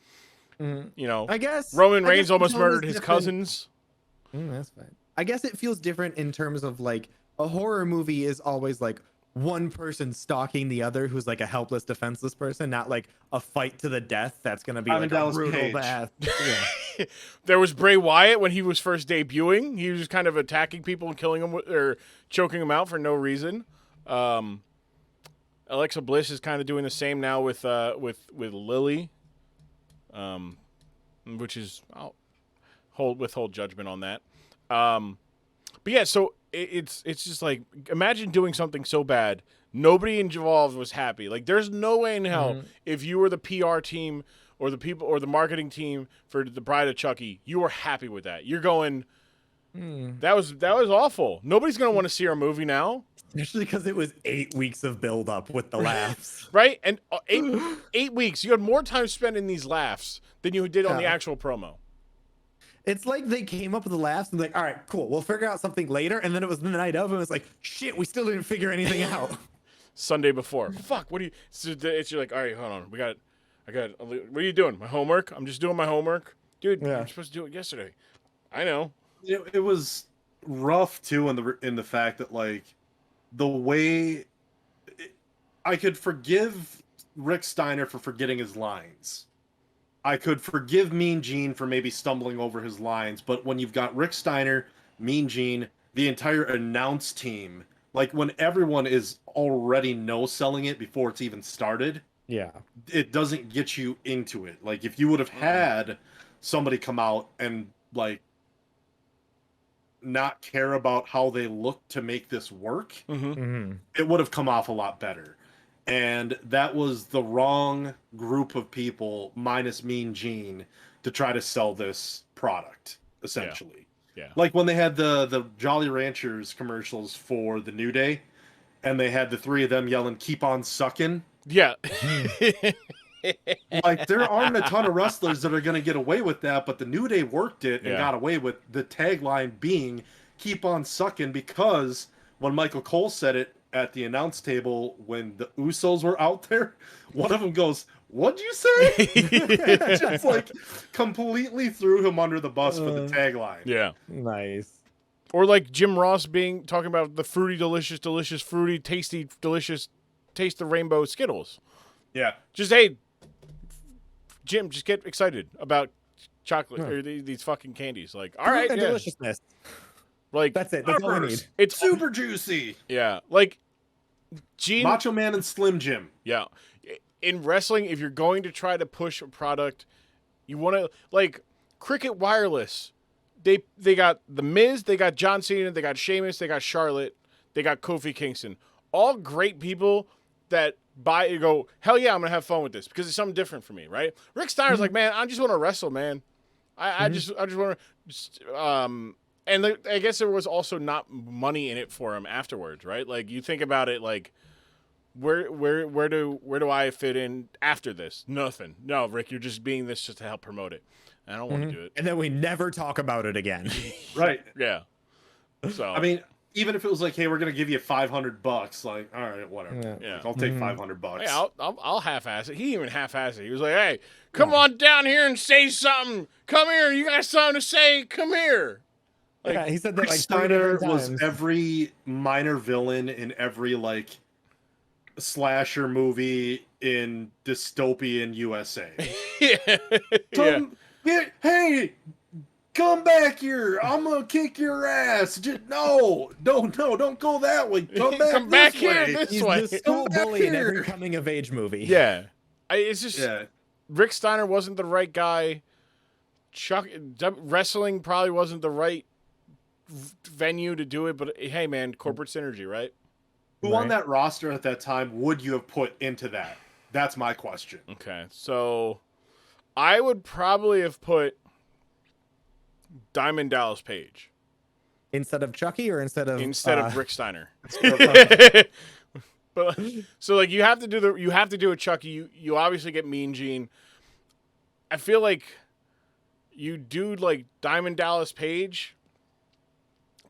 Speaker 2: I guess
Speaker 1: Roman Reigns
Speaker 2: the
Speaker 1: almost
Speaker 2: tone
Speaker 1: murdered
Speaker 2: is
Speaker 1: his
Speaker 2: different.
Speaker 1: cousins.
Speaker 2: That's fine. I guess it feels different in terms of like a horror movie is always like one person stalking the other who's like a helpless, defenseless person, not like a fight to the death that's going to be
Speaker 3: I'm
Speaker 2: like a
Speaker 3: Dallas
Speaker 2: brutal
Speaker 3: Cage.
Speaker 2: death. Yeah.
Speaker 1: There was Bray Wyatt when he was first debuting. He was just kind of attacking people and killing them or choking them out for no reason. Alexa Bliss is kind of doing the same now with Lily, which is I'll withhold judgment on that. But yeah, so it's just like imagine doing something so bad nobody involved was happy. Like there's no way in hell if you were the PR team or the people or the marketing team for the Bride of Chucky, you were happy with that. You're going, that was awful. Nobody's gonna want to see our movie now.
Speaker 2: Especially because it was 8 weeks of build up with the laughs.
Speaker 1: Right? And 8 weeks. You had more time spent in these laughs than you did on the actual promo.
Speaker 2: It's like they came up with the laughs and like, all right, cool, we'll figure out something later. And then it was the night of, and it was like, shit, we still didn't figure anything out.
Speaker 1: Sunday before. Fuck, what do you... So you're like, all right, hold on. What are you doing? My homework? I'm just doing my homework. Dude, you're supposed to do it yesterday. I know.
Speaker 3: It was rough, too, in the fact that, like, the way... I could forgive Rick Steiner for forgetting his lines. I could forgive Mean Gene for maybe stumbling over his lines, but when you've got Rick Steiner, Mean Gene, the entire announce team, like when everyone is already no-selling it before it's even started, it doesn't get you into it. Like if you would have had somebody come out and like not care about how they look to make this work, it would have come off a lot better. And that was the wrong group of people, minus Mean Gene, to try to sell this product, essentially.
Speaker 1: Yeah.
Speaker 3: Like when they had the Jolly Ranchers commercials for the New Day, and they had the three of them yelling, "Keep on sucking."
Speaker 1: Yeah.
Speaker 3: Like, there aren't a ton of wrestlers that are going to get away with that, but the New Day worked it and got away with the tagline being, keep on sucking, because when Michael Cole said it at the announce table when the Usos were out there, one of them goes, "What'd you say?" Just like completely threw him under the bus for the tagline.
Speaker 1: Yeah.
Speaker 2: Nice.
Speaker 1: Or like Jim Ross talking about the fruity, delicious, delicious, fruity, tasty, delicious, taste the rainbow Skittles.
Speaker 3: Yeah.
Speaker 1: Just, hey, Jim, just get excited about chocolate or these fucking candies. Like, all right,
Speaker 2: and
Speaker 1: yeah.
Speaker 2: deliciousness.
Speaker 1: Like,
Speaker 2: That's it. That's all we need.
Speaker 1: It's
Speaker 3: super juicy.
Speaker 1: Yeah. Like, Gene.
Speaker 3: Macho Man and Slim Jim.
Speaker 1: Yeah. In wrestling, if you're going to try to push a product, you want to, like, Cricket Wireless. They got The Miz, they got John Cena, they got Sheamus, they got Charlotte, they got Kofi Kingston. All great people that buy you go, hell yeah, I'm gonna have fun with this because it's something different for me, right? Rick Steiner's like, man, I just want to wrestle, man. I just want to, and I guess there was also not money in it for him afterwards, right? Like you think about it, like where do I fit in after this? Nothing. No, Rick, you're just being this just to help promote it. I don't want to do it.
Speaker 2: And then we never talk about it again.
Speaker 3: Right.
Speaker 1: Yeah. So
Speaker 3: I mean, even if it was like, hey, we're gonna give you $500, like, all right, whatever.
Speaker 1: Yeah.
Speaker 3: Like, I'll take $500.
Speaker 1: Hey, I'll half-ass it. He even half-assed it. He was like, hey, come on down here and say something. Come here. You got something to say. Come here. Like,
Speaker 2: yeah, he said that like
Speaker 3: Steiner
Speaker 2: 3
Speaker 3: was
Speaker 2: times.
Speaker 3: every minor villain in every like slasher movie in dystopian USA.
Speaker 1: yeah.
Speaker 3: Hey, come back here! I'm gonna kick your ass. Just, no, don't go that way. Come back this
Speaker 1: here
Speaker 3: way.
Speaker 1: this
Speaker 2: He's
Speaker 1: way.
Speaker 2: the school
Speaker 3: Come back
Speaker 2: bully in
Speaker 3: here.
Speaker 2: every coming of age movie.
Speaker 1: Yeah. It's just
Speaker 3: Yeah,
Speaker 1: Rick Steiner wasn't the right guy. Wrestling probably wasn't the right venue to do it, but hey, man, corporate synergy, right?
Speaker 3: who on that roster at that time would you have put into that? That's my question.
Speaker 1: Okay, so I would probably have put Diamond Dallas Page
Speaker 2: Instead of Chucky or instead of
Speaker 1: Rick Steiner. But so like you have to do a Chucky. You obviously get Mean Gene. I feel like you do like Diamond Dallas Page,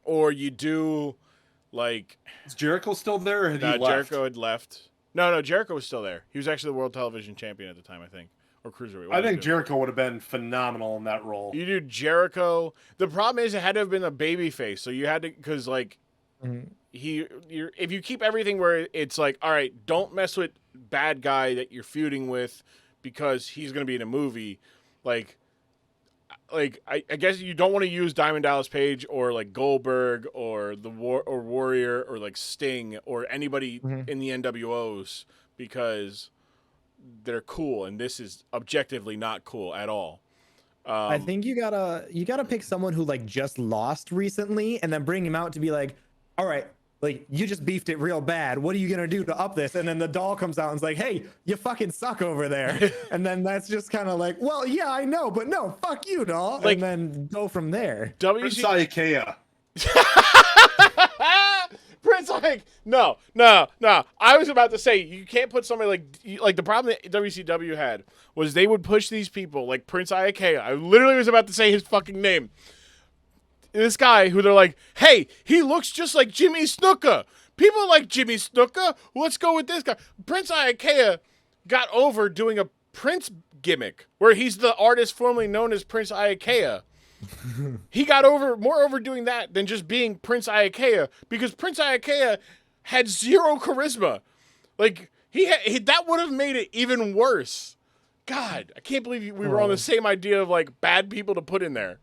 Speaker 1: or you do like
Speaker 3: Is Jericho still there, or had he left?
Speaker 1: Jericho had left. No, Jericho was still there. He was actually the World Television Champion at the time, I think, or Cruiserweight.
Speaker 3: I think Jericho would have been phenomenal in that role.
Speaker 1: You do Jericho. The problem is it had to have been a baby face, so you had to because like if you keep everything where it's like, all right, don't mess with bad guy that you're feuding with because he's going to be in a movie. Like I guess you don't want to use Diamond Dallas Page or like Goldberg or Warrior or like Sting or anybody in the NWOs because they're cool and this is objectively not cool at all.
Speaker 2: I think you gotta pick someone who like just lost recently and then bring him out to be like, all right, like you just beefed it real bad. What are you gonna do to up this? And then the doll comes out and is like, hey, you fucking suck over there. And then that's just kind of like, well, yeah, I know, but no, fuck you, doll.
Speaker 1: Like,
Speaker 2: and then go from there.
Speaker 3: Prince Ikea.
Speaker 1: Prince like no. I was about to say you can't put somebody like the problem that WCW had was they would push these people like Prince Ikea. I literally was about to say his fucking name. This guy who they're like, hey, he looks just like Jimmy Snuka. People like Jimmy Snuka. Let's go with this guy. Prince Ikea got over doing a Prince gimmick where he's the artist formerly known as Prince Ikea. He got more over doing that than just being Prince Ikea because Prince Ikea had zero charisma. Like that would have made it even worse. God, I can't believe we were on the same idea of like bad people to put in there.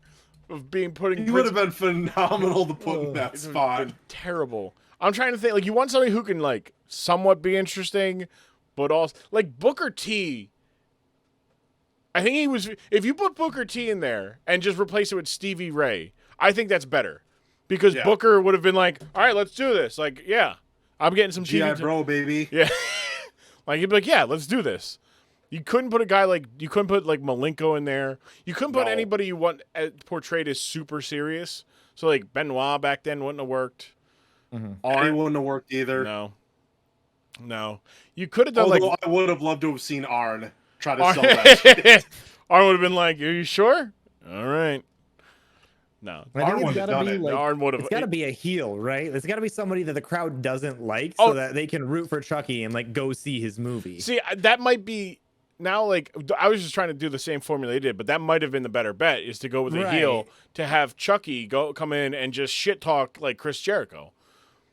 Speaker 1: Of putting
Speaker 3: He would have been phenomenal to put in that spot.
Speaker 1: Terrible. I'm trying to think. Like you want somebody who can like somewhat be interesting, but also like Booker T. I think he was. If you put Booker T in there and just replace it with Stevie Ray, I think that's better because Booker would have been like, "All right, let's do this." Like, yeah, I'm getting some
Speaker 3: GI
Speaker 1: TV
Speaker 3: Bro, baby.
Speaker 1: Yeah, like he'd be like, "Yeah, let's do this." You couldn't put a guy like Malenko in there. You couldn't put anybody you want portrayed as super serious. So like Benoit back then wouldn't have worked.
Speaker 3: Arn wouldn't have worked either.
Speaker 1: No. You could have done
Speaker 3: Although I would have loved to have seen Arn try to sell that shit.
Speaker 1: Arn would have been like, "Are you sure? All right." No.
Speaker 2: I think
Speaker 3: Arn
Speaker 2: it's
Speaker 3: would have
Speaker 2: gotta
Speaker 3: done
Speaker 2: be
Speaker 3: it.
Speaker 2: like
Speaker 1: Arn would have.
Speaker 2: it's gotta be a heel, right? It's gotta be somebody that the crowd doesn't like,
Speaker 1: Oh.
Speaker 2: so that they can root for Chucky and like go see his movie.
Speaker 1: See, that might be now. Like I was just trying to do the same formula they did, but that might have been the better bet is to go with a heel to have Chucky come in and just shit talk like Chris Jericho.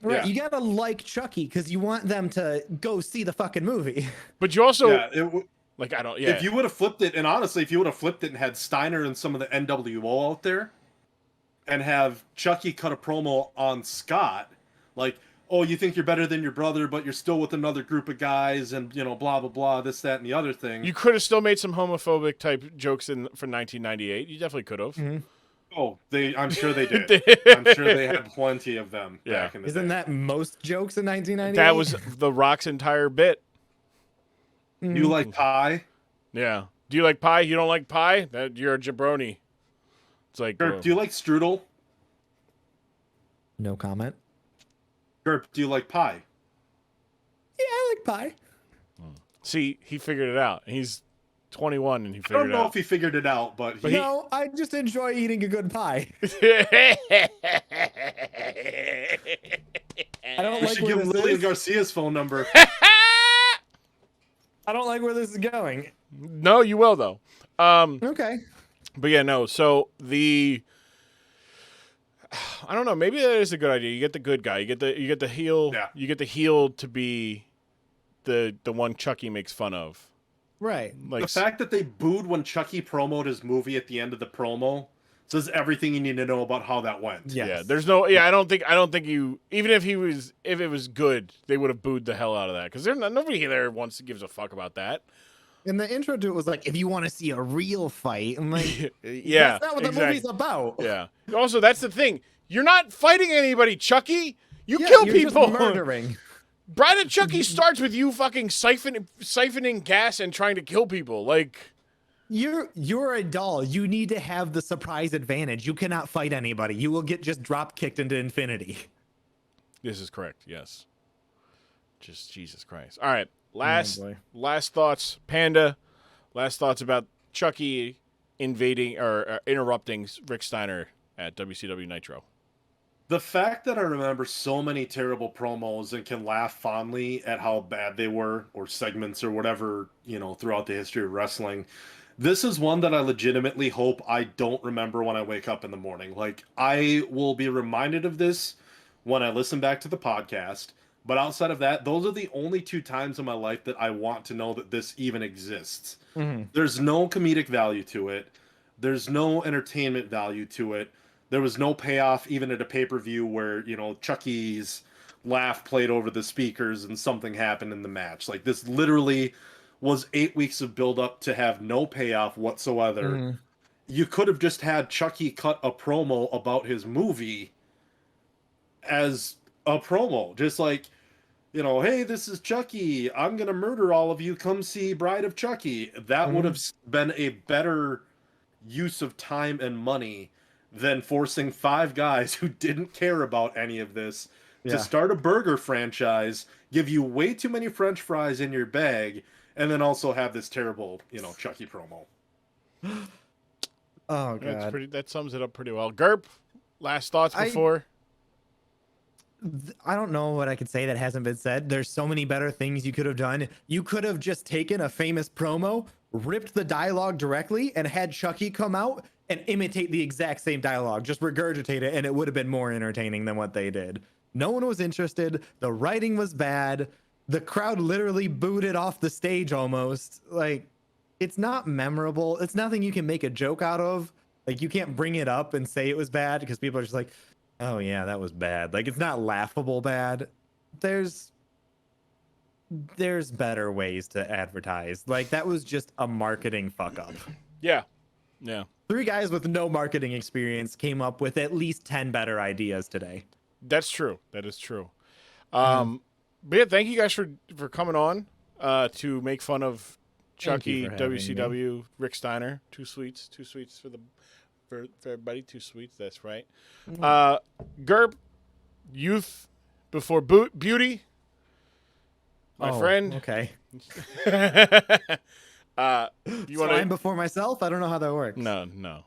Speaker 2: Right,
Speaker 3: Yeah.
Speaker 2: you gotta like Chucky because you want them to go see the fucking movie.
Speaker 1: But you also
Speaker 3: Yeah,
Speaker 1: like I don't. Yeah.
Speaker 3: if you would have flipped it, and honestly, if you would have flipped it and had Steiner and some of the NWO out there, and have Chucky cut a promo on Scott, like, oh, you think you're better than your brother, but you're still with another group of guys, and blah blah blah, this, that, and the other thing.
Speaker 1: You could have still made some homophobic type jokes for 1998. You definitely could have.
Speaker 2: Mm-hmm.
Speaker 3: Oh, I'm sure they did. I'm sure they had plenty of them back in the
Speaker 2: Isn't
Speaker 3: day.
Speaker 2: that most jokes in 1998?
Speaker 1: That was The Rock's entire bit.
Speaker 2: Mm-hmm.
Speaker 3: You like pie?
Speaker 1: Yeah. Do you like pie? You don't like pie? That you're a jabroni. It's like.
Speaker 3: Girp, do you like strudel?
Speaker 2: No comment.
Speaker 3: Girp, do you like pie?
Speaker 2: Yeah, I like pie.
Speaker 1: See, he figured it out. He's 21 and he
Speaker 3: I
Speaker 1: figured
Speaker 3: don't
Speaker 1: it
Speaker 3: know
Speaker 1: out.
Speaker 3: if he figured it out, but he,
Speaker 2: No, I just enjoy eating a good pie. I don't
Speaker 3: we
Speaker 2: like
Speaker 3: should
Speaker 2: where
Speaker 3: give
Speaker 2: this
Speaker 3: Lillian
Speaker 2: is.
Speaker 3: Garcia's phone number.
Speaker 2: I don't like where this is going.
Speaker 1: No, you will though.
Speaker 2: Okay.
Speaker 1: But yeah, no. So I don't know. Maybe that is a good idea. You get the good guy. You get the heel.
Speaker 3: Yeah.
Speaker 1: You get the heel to be the one Chucky makes fun of.
Speaker 2: Right.
Speaker 1: Like
Speaker 3: The fact that they booed when Chucky promoted his movie at the end of the promo says everything you need to know about how that went.
Speaker 2: Yes.
Speaker 1: yeah, there's no. Yeah, I don't think you. Even if it was good, they would have booed the hell out of that because nobody there gives a fuck about that.
Speaker 2: And the intro to it was like, if you want to see a real fight, I'm like,
Speaker 1: Yeah,
Speaker 2: that's not what the
Speaker 1: exactly.
Speaker 2: movie's about.
Speaker 1: Yeah. Also, that's the thing. You're not fighting anybody, Chucky. You
Speaker 2: Yeah,
Speaker 1: kill
Speaker 2: you're
Speaker 1: people.
Speaker 2: just murdering.
Speaker 1: Bride of Chucky starts with you fucking siphoning gas and trying to kill people. Like,
Speaker 2: You're a doll. You need to have the surprise advantage. You cannot fight anybody. You will get just drop kicked into infinity.
Speaker 1: this is correct. Yes. Just Jesus Christ. All right. Last
Speaker 2: boy.
Speaker 1: thoughts, Panda. Last thoughts about Chucky invading or interrupting Rick Steiner at WCW Nitro.
Speaker 3: The fact that I remember so many terrible promos and can laugh fondly at how bad they were, or segments or whatever, throughout the history of wrestling. This is one that I legitimately hope I don't remember when I wake up in the morning. Like, I will be reminded of this when I listen back to the podcast. But outside of that, those are the only 2 times in my life that I want to know that this even exists.
Speaker 2: Mm-hmm.
Speaker 3: There's no comedic value to it. There's no entertainment value to it. There was no payoff even at a pay-per-view where, Chucky's laugh played over the speakers and something happened in the match. Like, this literally was 8 weeks of build-up to have no payoff whatsoever.
Speaker 2: Mm-hmm.
Speaker 3: You could have just had Chucky cut a promo about his movie as a promo. Just like, hey, this is Chucky. I'm going to murder all of you. Come see Bride of Chucky. That would have been a better use of time and money than forcing 5 guys who didn't care about any of this to start a burger franchise, give you way too many French fries in your bag, and then also have this terrible, Chucky promo.
Speaker 2: Oh, God.
Speaker 1: That sums it up pretty well. Girp, last thoughts before?
Speaker 2: I don't know what I could say that hasn't been said. There's so many better things you could have done. You could have just taken a famous promo, ripped the dialogue directly, and had Chucky come out and imitate the exact same dialogue. Just regurgitate it, and it would have been more entertaining than what they did. No one was interested. The writing was bad. The crowd literally booed it off the stage almost. Like, it's not memorable. It's nothing you can make a joke out of. Like, you can't bring it up and say it was bad because people are just like, oh yeah, that was bad. Like, it's not laughable bad. There's better ways to advertise. Like, that was just a marketing fuck up.
Speaker 1: Yeah. Yeah.
Speaker 2: 3 guys with no marketing experience came up with at least 10 better ideas today.
Speaker 1: That's true. That is true. But yeah, thank you guys for coming on to make fun of Chucky,
Speaker 2: Thank you for having
Speaker 1: WCW, Rick Steiner. 2 sweets for everybody. 2 sweets. That's right. Gerb, youth before beauty. My friend.
Speaker 2: Okay.
Speaker 1: You want
Speaker 2: I'm before myself? I don't know how that works.
Speaker 1: No.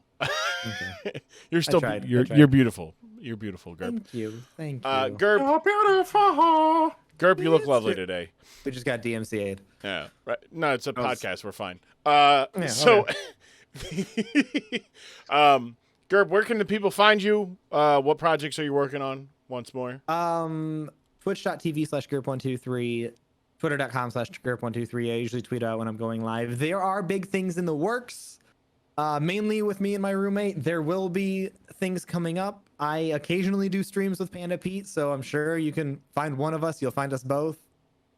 Speaker 2: Okay.
Speaker 1: You're still
Speaker 2: tried.
Speaker 1: you're beautiful. You're beautiful, Girp.
Speaker 2: Thank you.
Speaker 1: Girp,
Speaker 3: You're beautiful.
Speaker 1: Girp, you look lovely today.
Speaker 2: We just got DMCA'd.
Speaker 1: Yeah, right. No, it's a
Speaker 3: Oh,
Speaker 1: podcast. We're fine.
Speaker 2: okay.
Speaker 1: Girp, where can the people find you? What projects are you working on? Once more.
Speaker 2: Twitch.tv/Girp123, Twitter.com/Girp123. I usually tweet out when I'm going live. There are big things in the works, mainly with me and my roommate. There will be things coming up. I occasionally do streams with Panda Pete, so I'm sure you can find one of us. You'll find us both.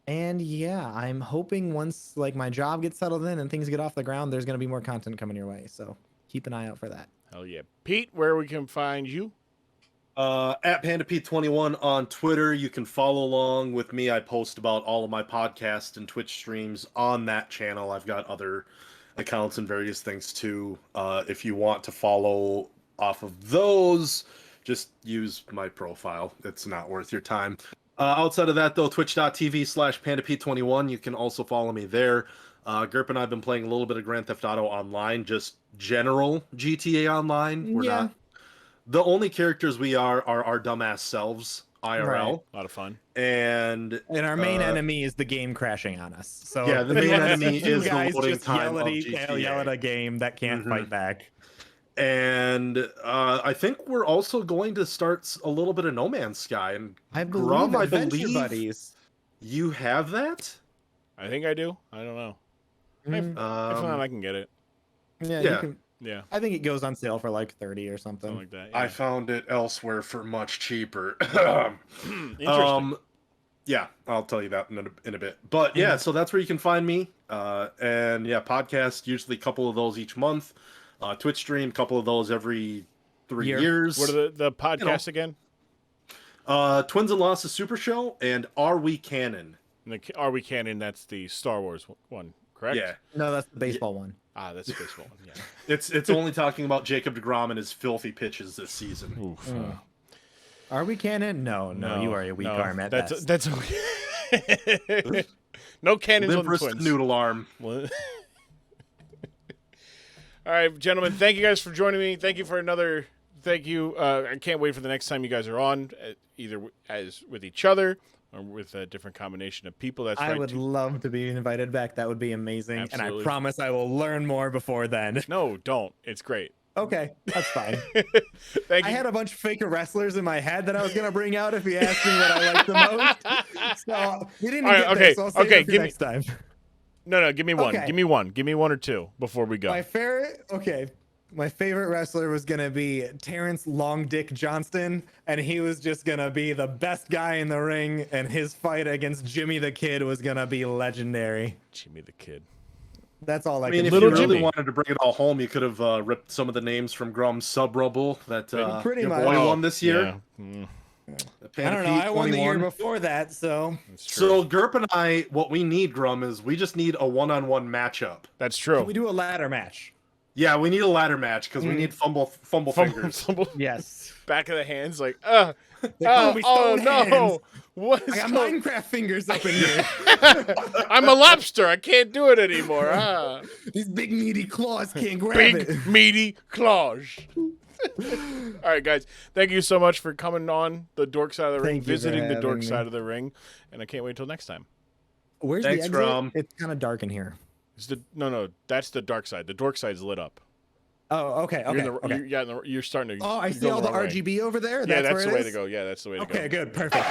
Speaker 2: And yeah, I'm hoping once like my job gets settled in and things get off the ground, there's going to be more content coming your way. So keep an eye out for that.
Speaker 1: Hell yeah. Pete, where we can find you?
Speaker 3: At Panda Pete 21 on Twitter. You can follow along with me. I post about all of my podcasts and Twitch streams on that channel. I've got other accounts and various things too. If you want to follow off of those, just use my profile. It's not worth your time. Outside of that, though, twitch.tv/PandaPete21. You can also follow me there. Girp and I have been playing a little bit of Grand Theft Auto Online, just general GTA Online. We're not. The only characters we are our dumbass selves, IRL.
Speaker 2: Right.
Speaker 1: A lot of fun.
Speaker 3: And
Speaker 2: our main enemy is the game crashing on us. So
Speaker 3: yeah, the main enemy
Speaker 2: you
Speaker 3: is the
Speaker 2: guys
Speaker 3: loading
Speaker 2: just
Speaker 3: time
Speaker 2: yell
Speaker 3: of GTA.
Speaker 2: yell at a game that can't fight back.
Speaker 3: And I think we're also going to start a little bit of No Man's Sky. And
Speaker 2: I believe
Speaker 3: Grumm, I
Speaker 2: Adventure
Speaker 3: believe
Speaker 2: Buddies.
Speaker 3: you have that.
Speaker 1: I think I do. I don't know. If not, I can get it.
Speaker 2: Yeah,
Speaker 3: yeah.
Speaker 2: You can,
Speaker 1: Yeah.
Speaker 2: I think it goes on sale for like 30 or something.
Speaker 1: Something like that. Yeah.
Speaker 3: I found it elsewhere for much cheaper.
Speaker 1: Interesting.
Speaker 3: Yeah, I'll tell you that in a bit. But yeah, so that's where you can find me. And yeah, podcast, usually a couple of those each month. Twitch stream, a couple of those every 3 years.
Speaker 1: What are the podcasts again?
Speaker 3: Twins and Losses Super Show and Are We Canon?
Speaker 1: And Are We Canon? That's the Star Wars one, correct?
Speaker 3: Yeah.
Speaker 2: No, that's the baseball one.
Speaker 1: Ah, that's the baseball one. Yeah.
Speaker 3: It's only talking about Jacob deGrom and his filthy pitches this season.
Speaker 1: Oof.
Speaker 2: Are we canon? No, you are a weak arm at best.
Speaker 1: That's no cannons on the
Speaker 3: Limp Wristed
Speaker 1: Twins.
Speaker 3: Noodle arm.
Speaker 1: All right, gentlemen, thank you guys for joining me. Thank you for another. Thank you. I can't wait for the next time you guys are on, either as with each other or with a different combination of people. That's
Speaker 2: I
Speaker 1: right.
Speaker 2: would love to be invited back. That would be amazing.
Speaker 1: Absolutely.
Speaker 2: And I promise I will learn more before then.
Speaker 1: No, don't. It's great.
Speaker 2: Okay, that's fine.
Speaker 1: Thank
Speaker 2: I
Speaker 1: you.
Speaker 2: had a bunch of fake wrestlers in my head that I was going to bring out if you asked me what I like the most. So we didn't
Speaker 1: All right,
Speaker 2: get
Speaker 1: okay,
Speaker 2: there, so I'll save it for next time.
Speaker 1: No, give me one.
Speaker 2: Okay.
Speaker 1: Give me one. Give me one or two before we go.
Speaker 2: My favorite wrestler was going to be Terrence Long Dick Johnston, and he was just going to be the best guy in the ring, and his fight against Jimmy the Kid was going to be legendary.
Speaker 1: Jimmy the Kid.
Speaker 2: That's all I
Speaker 3: I mean,
Speaker 2: can
Speaker 3: if
Speaker 2: do.
Speaker 3: you
Speaker 1: Little
Speaker 3: really
Speaker 1: Jimmy.
Speaker 3: wanted to bring it all home, you could have ripped some of the names from Grumm's Sub Rumble that
Speaker 2: Pretty
Speaker 3: your
Speaker 2: much.
Speaker 3: boy won this year.
Speaker 1: Yeah.
Speaker 3: The
Speaker 2: I
Speaker 3: Panda
Speaker 2: don't know.
Speaker 3: Pete
Speaker 2: I won the year
Speaker 3: 21.
Speaker 2: before that, so
Speaker 1: That's true.
Speaker 3: So Girp and I, what we need, Grumm, is we just need a one-on-one matchup.
Speaker 1: That's
Speaker 2: can
Speaker 1: true.
Speaker 2: we do a ladder match?
Speaker 3: Yeah, we need a ladder match because we need fumble fingers.
Speaker 2: Yes.
Speaker 1: Back of the hands, like,
Speaker 2: call me
Speaker 1: oh
Speaker 2: Stone
Speaker 1: no.
Speaker 2: Hands.
Speaker 1: What is
Speaker 2: I got
Speaker 1: going-
Speaker 2: Minecraft fingers up in here.
Speaker 1: I'm a lobster. I can't do it anymore.
Speaker 2: These big meaty claws can't grab
Speaker 1: Big,
Speaker 2: it.
Speaker 1: meaty claws. All right, guys. Thank you so much for coming on the Dork Side of the Ring,
Speaker 2: Thank you for
Speaker 1: visiting the Dork
Speaker 2: having me.
Speaker 1: Side of the Ring, and I can't wait till next time.
Speaker 2: Where's
Speaker 3: Thanks,
Speaker 2: the exit?
Speaker 3: Grumm.
Speaker 2: It's kind of dark in here.
Speaker 1: No, that's the dark side. The Dork Side's lit up.
Speaker 2: Oh, okay,
Speaker 1: You're,
Speaker 2: okay, okay.
Speaker 1: you're starting to.
Speaker 2: Oh, I
Speaker 1: you're
Speaker 2: see
Speaker 1: going
Speaker 2: all the
Speaker 1: wrong way.
Speaker 2: RGB over there.
Speaker 1: Yeah, that's
Speaker 2: where
Speaker 1: the
Speaker 2: it
Speaker 1: way
Speaker 2: is?
Speaker 1: to go. Yeah, that's the way to go.
Speaker 2: Okay, good, perfect.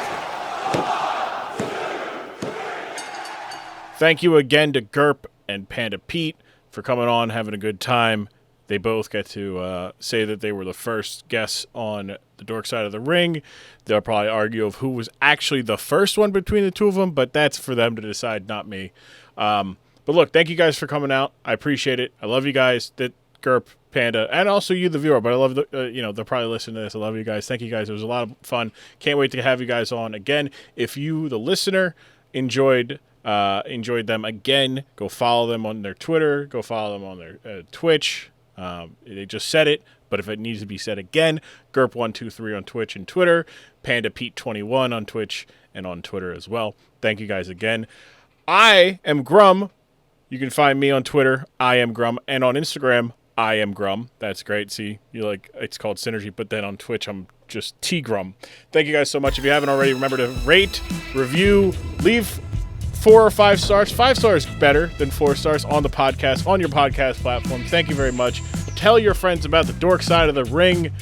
Speaker 1: Thank you again to Girp and Panda Pete for coming on, having a good time. They both get to say that they were the first guests on the Dork Side of the Ring. They'll probably argue of who was actually the first one between the two of them, but that's for them to decide, not me. But look, thank you guys for coming out. I appreciate it. I love you guys. That Girp, Panda, and also you, the viewer. But I love they'll probably listen to this. I love you guys. Thank you guys. It was a lot of fun. Can't wait to have you guys on again. If you, the listener, enjoyed them again, go follow them on their Twitter. Go follow them on their Twitch. They just said it, but if it needs to be said again, Girp123 on Twitch and Twitter, Panda Pete 21 on Twitch and on Twitter as well. Thank you guys again. I am Grumm. You can find me on Twitter, I am Grumm, and on Instagram, I am Grumm. That's great. See, you like it's called Synergy, but then on Twitch I'm just T Grumm. Thank you guys so much. If you haven't already, remember to rate, review, leave 4 or 5 stars. 5 stars better than 4 stars on the podcast, on your podcast platform. Thank you very much. Tell your friends about the Dork Side of the Ring.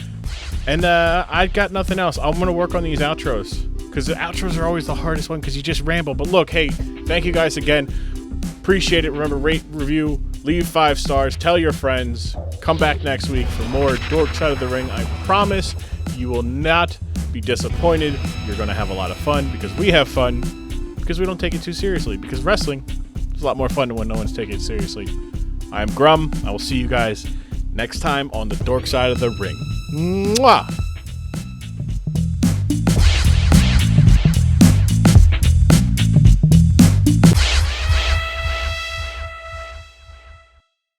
Speaker 1: And I got nothing else. I'm going to work on these outros because the outros are always the hardest one because you just ramble. But look, hey, thank you guys again. Appreciate it. Remember, rate, review, leave 5 stars. Tell your friends. Come back next week for more Dork Side of the Ring. I promise you will not be disappointed. You're going to have a lot of fun because we have fun because we don't take it too seriously because wrestling is a lot more fun when no one's taking it seriously. I am Grumm. I will see you guys next time on the Dork Side of the Ring. Mwah!